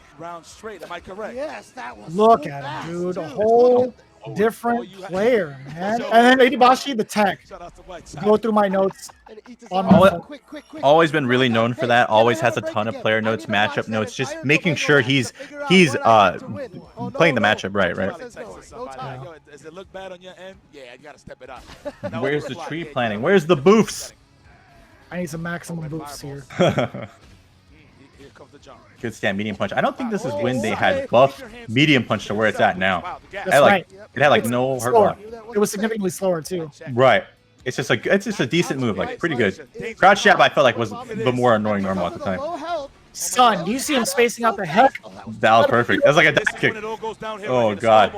S5: Straight. Am I correct?
S7: Yes, that was
S2: Look at him, dude. A whole different player, man. And then Idibashi, the tech. Go through my notes. On my phone.
S3: Always been really known for that. Always has a ton of player notes, matchup notes, just making sure he's playing the matchup right.
S5: Does it look bad on your end? Yeah, you gotta step it up.
S3: Where's the tree planting? Where's the boofs?
S2: I need some maximum boosts here.
S3: Good stand medium punch. I don't think this is when they had buffed medium punch to where it's at now.
S2: That's right.
S3: It had like no hurt block.
S2: It was significantly slower too.
S3: Right. It's just a decent move, like pretty good. Crouch jab I felt like was the more annoying normal at the time.
S2: Son, do you see him spacing out the heck?
S3: That was perfect. That was like a dash kick. Oh god.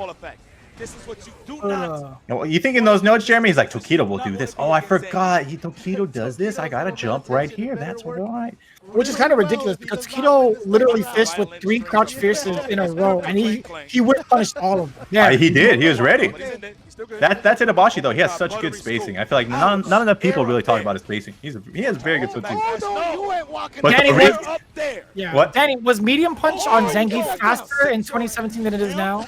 S5: This is what you do not.
S3: You think in those notes, Jeremy? He's like, Tokido will do this. Oh, I forgot. Tokido does this. I gotta jump right here. That's right.
S2: Which is kind of ridiculous because Tokido literally fished with 3 crouch fierces in a row, and he would punish all of them. Yeah,
S3: He did. He was ready. That's Itabashi though. He has such good spacing. I feel like none enough people really talk about his spacing. He has very good spacing. But
S2: Danny,
S5: Up there.
S2: yeah.
S3: What?
S2: Danny, was medium punch on Zangief faster in 2017 than it is now?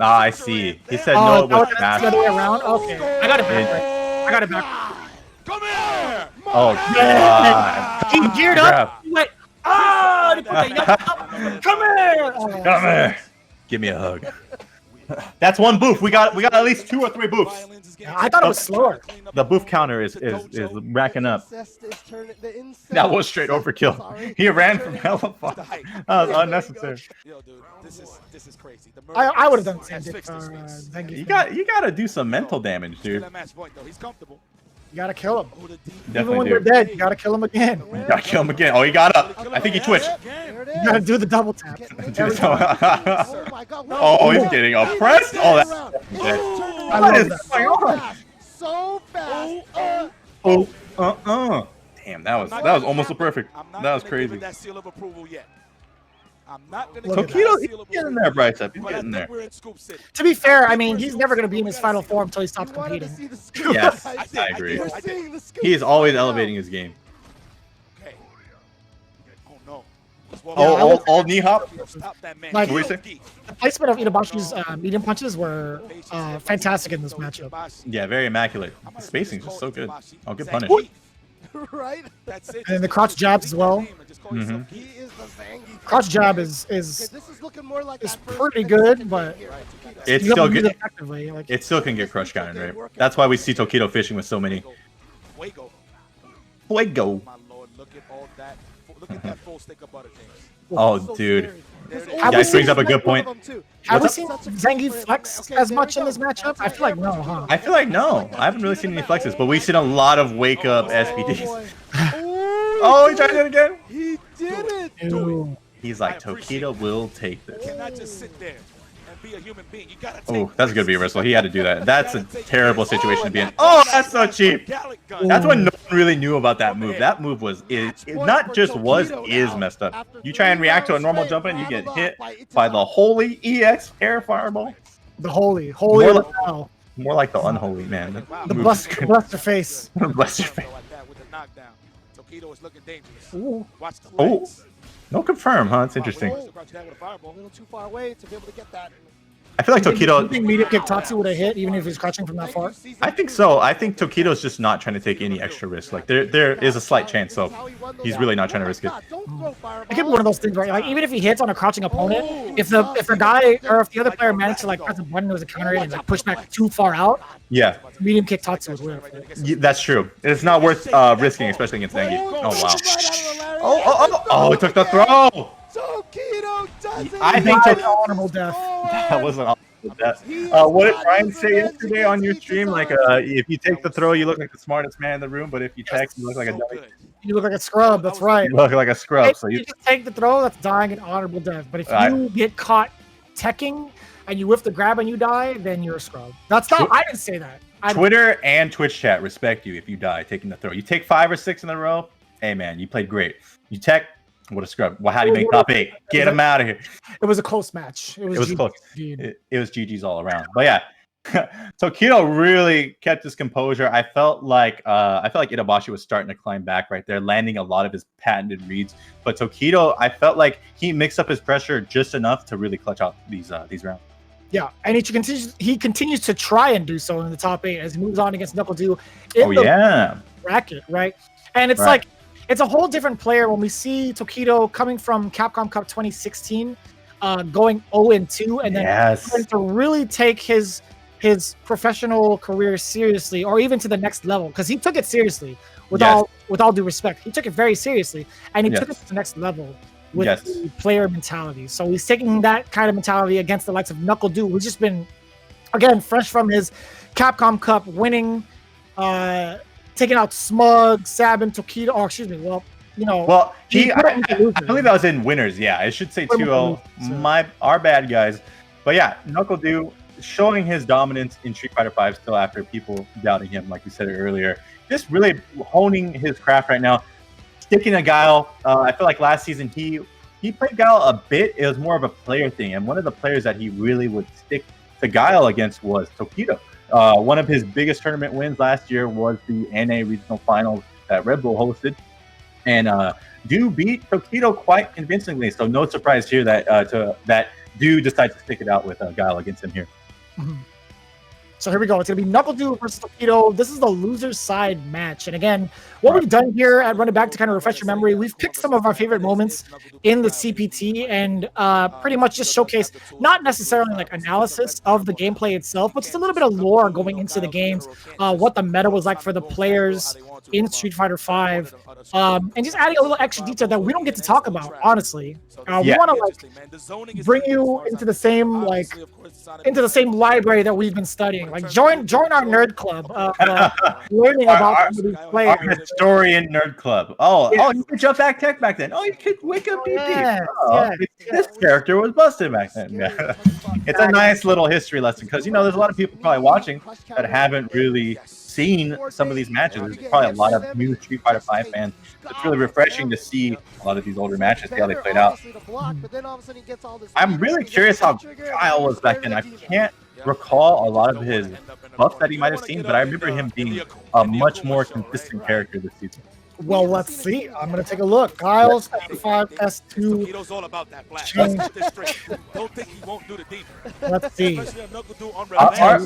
S3: Ah, I see. He said no, it was
S2: the
S3: faster.
S2: other way around. Okay, I got it back. I got it back.
S5: Come here.
S3: Oh god.
S2: He geared up. He went. Oh, he put the yuck up. Come here. Oh.
S3: Come here. Give me a hug. That's one boof. We got at least 2 or 3 boofs.
S2: I thought it was slower.
S3: The boof counter is racking up. That was straight overkill. He ran from hella far. That was unnecessary.
S5: Yo, dude, this is crazy.
S2: I would have done the same thing for Zangief.
S3: You gotta do some mental damage, dude.
S5: He's comfortable.
S2: You gotta kill him. Even
S3: Definitely
S2: when
S3: do.
S2: they're dead, you gotta kill him again.
S3: You gotta kill him again. Oh, he got up. I think he twitched.
S2: You gotta do the double tap.
S7: Oh my God!
S3: Oh, he's getting oppressed. Oh, that's
S2: I
S3: what
S2: love
S3: is
S2: that.
S3: going on?
S7: So fast.
S3: Damn, that was almost a perfect. That was crazy.
S5: That seal of approval yet. I'm not gonna
S3: Tokido, he's getting there, Bryce. He's getting there.
S5: We're in Scoop City.
S2: To be fair, I mean, he's never gonna be in his final form until he stops
S7: You wanted to
S2: competing.
S7: see the scoop.
S3: Yes,
S7: guys.
S3: I agree.
S7: We're seeing the scoop
S3: He is always
S7: right now.
S3: elevating his game.
S5: Okay. Oh no.
S3: All knee hop.
S5: Stop that man.
S2: Like-
S3: What do we say?
S2: The placement of Itabashi's medium punches were fantastic in this matchup.
S3: Yeah, very immaculate. The spacing is just so good. Oh, good punish.
S7: Right?
S5: That's it.
S2: And the crotch jabs as well.
S3: Mhm.
S7: He is the Zangief.
S2: Crotch jab is
S7: Okay, this is looking more like
S2: is
S7: that first
S2: pretty
S7: Tekken
S2: good,
S7: game
S2: but
S7: here, right, Tokido?
S3: It's
S2: you have
S3: still
S2: to use
S3: good.
S2: it effectively. Like,
S3: It still can get crush countered, right? That's why we see Tokido fishing with so many.
S5: Fuego.
S3: Fuego.
S5: My lord, look at all that. Look at that full stick of butter, James.
S3: Oh,
S7: So
S3: dude.
S7: scary.
S5: There it is.
S7: This
S2: Have we
S3: Guys brings
S2: seen
S3: up a good point.
S2: have we
S3: What's
S2: seen
S7: up?
S2: Zangief flex as much in this matchup? I feel like no, huh?
S3: I feel like no. I haven't really seen any flexes, but we've seen a lot of wake up
S7: Oh,
S3: SPDs.
S7: boy.
S3: Oh, he tried it again.
S7: He did it.
S2: Ew.
S3: He's like, Tokido will take
S5: You
S3: this.
S5: cannot just sit there and be a human being. You gotta take
S3: Oh, that's a good reversal. He had to do that. That's a terrible situation to be in.
S5: Oh,
S3: Oh, that's so cheap.
S5: Gallic gun.
S3: That's what no one really knew about that move. That move was not just was is messed up. You try and react to a normal jump in, you get hit by the holy EX air fireball.
S2: The holy
S3: More
S2: of
S3: like-
S2: the hell.
S3: More like the unholy, man.
S2: The bless your face.
S3: Bless your face.
S5: Like that with the knockdown. Tokido is looking dangerous.
S2: Ooh.
S5: Watch the
S3: Oh,
S5: legs.
S3: no confirm, huh? It's interesting.
S5: Watch the crouch down with a
S7: A
S5: fireball.
S7: little too far away to be able to get that.
S3: I feel like
S2: You
S3: Tokido.
S2: think medium kick Tatsu would have hit even if he's crouching from that far?
S3: I think so. I think Tokido's just not trying to take any extra risk. Like there is a slight chance, so he's really not trying to risk it.
S2: It could be one of those things, right? Like even if he hits on a crouching opponent, if the guy or if the other player managed to like press a button as a counter and like push back too far out,
S3: Yeah,
S2: medium kick Tatsu would win.
S3: that's true. It's not worth risking, especially against Zangief. Oh wow. Oh, he took the throw.
S7: Tokido does it.
S3: I think
S2: Not
S3: Tokido.
S2: an honorable death.
S3: That wasn't awesome. What did Ryan say yesterday on your stream? Like, if you take the throw, you look like the smartest man in the room, but if you check, you look like a
S5: So
S3: dummy.
S5: good.
S2: You look like a scrub. That's right.
S3: You look like a scrub.
S2: If
S3: So
S2: you
S3: you,
S2: just take the throw, that's dying an honorable death. But if
S3: I-
S2: you get caught teching and you whiff the grab and you die, then you're a scrub. That's not. I didn't say that.
S3: Twitter and Twitch chat respect you if you die taking the throw. You take 5 or 6 in a row, hey man, you played great. You tech, what a scrub. Well, how do you make top 8? Get him out of here.
S2: It was a close match. It was
S3: It was close.
S2: GG.
S3: It was GG's all around. But yeah, Tokido really kept his composure. I felt like Itabashi was starting to climb back right there, landing a lot of his patented reads. But Tokido, I felt like he mixed up his pressure just enough to really clutch out these rounds.
S2: Yeah, and he continues to try and do so in the top 8 as he moves on against Knuckle Dew in
S3: Oh
S2: the
S3: yeah,
S2: bracket, right? And it's
S3: Right.
S2: like it's a whole different player when we see Tokido coming from Capcom Cup 2016, going 0-2, and then
S3: yes,
S2: trying to really take his professional career seriously, or even to the next level, because he took it seriously. With
S3: Yes.
S2: all due respect, he took it very seriously, and he
S3: Yes.
S2: took it to the next level with
S3: Yes.
S2: the player mentality. So he's taking that kind of mentality against the likes of Knuckle Dew, who's just been, again, fresh from his Capcom Cup winning, taking out Smug, Sabin, Tokido, or excuse me, well, you know,
S3: Well,
S2: he put him
S3: I
S2: to lose
S3: believe that was in winners. Yeah, I should say
S2: Put him to
S3: 2-0.
S2: lose, so.
S3: Our bad guys. But yeah, Knuckle Dew showing his dominance in Street Fighter V still after people doubting him, like you said earlier. Just really honing his craft right now. Sticking to Guile. I feel like last season he played Guile a bit. It was more of a player thing, and one of the players that he really would stick to Guile against was Tokido. One of his biggest tournament wins last year was the NA Regional Finals that Red Bull hosted, and Do beat Tokido quite convincingly. So no surprise here that Do decides to stick it out with Guile against him here.
S2: Mm-hmm. So here we go. It's going to be NuckleDu versus Tokido. This is the loser's side match. And again, what we've done here at Run It Back to kind of refresh your memory, we've picked some of our favorite moments in the CPT and pretty much just showcase not necessarily like analysis of the gameplay itself, but just a little bit of lore going into the games, what the meta was like for the players in Street Fighter V, and just adding a little extra detail that we don't get to talk about, honestly. We want to like bring you into the same library that we've been studying. Like join our nerd club, learning about these players.
S3: Our historian nerd club. Oh, you could jump back tech back then. Oh, you could wake up this character was busted back then. Yeah. It's a nice little history lesson because there's a lot of people probably watching that haven't really seen some of these matches. There's probably a lot of new Street Fighter V fans. It's really refreshing to see a lot of these older matches, see how they played out. I'm really curious how Kyle was back then. I can't recall a lot of his buffs that he might have seen, but I remember him being a much more consistent character this season.
S2: Well, let's see. I'm going to take a look. Kyle's 5 S2.
S5: Tokido's all about that black. Don't think he won't do the deep.
S2: Let's see.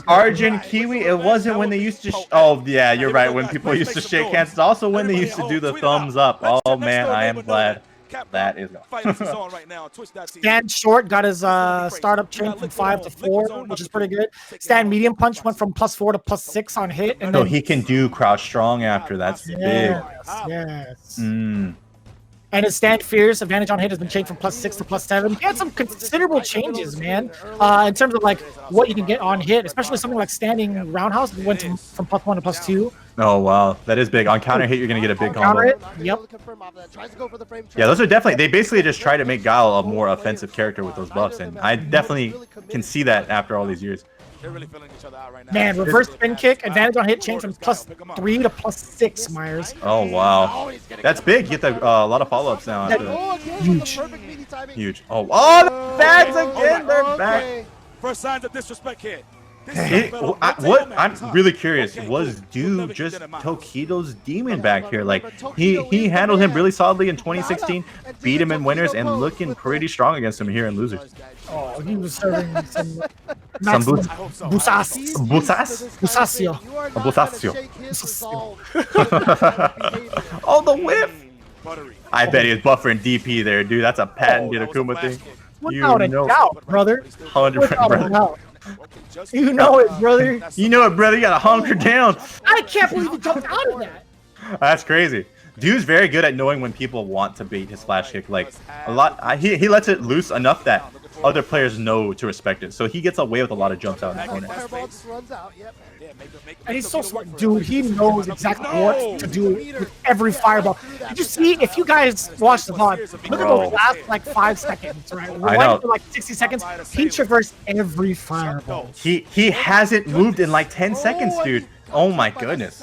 S3: Arjun Kiwi, it wasn't when they used to... oh, yeah, you're right. When people used to shake hands. It's also when they used to do the thumbs up. Oh, man, I am glad. That is
S2: Stan Short got his startup chain from 5 to 4, which is pretty good. Stan Medium Punch went from +4 to +6 on hit. And
S3: so he can do crouch strong after. That's big.
S2: Yes. And his Stand Fierce advantage on hit has been changed from +6 to +7. He had some considerable changes, man, in terms of like what you can get on hit, especially something like standing roundhouse. We went from +1 to +2.
S3: Oh wow, that is big. On counter hit, you're gonna get a big combo.
S2: Hit, yep.
S3: Yeah, those are definitely. They basically just try to make Guile a more offensive character with those buffs, and I definitely can see that after all these years.
S2: Man, reverse spin kick, advantage on hit change from +3 to +6, Myers.
S3: Oh, wow. That's big. You get a lot of follow-ups now.
S2: Huge.
S3: Huge. Oh, bags again. They're back.
S5: First signs of disrespect here.
S3: I'm really curious. Was Do just Tokido's demon back here? Like he handled him really solidly in 2016, beat him in winners, and looking pretty strong against him here in losers.
S2: Oh, he was serving some
S3: Busasio. Oh, the whiff! I bet he was buffering DP there, dude. That's a patented Akuma thing.
S2: Without a doubt, brother.
S3: 100%, brother.
S2: You know it, brother.
S3: You know it, brother. You gotta hunker down.
S2: I can't believe he jumped out of that.
S3: That's crazy. Dude's very good at knowing when people want to bait his flash kick. Like a lot, he lets it loose enough that other players know to respect it. So he gets away with a lot of jumps out in the corner.
S2: And he's so smart, dude. He knows exactly what to do with every fireball. Did you see? If you guys watch the VOD, look at those last like 5 seconds, right?
S3: I know.
S2: For like 60 seconds, he traversed every fireball.
S3: He hasn't moved in like 10 seconds, dude. Oh my goodness.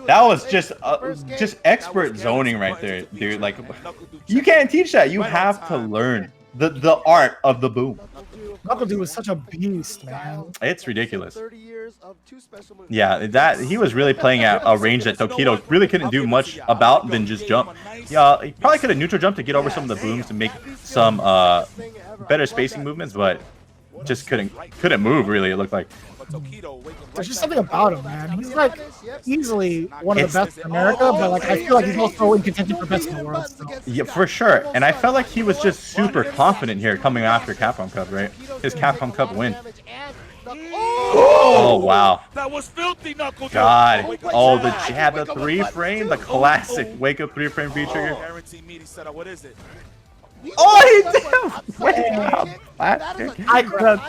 S3: That was just expert zoning right there, dude. Like you can't teach that. You have to learn the art of the boom.
S2: NuckleDu is such a beast, man.
S3: It's ridiculous. Yeah, that he was really playing at a range that Tokido really couldn't do much about than just jump. Yeah, he probably could have neutral jumped to get over some of the booms and make some better spacing movements, but just couldn't move really. It looked like.
S2: There's just something about him, man. He's like easily one of the best in America, but like I feel like he's also in contention for best in the world. So.
S3: Yeah, for sure. And I felt like he was just super confident here coming after Capcom Cup, right? His Capcom Cup win. Oh wow.
S5: That was filthy, NuckleDu.
S3: God. Oh, the jab, the 3-frame, the classic wake up 3-frame V trigger.
S5: What is it?
S3: Oh, he did!
S2: I grabbed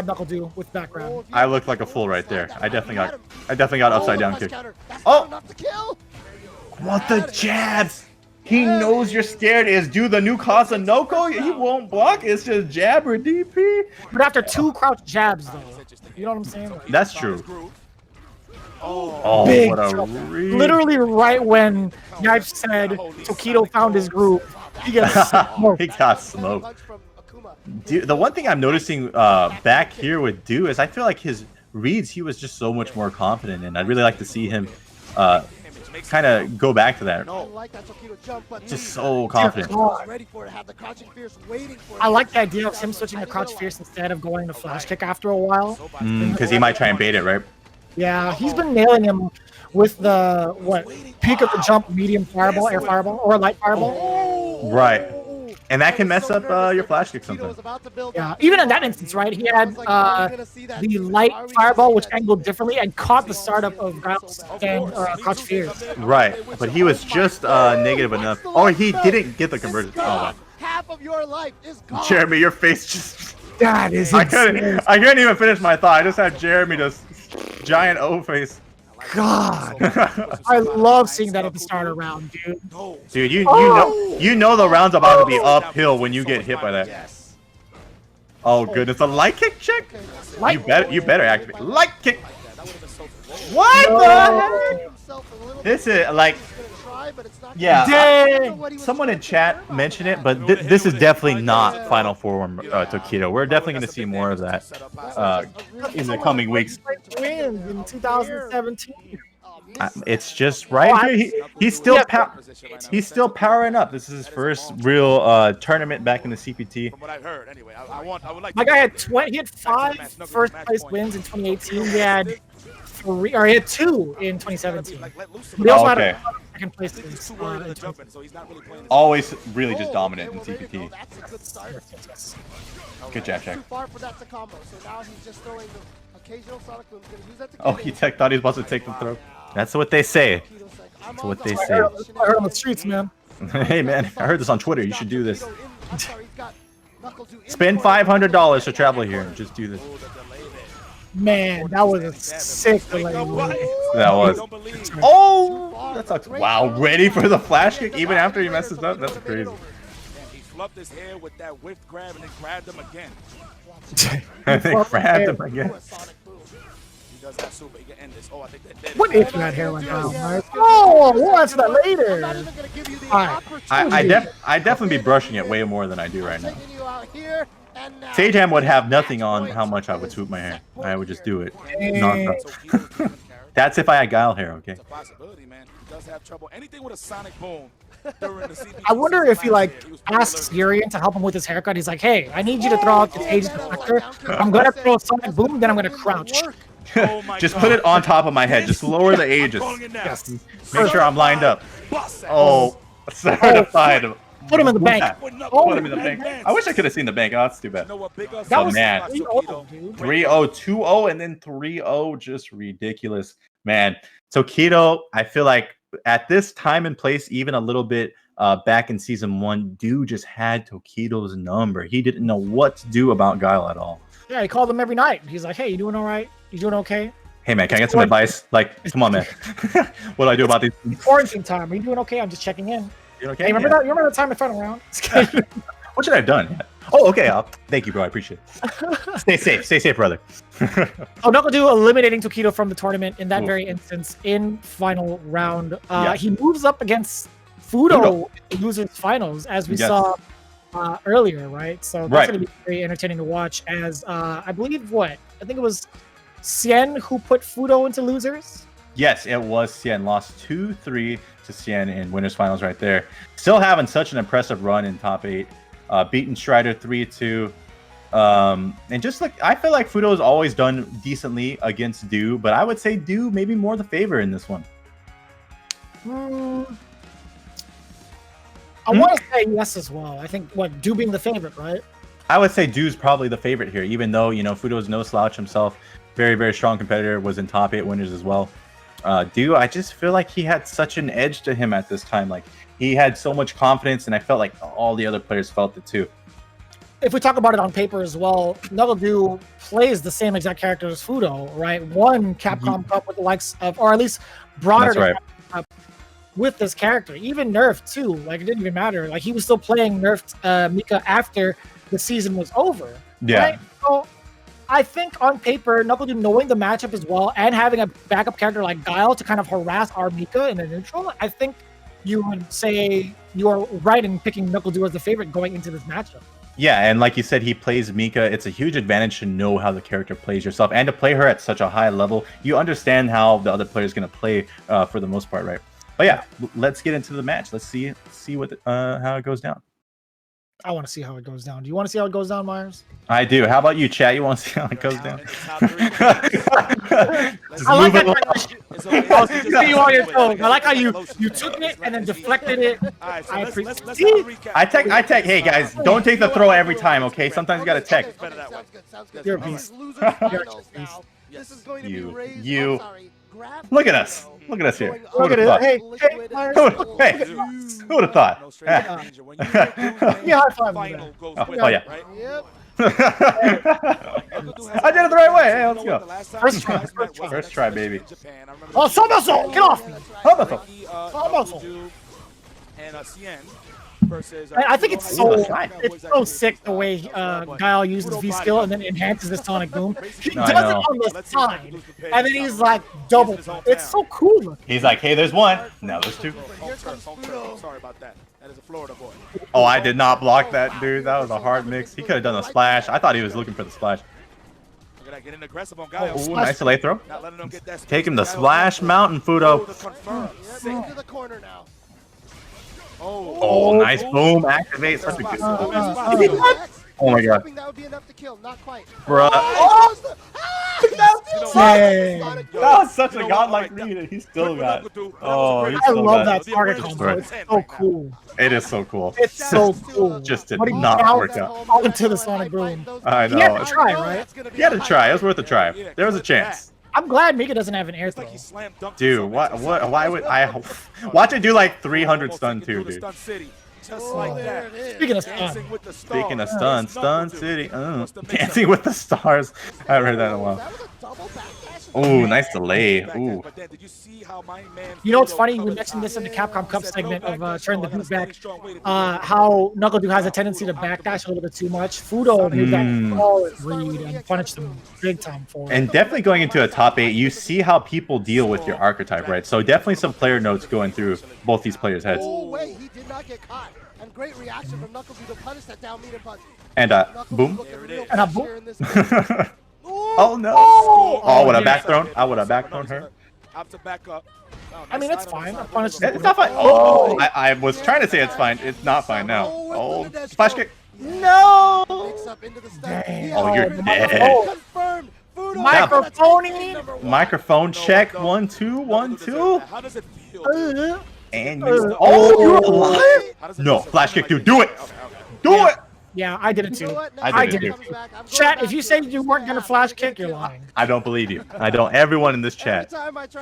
S2: NuckleDu with back grab.
S3: I looked like a fool right there. I definitely got upside down kick. Oh! What the jabs? He knows you're scared. Is do the new Kazanoko? He won't block. It's just jab or DP.
S2: But after 2 crouch jabs, though, you know what I'm saying? Like,
S3: That's true.
S5: Oh,
S2: big
S3: what a
S2: trouble.
S3: read.
S2: Literally right when Yipes said Tokido found his group, he gets smoked.
S3: He got smoked.
S7: Punch from Akuma.
S3: Dude, the one thing I'm noticing back here with Do is I feel like his reads he was just so much more confident in. I'd really like to see him kind of go back to that.
S7: I like that Tokido jump, but
S3: Just so confident.
S7: he was ready for it. Had the crouching fierce waiting for it.
S2: I like the idea of him switching to crouch fierce instead of going to flash kick after a while.
S3: Because he might try and bait it, right?
S2: Yeah, he's been nailing him with the peak of the jump, medium fireball, air fireball, or light fireball.
S3: Right. And that can mess up your flash kick sometimes.
S2: Yeah, even in that instance, right? He had the light fireball, which angled differently, and caught the startup of Grouse and crouch fierce.
S3: Right. But he was just negative enough. Oh, he didn't get the conversion. Oh, wow.
S7: Half of your life is gone.
S3: Jeremy, your face just...
S2: That is
S3: I
S2: insane.
S3: couldn't even finish my thought. I just had Jeremy just giant O face.
S2: God, I love seeing that at the start of round, dude.
S3: Dude, you know the round's about to be uphill when you get hit by that. Oh goodness, a light kick check? You better activate light kick. What the heck? This is like, yeah. Someone in chat mentioned it, but this is definitely not final form Tokido. We're definitely going to see more of that in the coming weeks.
S2: Wins in 2017.
S3: It's just right here. He's still powering up. This is his first real tournament back in the CPT.
S5: From what I've heard, anyway. I would like.
S2: My guy had 20. He had 5 first place wins in 2018. He had 3, or he had 2 in 2017. He also had a second place.
S3: Always really just dominant in CPT. Good jab check. Oh, he thought he was about to take the throw. That's what they say. That's what they say.
S2: I heard on the streets, man.
S3: Hey man, I heard this on Twitter. You should do this. Spend $500 to travel here and just do this.
S2: Man, that was a sick delay.
S3: That was. Oh, that sucks. Wow, ready for the flash kick even after he messes up? That's crazy.
S5: He fluffed his hair with that whiff grab and then grabbed him again.
S3: And they grabbed him again.
S5: He does have super. He can end this. Oh, I think that.
S2: What if you had hair like that? Oh, we'll answer that later.
S3: I'd definitely be brushing it way more than I do right now. Sageham would have nothing on how much I would swoop my hair. I would just do it. That's if I had Guile hair, okay?
S5: It's a possibility, man. He does have trouble. Anything with a sonic boom during the CPT.
S2: I wonder if he asks Urian to help him with his haircut. He's like, "Hey, I need you to throw out the Aegis Deflector. I'm gonna throw a sonic boom, then I'm gonna crouch."
S3: Just put it on top of my head. Just lower the Aegis.
S2: Yes.
S3: Make sure I'm lined up. Oh, certified.
S2: Put him in the bank.
S3: Put him in the bank. I wish I could have seen the bank. Oh, that's too bad.
S2: That was
S3: man.
S2: 3-0, dude.
S3: 3-0, 2-0, and then 3-0. Just ridiculous. Man, Tokido, I feel like at this time and place, even a little bit back in season 1, dude just had Tokido's number. He didn't know what to do about Guile at all.
S2: Yeah, he called him every night. He's like, "Hey, you doing all right? You doing okay?
S3: Hey, man, can I get some advice? Like, come on, man. What do I do about these?
S2: Quarantine time. Are you doing okay? I'm just checking in."
S3: You okay?
S2: Hey, remember that? You remember that time in front round?
S3: What should I have done? Oh, okay. Thank you, bro. I appreciate it. Stay safe. Stay safe, brother.
S2: Oh, Knuckle eliminating Tokido from the tournament in that very instance in final round. He moves up against Fudo in losers finals, as we saw earlier, right? So that's going to be very entertaining to watch. As I believe, I think it was Sien who put Fudo into losers.
S3: Yes, it was Sien. Lost 2-3 to Sien in winners finals right there. Still having such an impressive run in top 8. Beaten Strider 3-2. And just like, I feel like Fudo's always done decently against Do, but I would say Do maybe more the favor in this one.
S2: I want to say yes as well. I think, Do being the favorite, right?
S3: I would say Do's probably the favorite here, even though, Fudo's no slouch himself. Very, very strong competitor, was in top 8 winners as well. Do, I just feel like he had such an edge to him at this time. Like, he had so much confidence, and I felt like all the other players felt it too.
S2: If we talk about it on paper as well, Knuckle plays the same exact character as Fudo, right? Won Capcom Cup with the likes of, or at least brought her to Capcom Cup with this character, even nerfed too. Like it didn't even matter. Like he was still playing nerfed Mika after the season was over.
S3: Yeah.
S2: Right? So I think on paper, NuckleDude knowing the matchup as well and having a backup character like Guile to kind of harass our Mika in the neutral, I think you would say you are right in picking NuckleDude as the favorite going into this matchup.
S3: Yeah, and like you said, he plays Mika. It's a huge advantage to know how the character plays yourself and to play her at such a high level. You understand how the other player is going to play for the most part, right? But yeah, let's get into the match. Let's see what how it goes down.
S2: I want to see how it goes down. Do you want to see how it goes down, Myers?
S3: I do. How about you, chat? You want to see how it goes down?
S2: I like that you on your toes. I like how you took it and then deflected it. I appreciate.
S3: I tech. Hey guys, don't take the throw every time, okay? Sometimes you gotta tech.
S7: Sounds good.
S2: You're a beast.
S7: This is going to be raised.
S3: You. Look at us. Look at us here.
S2: Look at it. Hey, Myers.
S3: Hey, who would have thought?
S2: Yeah, high five me there.
S3: Oh yeah.
S7: Yep.
S3: I did it the right way. Hey, let's go.
S2: First try.
S3: First try, baby.
S2: Oh, Somersault! Get off me! Somersault!
S5: And CN versus.
S2: I think it's so sick the way Guile uses V skill and then enhances the Sonic Boom. He does it on the side, and then he's like double. It's so cool.
S3: He's like, hey, there's one. Now there's two.
S5: Sorry about that. That is a Florida boy.
S3: Oh, I did not block that, dude. That was a hard mix. He could have done a splash. I thought he was looking for the splash.
S5: Look at that, getting aggressive on Guile.
S3: Ooh, nice delay throw.
S5: Not letting him get that
S3: Take him to
S5: space.
S3: Splash Mountain, Fudo.
S7: Into the corner now.
S3: Oh, nice boom. Activate. Such a good. Oh my god.
S7: That would be enough to kill. Not quite.
S3: Bruh.
S2: Dang.
S3: That was such a godlike read, and he still got. Oh, he's
S2: I
S3: so
S2: love
S3: bad.
S2: that target combo. It's so cool.
S3: It is so cool.
S2: It's so cool.
S3: Just did
S2: But he
S3: not work out.
S2: all into the Sonic Boom.
S3: I
S2: He had
S3: know.
S2: to try, right?
S3: He had to try. It was worth a try. There was a chance.
S2: I'm glad Mika doesn't have an air throw.
S3: Dude, why would I watch it do like 300 stun too, dude?
S5: Just like that.
S2: Speaking of stun.
S3: Speaking of stun, Stun City, Dancing with the Stars. I haven't heard that in a while.
S7: That was a double backdash.
S3: Ooh, nice delay. Ooh.
S2: You know what's funny? We mentioned this in the Capcom Cup segment of Turn the Beat Back. How NuckleDude has a tendency to backdash a little bit too much. Fudo made that solid read and punished him big time for it.
S3: And definitely going into a top 8, you see how people deal with your archetype, right? So definitely some player notes going through both these players' heads.
S7: Oh, wait, he did not get caught. And great reaction from NuckleDude to punish that down meter punch.
S3: And boom.
S2: And a boom.
S3: Oh no! Oh, would I back thrown? I would have back thrown her.
S2: I mean, it's fine. I punished him.
S3: It's not fine. Oh, I was trying to say it's fine. It's not fine now. Oh, flash kick. No!
S2: Dang.
S3: Oh, you're dead.
S7: Confirmed.
S2: Microphone.
S3: Microphone check. 1 2 1 2.
S5: How does it feel?
S3: And you. Oh, you're alive? No, flash kick, dude. Do it. Do it.
S2: Yeah, I did it too.
S3: I did it too.
S2: Chat, if you say you weren't gonna flash kick, you're lying.
S3: I don't believe you. I don't. Everyone in this chat,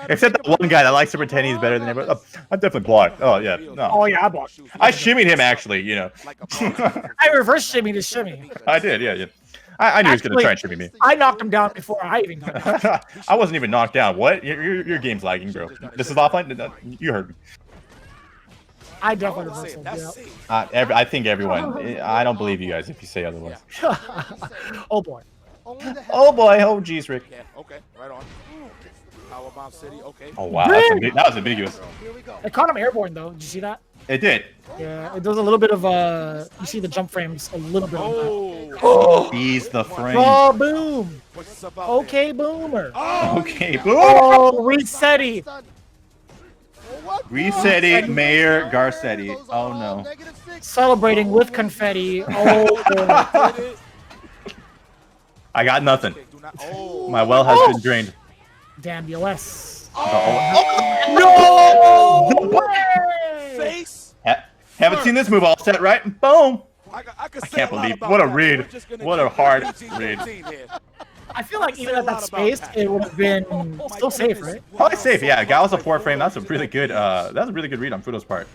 S3: except that one guy that likes to pretend he's better than everyone. Oh, I definitely blocked. Oh yeah, no.
S2: Oh yeah, I blocked.
S3: I shimmied him actually. You know.
S2: I reverse shimmy to shimmy.
S3: I did. Yeah, yeah. I knew he was gonna try and shimmy me.
S2: I knocked him down before I even got down.
S3: I wasn't even knocked down. What? Your game's lagging, bro. This is offline. You heard me.
S2: I definitely reversed him. Yeah.
S3: I think everyone. I don't believe you guys if you say otherwise.
S2: Oh boy.
S3: Oh boy. Oh geez, Rick.
S5: Okay, right on. Power Bomb City. Okay.
S3: Oh wow, that was ambiguous.
S2: It caught him airborne though. Did you see that?
S3: It did.
S2: Yeah, it does a little bit of you see the jump frames a little bit.
S3: Oh, he's the frame.
S2: Oh boom. Okay, boomer.
S3: Okay, boom.
S2: Oh, resetty.
S3: Resetty, Mayor Garcetti. Oh no.
S2: Celebrating with confetti. Oh boy.
S3: I got nothing. My well has been drained.
S2: Damn BOS.
S3: No!
S5: Face.
S3: Haven't seen this move all set, right? Boom!
S5: I
S3: Can't believe what a read. What a hard read.
S2: I feel like even at that space, it would have been still safe, right?
S3: Probably safe, yeah. Guy was a 4 frame. That's a really good read on Fudo's part.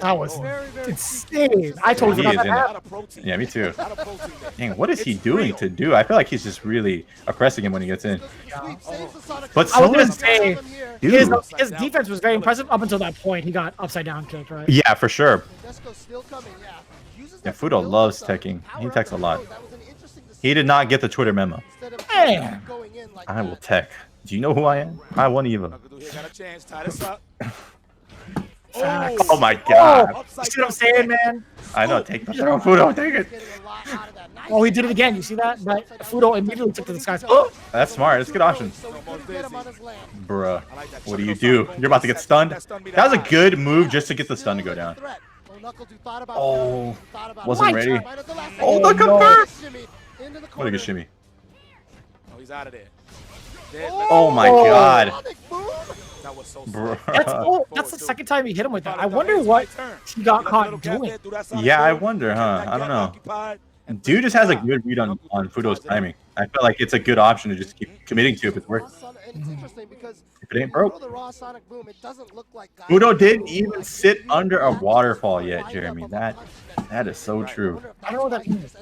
S2: That was
S7: Very, very
S2: insane. I totally
S3: He
S2: forgot
S3: is
S2: that
S3: in it.
S2: happened.
S3: Yeah, me too.
S5: A lot of protein there.
S3: Dang, what is he
S5: It's
S3: doing
S5: real.
S3: to do? I feel like he's just really oppressing him when he gets in. But
S2: I was
S3: so
S2: gonna
S3: is
S2: say,
S3: dude.
S2: his defense was very impressive up until that point. He got upside down kicked, right?
S3: Yeah, for sure.
S7: Still coming, yeah. Uses
S3: Yeah,
S7: that
S3: Fudo
S7: build
S3: loves
S7: up,
S3: teching. He
S7: power
S3: techs a
S7: up
S3: lot.
S7: the road. That was an interesting
S3: He did not get the Twitter memo.
S7: instead of
S2: Damn.
S7: going in like
S3: I will
S7: that.
S3: tech. Do you know who I am? I won't even.
S5: Knuckle Dude here got a chance. Tie this up.
S2: Facts.
S3: Oh my god.
S2: You see what I'm saying, man?
S3: I know. Take the throw, Fudo. Take it.
S7: Getting a lot out of that. Nice.
S2: Oh, he did it again. You see that? But Fudo immediately took to the skies. Oh,
S3: That's smart. That's a good option.
S7: So he couldn't get him on his land.
S3: Bruh. What do you do? You're about to get stunned? That was a good move just to get the stun to go down.
S7: Threat. Well, Knuckles, who thought about
S3: Oh,
S7: it, thought about
S3: wasn't
S7: it.
S3: ready.
S7: Right at the last
S3: Oh,
S7: second.
S3: the confirm!
S7: Shimmy into the
S3: What a
S7: corner.
S3: good shimmy.
S5: Oh, he's out of there.
S3: Oh my
S2: Oh.
S3: god.
S7: Sonic boom.
S5: That was so
S3: Bruh.
S2: that's the second time he hit him with that. I wonder what he got caught doing.
S3: Yeah, I wonder, huh? I don't know. Dude just has a good read on Fudo's timing. I feel like it's a good option to just keep committing to if it's working.
S7: And it's interesting because
S3: If it ain't
S7: when you
S3: broke.
S7: throw the raw Sonic boom, it doesn't look like guys
S3: Fudo
S7: are
S3: didn't
S7: doing
S3: even
S7: like
S3: sit
S7: really
S3: under a
S7: that
S3: waterfall
S7: just
S3: yet,
S7: lined
S3: Jeremy.
S7: up of a
S3: That
S7: punch
S3: that is so true.
S2: I don't know what that means.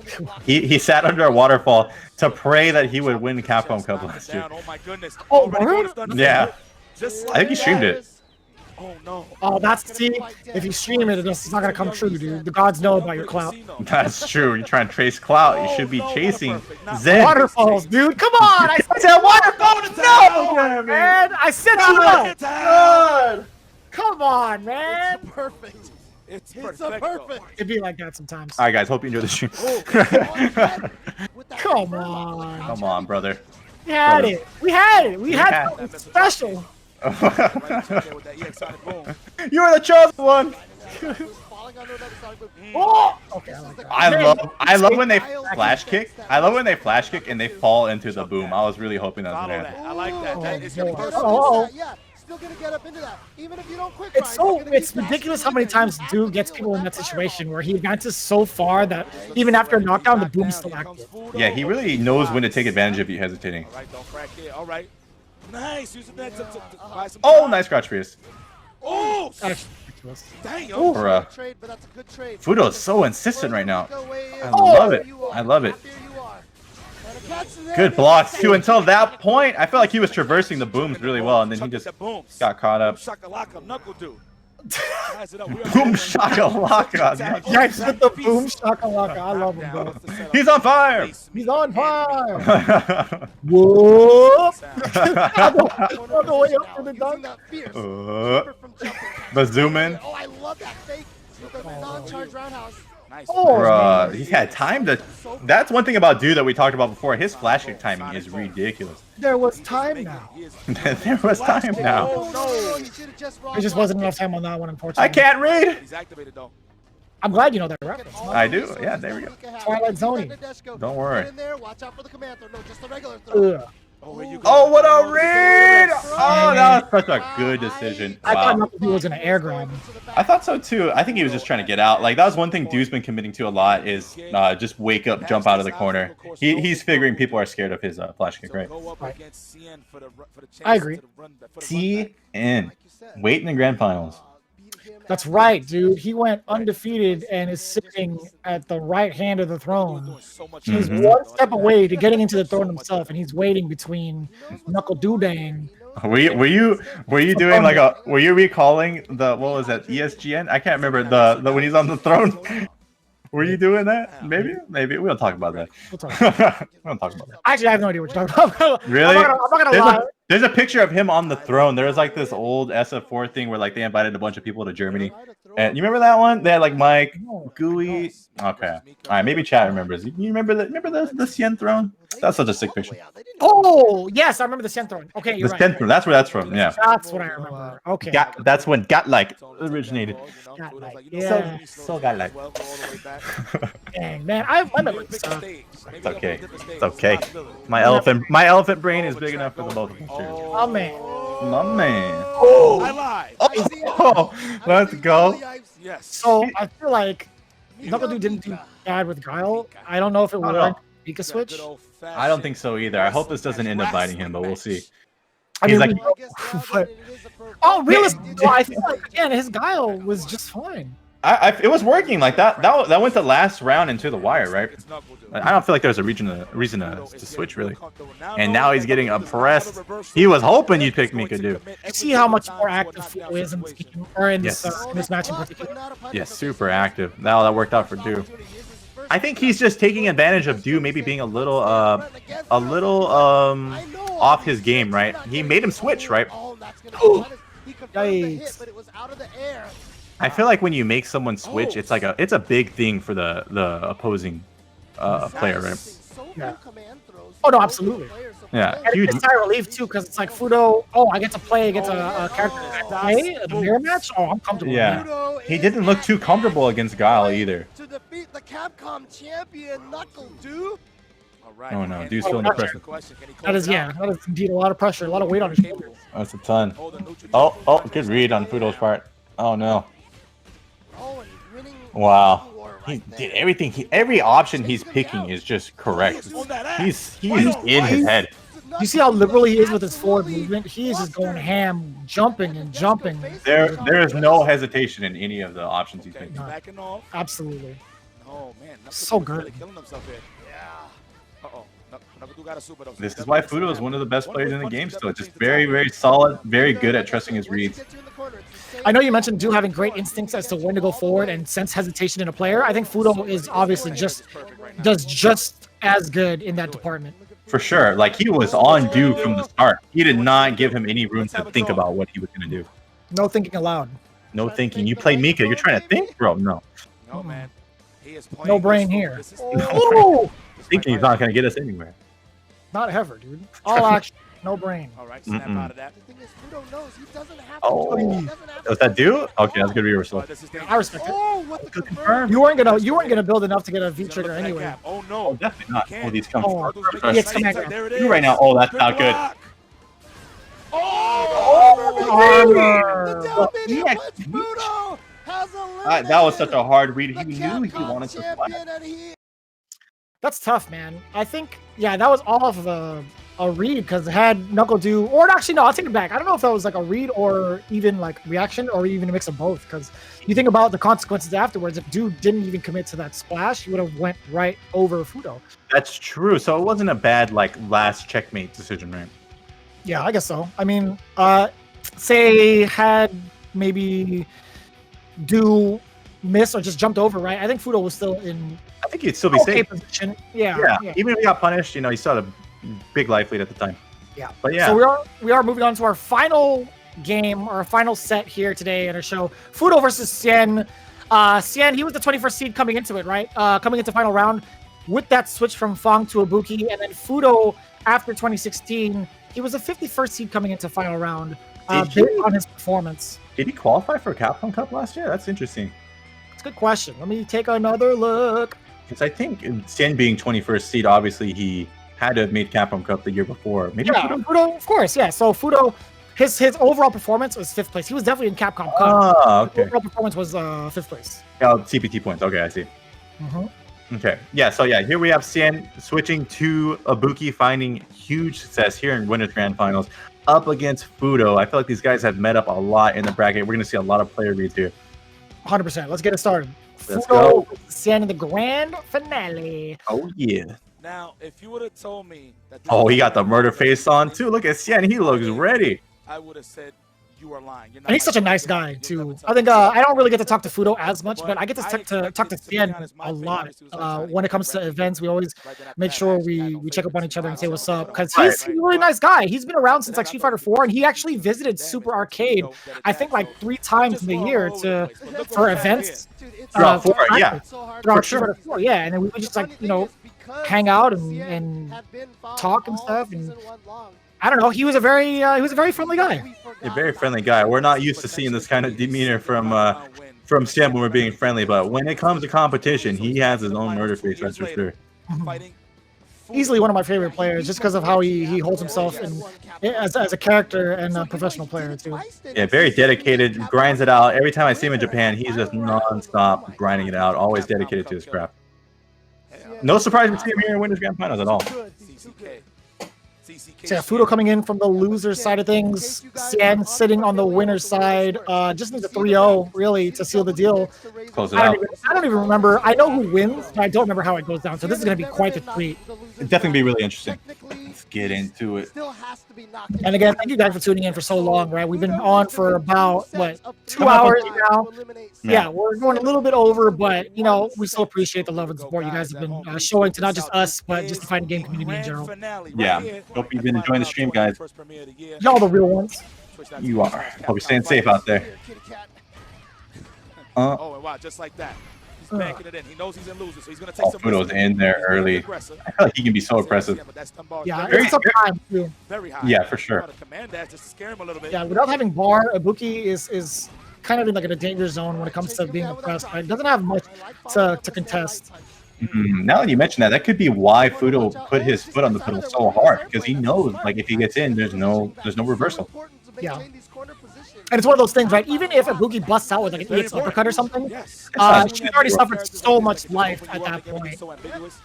S3: He sat under a waterfall to pray that he would win Capcom Cup last year.
S5: Oh my goodness.
S2: Oh,
S5: Already
S2: word?
S5: going to stun.
S3: Yeah.
S5: Just
S3: I think he streamed it.
S5: Oh no.
S2: Oh, that's see. If you stream it, it's not gonna come true, dude. The gods know about your clout.
S3: That's true. You're trying to trace clout. You should be chasing Zen.
S2: Waterfalls, dude. Come on. I said waterfalls. No, man. I said you know.
S3: God.
S2: Come on, man.
S7: perfect.
S5: It's
S7: It's a
S5: perfect.
S7: perfect.
S2: It'd be like that sometimes.
S3: All right, guys. Hope you enjoy the stream.
S7: With that
S2: Come
S7: confirm
S2: on.
S3: Come on, brother.
S2: We had it. We had it. We had
S3: had
S2: something special.
S5: With that EX Sonic boom.
S3: You are the chosen one.
S7: falling under another Sonic boom.
S2: Oh. Okay. I like that.
S3: I love when they flash kick. I love when they flash kick and they fall into the boom. I was really hoping that was
S5: Follow
S3: gonna
S5: that.
S3: happen.
S5: I like that. That is
S2: Oh,
S5: your
S2: no.
S5: personal.
S2: Oh.
S7: Yeah, still gonna get up into that. Even if you don't quick
S2: It's
S7: grind,
S2: so
S7: you're gonna
S2: it's
S7: be faster
S2: ridiculous
S7: than
S2: how many
S7: you can.
S2: times
S7: You have
S2: Dude
S7: to
S2: gets
S7: deal
S2: people
S7: with
S2: in that
S7: fireball.
S2: situation where he advances so far that even after a knockdown, the boom's still active.
S3: Yeah, he really knows when to take advantage of you hesitating.
S5: All right, don't crack it. All right. Nice. Using that to buy some
S3: Oh,
S5: time.
S3: nice crouch Prius.
S5: Oh,
S2: That's ridiculous.
S5: dang.
S2: Ooh.
S3: Bruh.
S7: Trade, but that's a good trade.
S3: Fudo's so insistent right now. I
S7: Oh,
S3: love it. I love it. Good blocks too. Until that point, I felt like he was traversing the booms really well, and then he just got caught up.
S5: Shakalaka Knuckle Dude. Size it up. We are
S3: Boom
S5: going
S3: shakalaka.
S2: Yes, with the boom shakalaka. I love him, bro.
S3: He's on fire.
S2: He's on fire.
S3: Uh,
S2: Whoop. On the way up for the dunk.
S3: the zoom in.
S7: Oh, I love that fake with the non-charge roundhouse.
S5: Nice.
S2: Oh,
S3: Bruh, he's had time to. That's one thing about Dude that we talked about before. His flash kick timing is ridiculous.
S2: there was time now.
S3: There was time now.
S7: Oh, no, you should've just
S2: There just wasn't enough time on that one, unfortunately.
S3: I can't read.
S5: He's activated though.
S2: I'm glad you know that reference.
S3: I do. Yeah, there we go.
S2: Twilight Zoning.
S3: Don't worry.
S7: Get in there, watch out for the command throw. No, just the regular throw.
S2: Ugh.
S5: Oh, here you go.
S3: Oh, what a read! Oh, that was such a good decision.
S2: I thought
S3: Wow.
S2: Knuckles was gonna air grab.
S3: I thought so too. I think he was just trying to get out. Like that was one thing Dude's been committing to a lot is just wake up, jump out of the corner. He's figuring people are scared of his flash kick, right?
S2: I agree.
S3: CN waiting in grand finals.
S2: That's right, dude. He went undefeated and is sitting at the right hand of the throne. He's
S3: Mhm.
S2: one step away to getting into the throne himself, and he's waiting between Knuckle Doodang.
S3: Were you doing like a were you recalling the what was that ESGN? I can't remember the when he's on the throne. Were you doing that? Maybe we'll talk about that.
S2: We'll talk about it.
S3: We don't talk about that.
S2: Actually, I have no idea what you're talking about.
S3: Really?
S2: I'm not gonna lie.
S3: There's a picture of him on the throne. There was like this old SF4 thing where like they invited a bunch of people to Germany. And you remember that one? They had like Mike, Gooey. Okay. All right, maybe chat remembers. You remember the Cien throne? That's such a sick picture.
S2: Oh, yes, I remember the Cien throne. Okay, you're
S3: The
S2: right.
S3: Cien throne. That's where that's from. Yeah.
S2: That's what I remember. Okay.
S3: That's when Got-like originated.
S2: Yeah.
S3: So Got-like.
S2: Dang, man, I remember this stuff.
S3: It's okay. It's okay. My elephant brain is big enough for the both of them.
S2: Oh, man.
S3: My man.
S5: I lied.
S3: Oh, let's go.
S5: Yes.
S2: So I feel like Knuckle Dude didn't do bad with Guile. I don't know if it
S3: No,
S2: would
S3: no.
S2: Pika switch.
S3: I don't think so either. I hope this doesn't end up biting him, but we'll see.
S2: I
S3: He's
S2: mean,
S3: like,
S2: but, oh, realistically, I feel like again his Guile was just fine.
S3: It was working like that. That went the last round into the wire, right? I don't feel like there's a reason to switch really. And now he's getting oppressed. He was hoping you'd pick Mika, dude.
S2: You see how much more active Fudo is in this game, or in this match in particular.
S3: Yes, super active. Now that worked out for Do. I think he's just taking advantage of Do maybe being a little off his game, right? He made him switch, right?
S2: Yikes.
S3: I feel like when you make someone switch, it's a big thing for the opposing player, right?
S2: Yeah. Oh no, absolutely.
S3: Yeah,
S2: And
S3: huge.
S2: it's high relief too, because it's like Fudo. Oh, I get to play against a character that I play a mirror match. Oh, I'm comfortable.
S3: Yeah, he didn't look too comfortable against Guile either.
S7: To defeat the Capcom champion, Knuckle Dude.
S3: Oh no, Dude's feeling the pressure.
S2: That is indeed a lot of pressure, a lot of weight on his shoulders.
S3: That's a ton. Oh, good read on Fudo's part. Oh no. Wow. He did everything. Every option he's picking is just correct. He's in his head.
S2: You see how liberal he is with his forward movement? He is just going ham, jumping and jumping.
S3: There is no hesitation in any of the options he's picking.
S2: Absolutely.
S5: Oh man,
S2: So good.
S3: This is why Fudo is one of the best players in the game still. Just very, very solid, very good at trusting his reads.
S2: I know you mentioned Do having great instincts as to when to go forward and sense hesitation in a player. I think Fudo is obviously does just as good in that department.
S3: For sure. Like, he was on Do from the start. He did not give him any room to think about what he was going to do.
S2: No thinking aloud.
S3: No thinking. You play Mika, you're trying to think? Bro, no.
S5: No, man.
S2: No brain here.
S3: No. Thinking he's not going to get us anywhere.
S2: Not ever, dude. All action, no brain.
S5: All right, snap out of that.
S3: Oh, was that Do? Okay, that's a good reversal.
S2: I respect it.
S3: Good confirm.
S2: You weren't gonna build enough to get a V trigger anyway.
S5: Oh
S3: Oh,
S5: no.
S3: definitely not. Oh, these come
S2: Oh,
S3: from
S2: it's coming out.
S3: You right now. Oh, that's not good.
S2: Armor.
S3: That was such a hard read. He knew he wanted to fly.
S2: That's tough, man. I think, yeah, that was all of a read because it had Knuckle do, or actually, no, I'll take it back. I don't know if that was like a read or even like reaction or even a mix of both. Because you think about the consequences afterwards. If Dude didn't even commit to that splash, he would have went right over Fudo.
S3: That's true. So it wasn't a bad like last checkmate decision, right?
S2: Yeah, I guess so. I mean, say had maybe Do miss or just jumped over, right? I think Fudo was still in.
S3: I think he'd still be
S2: okay
S3: safe.
S2: Position. Yeah.
S3: Even if he got punished, he still had a big life lead at the time.
S2: Yeah.
S3: But yeah.
S2: So we are moving on to our final game, or our final set here today in our show. Fudo versus Cien. Cien, he was the 21st seed coming into it, right? Coming into final round with that switch from Fang to Ibuki, and then Fudo after 2016, he was a 51st seed coming into final round. Based on his performance.
S3: Did he qualify for Capcom Cup last year? That's interesting.
S2: That's a good question. Let me take another look.
S3: Because I think Cien being 21st seed, obviously he had to have made Capcom Cup the year before. Maybe
S2: Fudo, of course, yeah. So Fudo, his overall performance was 5th place. He was definitely in Capcom Cup.
S3: Oh, okay.
S2: His overall performance was 5th place.
S3: Oh, CPT points. Okay, I see. Okay, yeah. So yeah, here we have Cien switching to Ibuki, finding huge success here in Winners Grand Finals up against Fudo. I feel like these guys have met up a lot in the bracket. We're gonna see a lot of player reads here.
S2: 100%. Let's get it started.
S3: Let's
S2: Fudo
S3: go.
S2: Cien in the grand finale.
S3: Oh yeah.
S5: Now, if you would have told me that.
S3: Oh, he got the murder face on too. Look at Cien. He looks ready.
S5: I would have said you are lying.
S2: And he's such a nice guy too. I think I don't really get to talk to Fudo as much, but I get to talk to Cien a lot. When it comes to events, we always make sure we check up on each other and say what's up, because he's a really nice guy. He's been around since like Street Fighter 4, and he actually visited Super Arcade, I think like 3 times in the year for events.
S3: Throughout 4, yeah.
S2: Throughout Street Fighter 4, yeah. And then we would just like hang out and talk and stuff. And I don't know. He was a very friendly guy.
S3: A very friendly guy. We're not used to seeing this kind of demeanor from Cien when we're being friendly, but when it comes to competition, he has his own murder face, that's for sure.
S2: Easily one of my favorite players, just because of how he holds himself as a character and a professional player too.
S3: Yeah, very dedicated, grinds it out. Every time I see him in Japan, he's just non-stop grinding it out, always dedicated to his craft. No surprise to see him here in Winners Grand Finals at all.
S2: So yeah, Fudo coming in from the loser side of things. Cien sitting on the winner's side. Just needs a 3-0 really to seal the deal.
S3: Close it out.
S2: I don't even remember. I know who wins, but I don't remember how it goes down. So this is going to be quite the treat.
S3: It'd definitely be really interesting. Let's get into it.
S2: And again, thank you guys for tuning in for so long, right? We've been on for about, what, 2 hours now? Yeah, we're going a little bit over, but, you know, we still appreciate the love and support you guys have been showing to not just us, but just the fighting game community in general.
S3: Yeah. Hope you've been enjoying the stream, guys.
S2: Y'all the real ones.
S3: You are. Hope you're staying safe out there.
S5: Oh, and wow, just like that. He's banking it in. He knows he's in losers, so he's going to take some
S3: Fudo's in there early. I feel like he can be so aggressive.
S2: Yeah,
S3: Very-
S2: it's some time, too.
S5: Very high.
S3: Yeah, for sure.
S5: Command that just to scare him a little bit.
S2: Yeah, without having bar, Ibuki is kind of in like a danger zone when it comes to being oppressed, right? Doesn't have much to contest.
S3: Now that you mention that, that could be why Fudo put his foot on the pedal so hard, because he knows, like, if he gets in, there's no reversal.
S2: Yeah. And it's one of those things, right? Even if Ibuki busts out with like an EX uppercut or something, she's already suffered so much life at that point.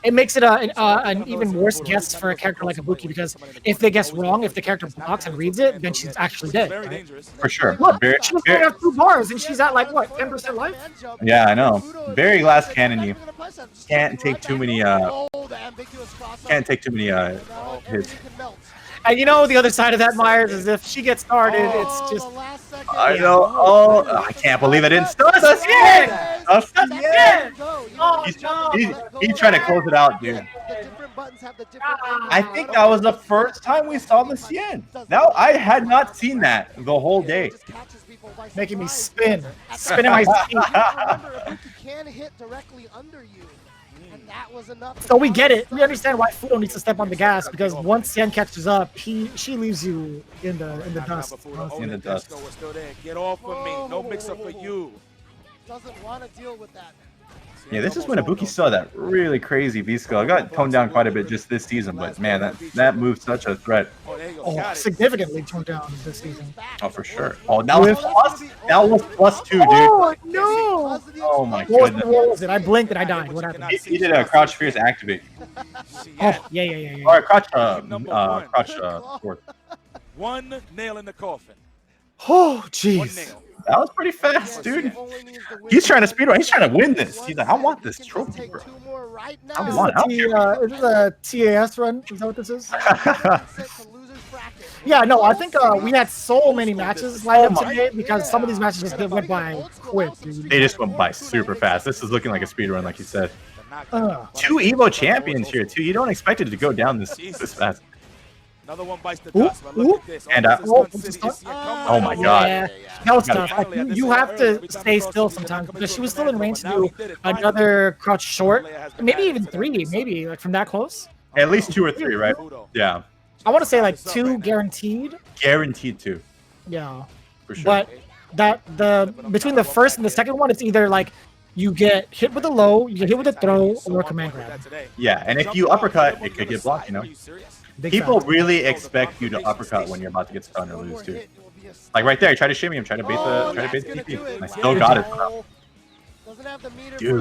S2: It makes it an even worse guess for a character like Ibuki, because if they guess wrong, if the character blocks and reads it, then she's actually dead. Right?
S3: For sure.
S2: Look, she was going to have 2 bars, and she's at like, what, 10% life?
S3: Yeah, I know. Very glass cannon you. Can't take too many hits.
S2: And you know, the other side of that, Myers, is if she gets started, it's just...
S3: I know. Oh, I can't believe I didn't stun us yet. He's trying to close it out, dude. I think that was the first time we saw the Cien. Now, I had not seen that the whole day.
S2: Making me spinning my seat. So we get it. We understand why Fudo needs to step on the gas, because once Cien catches up, she leaves you in the dust.
S3: In the dust.
S5: Get off of me. No mix-up for you.
S7: Doesn't want to deal with that.
S3: Yeah, this is when Ibuki saw that really crazy V-Skill. I got toned down quite a bit just this season, but man, that move's such a threat.
S2: Oh, significantly toned down this season.
S3: Oh, for sure. Oh, that was plus 2, dude.
S2: Oh, no!
S3: Oh, my
S2: What
S3: goodness.
S2: was it? I blinked and I died. What happened?
S3: He did a crouch fierce activate.
S2: Oh, yeah.
S3: Or a crouch, forward.
S5: One nail in the coffin.
S2: Oh,
S5: One
S2: jeez.
S5: nail.
S3: That was pretty fast, dude. He's trying to speedrun. He's trying to win this. He's like, I want this trophy, bro. I want it.
S2: Is this a TAS run? Is that what this is? Yeah, no, I think we had so many matches lined up today because some of these matches just went by quick, dude.
S3: They just went by super fast. This is looking like a speedrun, like you said.
S5: Uh.
S3: 2 Evo champions here, too. You don't expect it to go down this fast.
S5: Another one bites the dust, but look at this.
S3: And, oh my God.
S2: Yeah, that was tough. Like, you have to stay still sometimes, because she was still in range to do another crouch short, maybe even 3, maybe like from that close.
S3: At least 2 or 3, right? Yeah.
S2: I want to say like 2 guaranteed.
S3: Guaranteed 2.
S2: Yeah,
S3: For sure.
S2: but between the first and the second one, it's either like you get hit with a low, you get hit with a throw, or a command grab.
S3: Yeah, and if you uppercut, it could get blocked, you know?
S2: Big
S3: People
S2: fact.
S3: really expect you to uppercut when you're about to get stunned or lose, too. Like right there, try to shimmy him, try to bait the TP. I still got it. Dude,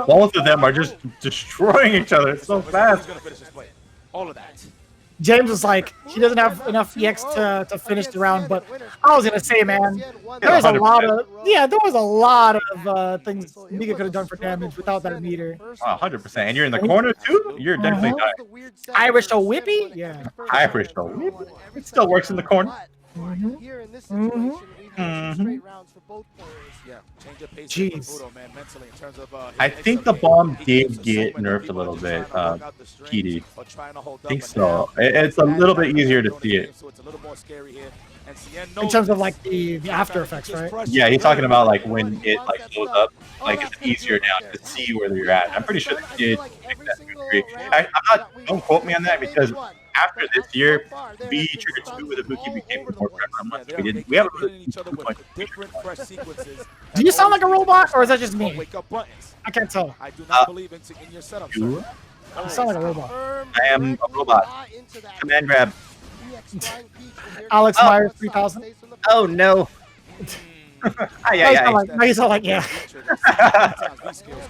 S3: both of them are just destroying each other. It's so fast.
S5: All of that.
S2: James was like, he doesn't have enough EX to finish the round, but I was gonna say, man, there was a lot of things Mika could have done for damage without that meter.
S3: 100%. And you're in the corner too? You're definitely dying.
S2: Irish to whippy? Yeah.
S3: Irish to whippy. It still works in the corner.
S7: Here in this situation, we've had some straight rounds for both players.
S5: Yeah, change of pace
S2: Jeez.
S5: for Fudo, man, mentally, in terms of,
S3: I think the bomb did get nerfed a little bit, PD. I think so. It's a little bit easier to see it.
S2: In terms of like the after effects, right?
S3: Yeah, he's talking about like when it like blows up, like it's easier now to see where you're at. I'm pretty sure they did fix that to a degree. I'm not, don't quote me on that, because after this year, V Trigger 2 with Ibuki became more prevalent. We haven't really
S2: Do you sound like a robot, or is that just me? I can't tell.
S5: I do not believe in your setup.
S2: You sound like a robot.
S3: I am a robot. Command grab.
S2: Alex Myers 3000.
S3: Oh no.
S2: Now you sound like yeah.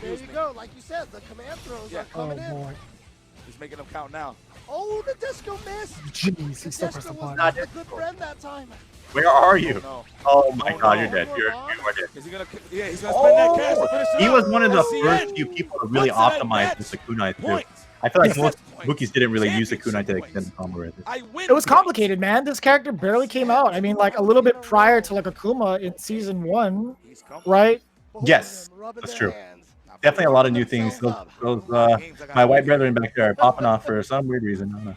S7: There you go. Like you said, the command throws are coming in.
S2: Boy.
S5: making them count now.
S7: Oh, the disco miss.
S2: Jeez,
S7: The
S2: he still
S7: disco
S2: pressed the
S7: was
S2: button.
S7: not a good friend that time.
S3: Where are you?
S5: No.
S3: Oh my
S5: Oh,
S3: God,
S5: no.
S3: you're dead. You are dead.
S5: Is he gonna? Yeah, he's gonna spend that cash to finish it
S3: He
S5: up.
S3: was one of the
S5: That's the
S3: first
S5: end.
S3: few people to really
S5: What's that
S3: optimize
S5: match?
S3: with the kunai too.
S5: Points.
S3: I feel like
S5: Yes,
S3: most
S5: points.
S3: rookies didn't really use the kunai to
S5: Championship
S3: extend the combo right there.
S5: I win.
S2: It was
S5: points.
S2: complicated, man. This character barely came out. I mean, like a little bit prior to like Akuma in season 1,
S5: He's coming.
S2: right?
S7: Both of
S3: Yes,
S7: them rubbing
S3: that's
S7: their
S3: true.
S7: hands.
S3: Definitely a lot of new things. Those my white brethren back there are popping off for some weird reason. I don't know.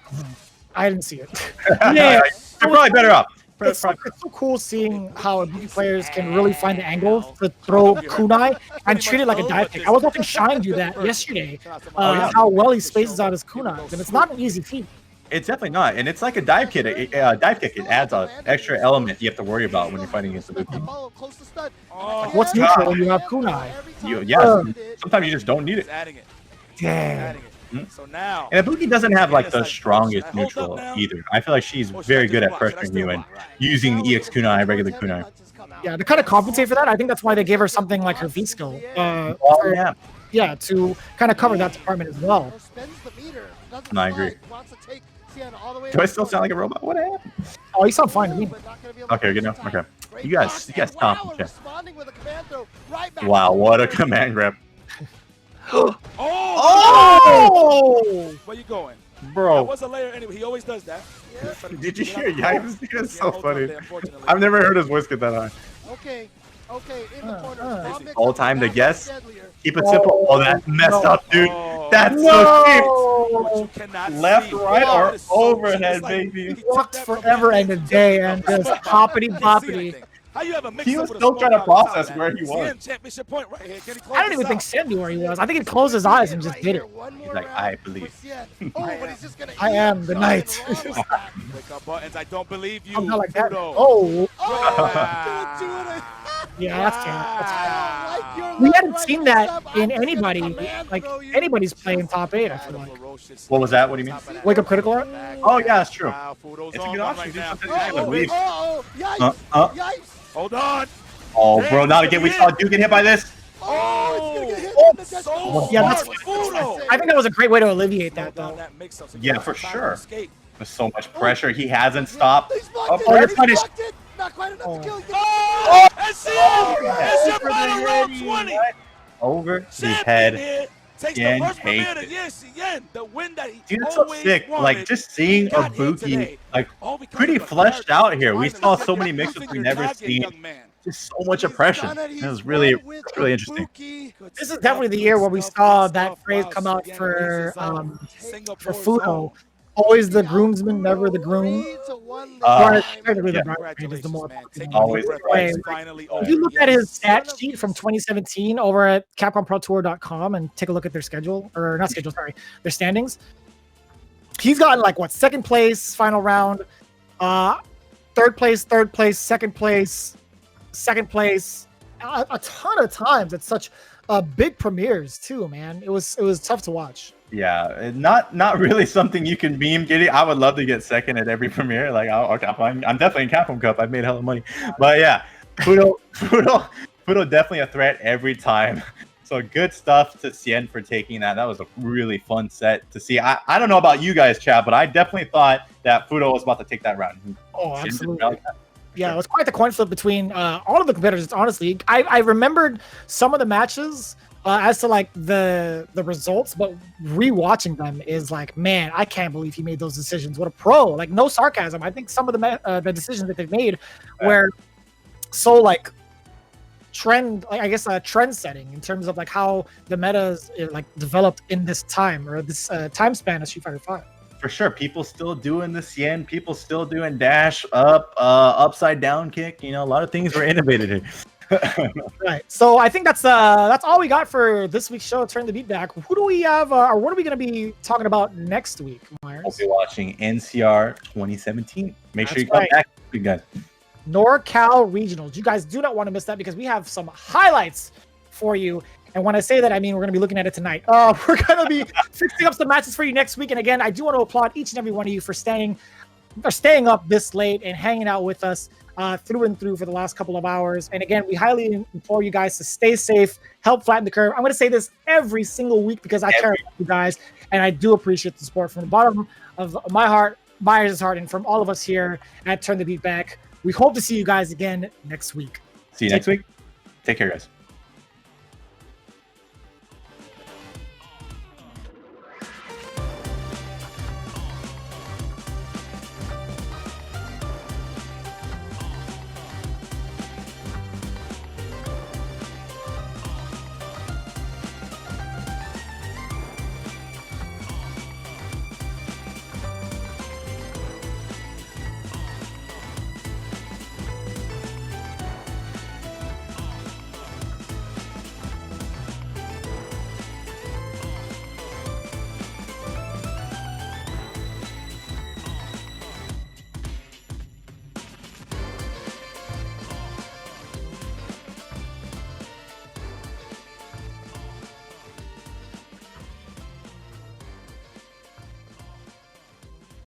S2: I didn't see it. Yeah,
S3: They're probably better off.
S2: it's so cool seeing how Ibuki players can really find the angle to throw kunai and treat it like a dive kick. I was watching Shine do that yesterday.
S3: yeah.
S2: How well he spaces out his kunai, and it's not an easy feat.
S3: It's definitely not, and it's like a dive kick. Dive kick. It adds an extra element you have to worry about when you're fighting against Ibuki.
S7: Follow close to stud.
S5: Oh,
S2: What's neutral when you have kunai?
S3: Sometimes you just don't need
S5: He's
S3: it.
S5: adding it.
S2: Damn.
S5: Adding it. So now.
S3: And Ibuki doesn't have like the
S5: Hold
S3: strongest
S5: up
S3: neutral
S5: now.
S3: either. I feel like she's
S5: Or should I
S3: very
S5: just
S3: good at
S5: block? Should I
S3: pressuring
S5: still
S3: you and
S5: block?
S3: using EX kunai, regular kunai.
S2: Yeah, to kind of compensate for that, I think that's why they gave her something like her V skill.
S3: Oh yeah.
S2: Yeah, to kind of cover that department as well.
S3: No, I agree. Do I still sound like a robot? What happened?
S2: Oh, you sound fine to me.
S3: Okay, good enough. Okay. You guys stop. Okay. Wow, what a command grab.
S5: Oh! Where you going? That
S3: Bro,
S5: was a layer anyway. He always does that.
S3: did you hear Yipes? It's so
S5: Yeah,
S3: funny.
S5: unfortunately.
S3: I've never heard his voice get that high.
S7: Okay, in the corner.
S3: All time to guess. Keep it simple. Oh, that's messed up, dude.
S5: Oh.
S3: That's so
S5: What you
S3: cheap.
S5: cannot
S3: Left,
S5: see.
S3: right,
S5: Oh,
S3: or
S5: that is so
S3: overhead,
S5: cheap. It's like
S3: baby.
S5: he
S2: Walked
S5: took that
S2: forever
S5: from
S2: and a day and just hoppity boppity.
S5: How you have a mix
S3: He
S5: up
S3: was
S5: with a
S3: still
S5: small
S3: trying to
S5: crowd on top
S3: process
S5: of
S3: where
S5: that?
S3: he was.
S5: CN championship point right here. Can he close
S2: I don't even
S5: this
S2: think
S5: out?
S2: Sen knew where he was. I think he closed his eyes and just did it.
S3: He's like, I believe.
S2: I am the knight.
S5: Wake up buttons. I don't believe you.
S2: I'm not like that.
S5: Fudo.
S2: Oh,
S5: Ah.
S2: yeah, that's terrible. We hadn't seen that in anybody, like anybody's playing top 8. I feel like.
S3: What was that? What do you mean?
S2: Wake up critical art.
S3: Oh, yeah, that's true.
S5: Wow, Fudo's
S3: It's a
S5: on
S3: good
S5: one
S3: option.
S5: right
S3: Do
S5: now.
S3: something I believe.
S7: Yikes!
S5: Hold on.
S3: Oh, bro, not again. We saw Duke get hit by this.
S7: Oh, it's gonna get hit.
S5: Oh,
S7: in the
S5: so
S7: death
S2: Yeah,
S5: hard.
S2: that's-
S5: Fudo.
S2: I think that was a great way to alleviate that, though.
S5: That mix-up so you
S3: Yeah,
S5: don't
S3: for
S5: have time
S3: sure.
S5: to escape.
S3: There's so much pressure. He hasn't stopped.
S7: He's blocked
S3: Oh,
S7: it.
S2: you're
S7: He's
S2: punished.
S7: blocked it. Not quite enough to kill.
S5: Oh, that's it. It's your final round 20.
S3: Over the
S5: Champion
S3: head.
S5: here takes
S3: Yen
S5: the first premier
S3: takes
S5: to
S3: it.
S5: Yen, the win that he
S3: Dude, that's so
S5: always
S3: sick.
S5: wanted.
S3: Like, just seeing
S5: Got hit
S3: Ibuki,
S5: today.
S3: like,
S5: All because
S3: pretty
S5: of a
S3: fleshed
S5: character
S3: out here. We
S5: finally
S3: saw
S5: took
S3: so many
S5: your
S3: mixes we've
S5: finger
S3: never
S5: target,
S3: seen.
S5: young man.
S3: Just so much oppression. It was really interesting.
S2: This is definitely the year where we saw that phrase come out for Fudo. Always the groomsman, never the groom. Technically the bride is the more
S3: Always the bride.
S2: If you look at his stat sheet from 2017 over at CapcomProTour.com and take a look at their schedule, or not schedule, sorry, their standings, he's gotten like what, second place, final round, third place, second place, a ton of times at such big premieres too, man. It was tough to watch.
S3: Yeah, not really something you can meme getting. I would love to get second at every premiere. Like, I'm definitely in Capcom Cup. I've made hella money. But yeah, Fudo definitely a threat every time. So good stuff to Cien for taking that. That was a really fun set to see. I don't know about you guys, chat, but I definitely thought that Fudo was about to take that round.
S2: Oh, absolutely. Yeah, it was quite the coin flip between all of the competitors. Honestly, I remembered some of the matches as to like the results, but rewatching them is like, man, I can't believe he made those decisions. What a pro! Like, no sarcasm. I think some of the decisions that they've made were so like trend setting in terms of like how the metas like developed in this time or this time span of Street Fighter V.
S3: For sure, people still doing the Cien, people still doing dash up, upside down kick. You know, a lot of things were innovated here.
S2: Right. So I think that's all we got for this week's show. Turn the beat back. Who do we have, or what are we going to be talking about next week, Myers?
S3: We'll be watching NCR 2017. Make sure
S2: That's
S3: you come
S2: right.
S3: back, you guys.
S2: NorCal Regionals. You guys do not want to miss that because we have some highlights for you. And when I say that, I mean we're going to be looking at it tonight. We're going to be fixing up some matches for you next week. And again, I do want to applaud each and every one of you for staying up this late and hanging out with us through and through for the last couple of hours. And again, we highly implore you guys to stay safe, help flatten the curve. I'm going to say this every single week because I care about you guys, and I do appreciate the support from the bottom of my heart, Myers' heart, and from all of us here at Turn the Beat Back. We hope to see you guys again next week.
S3: See you next week. Take care, guys.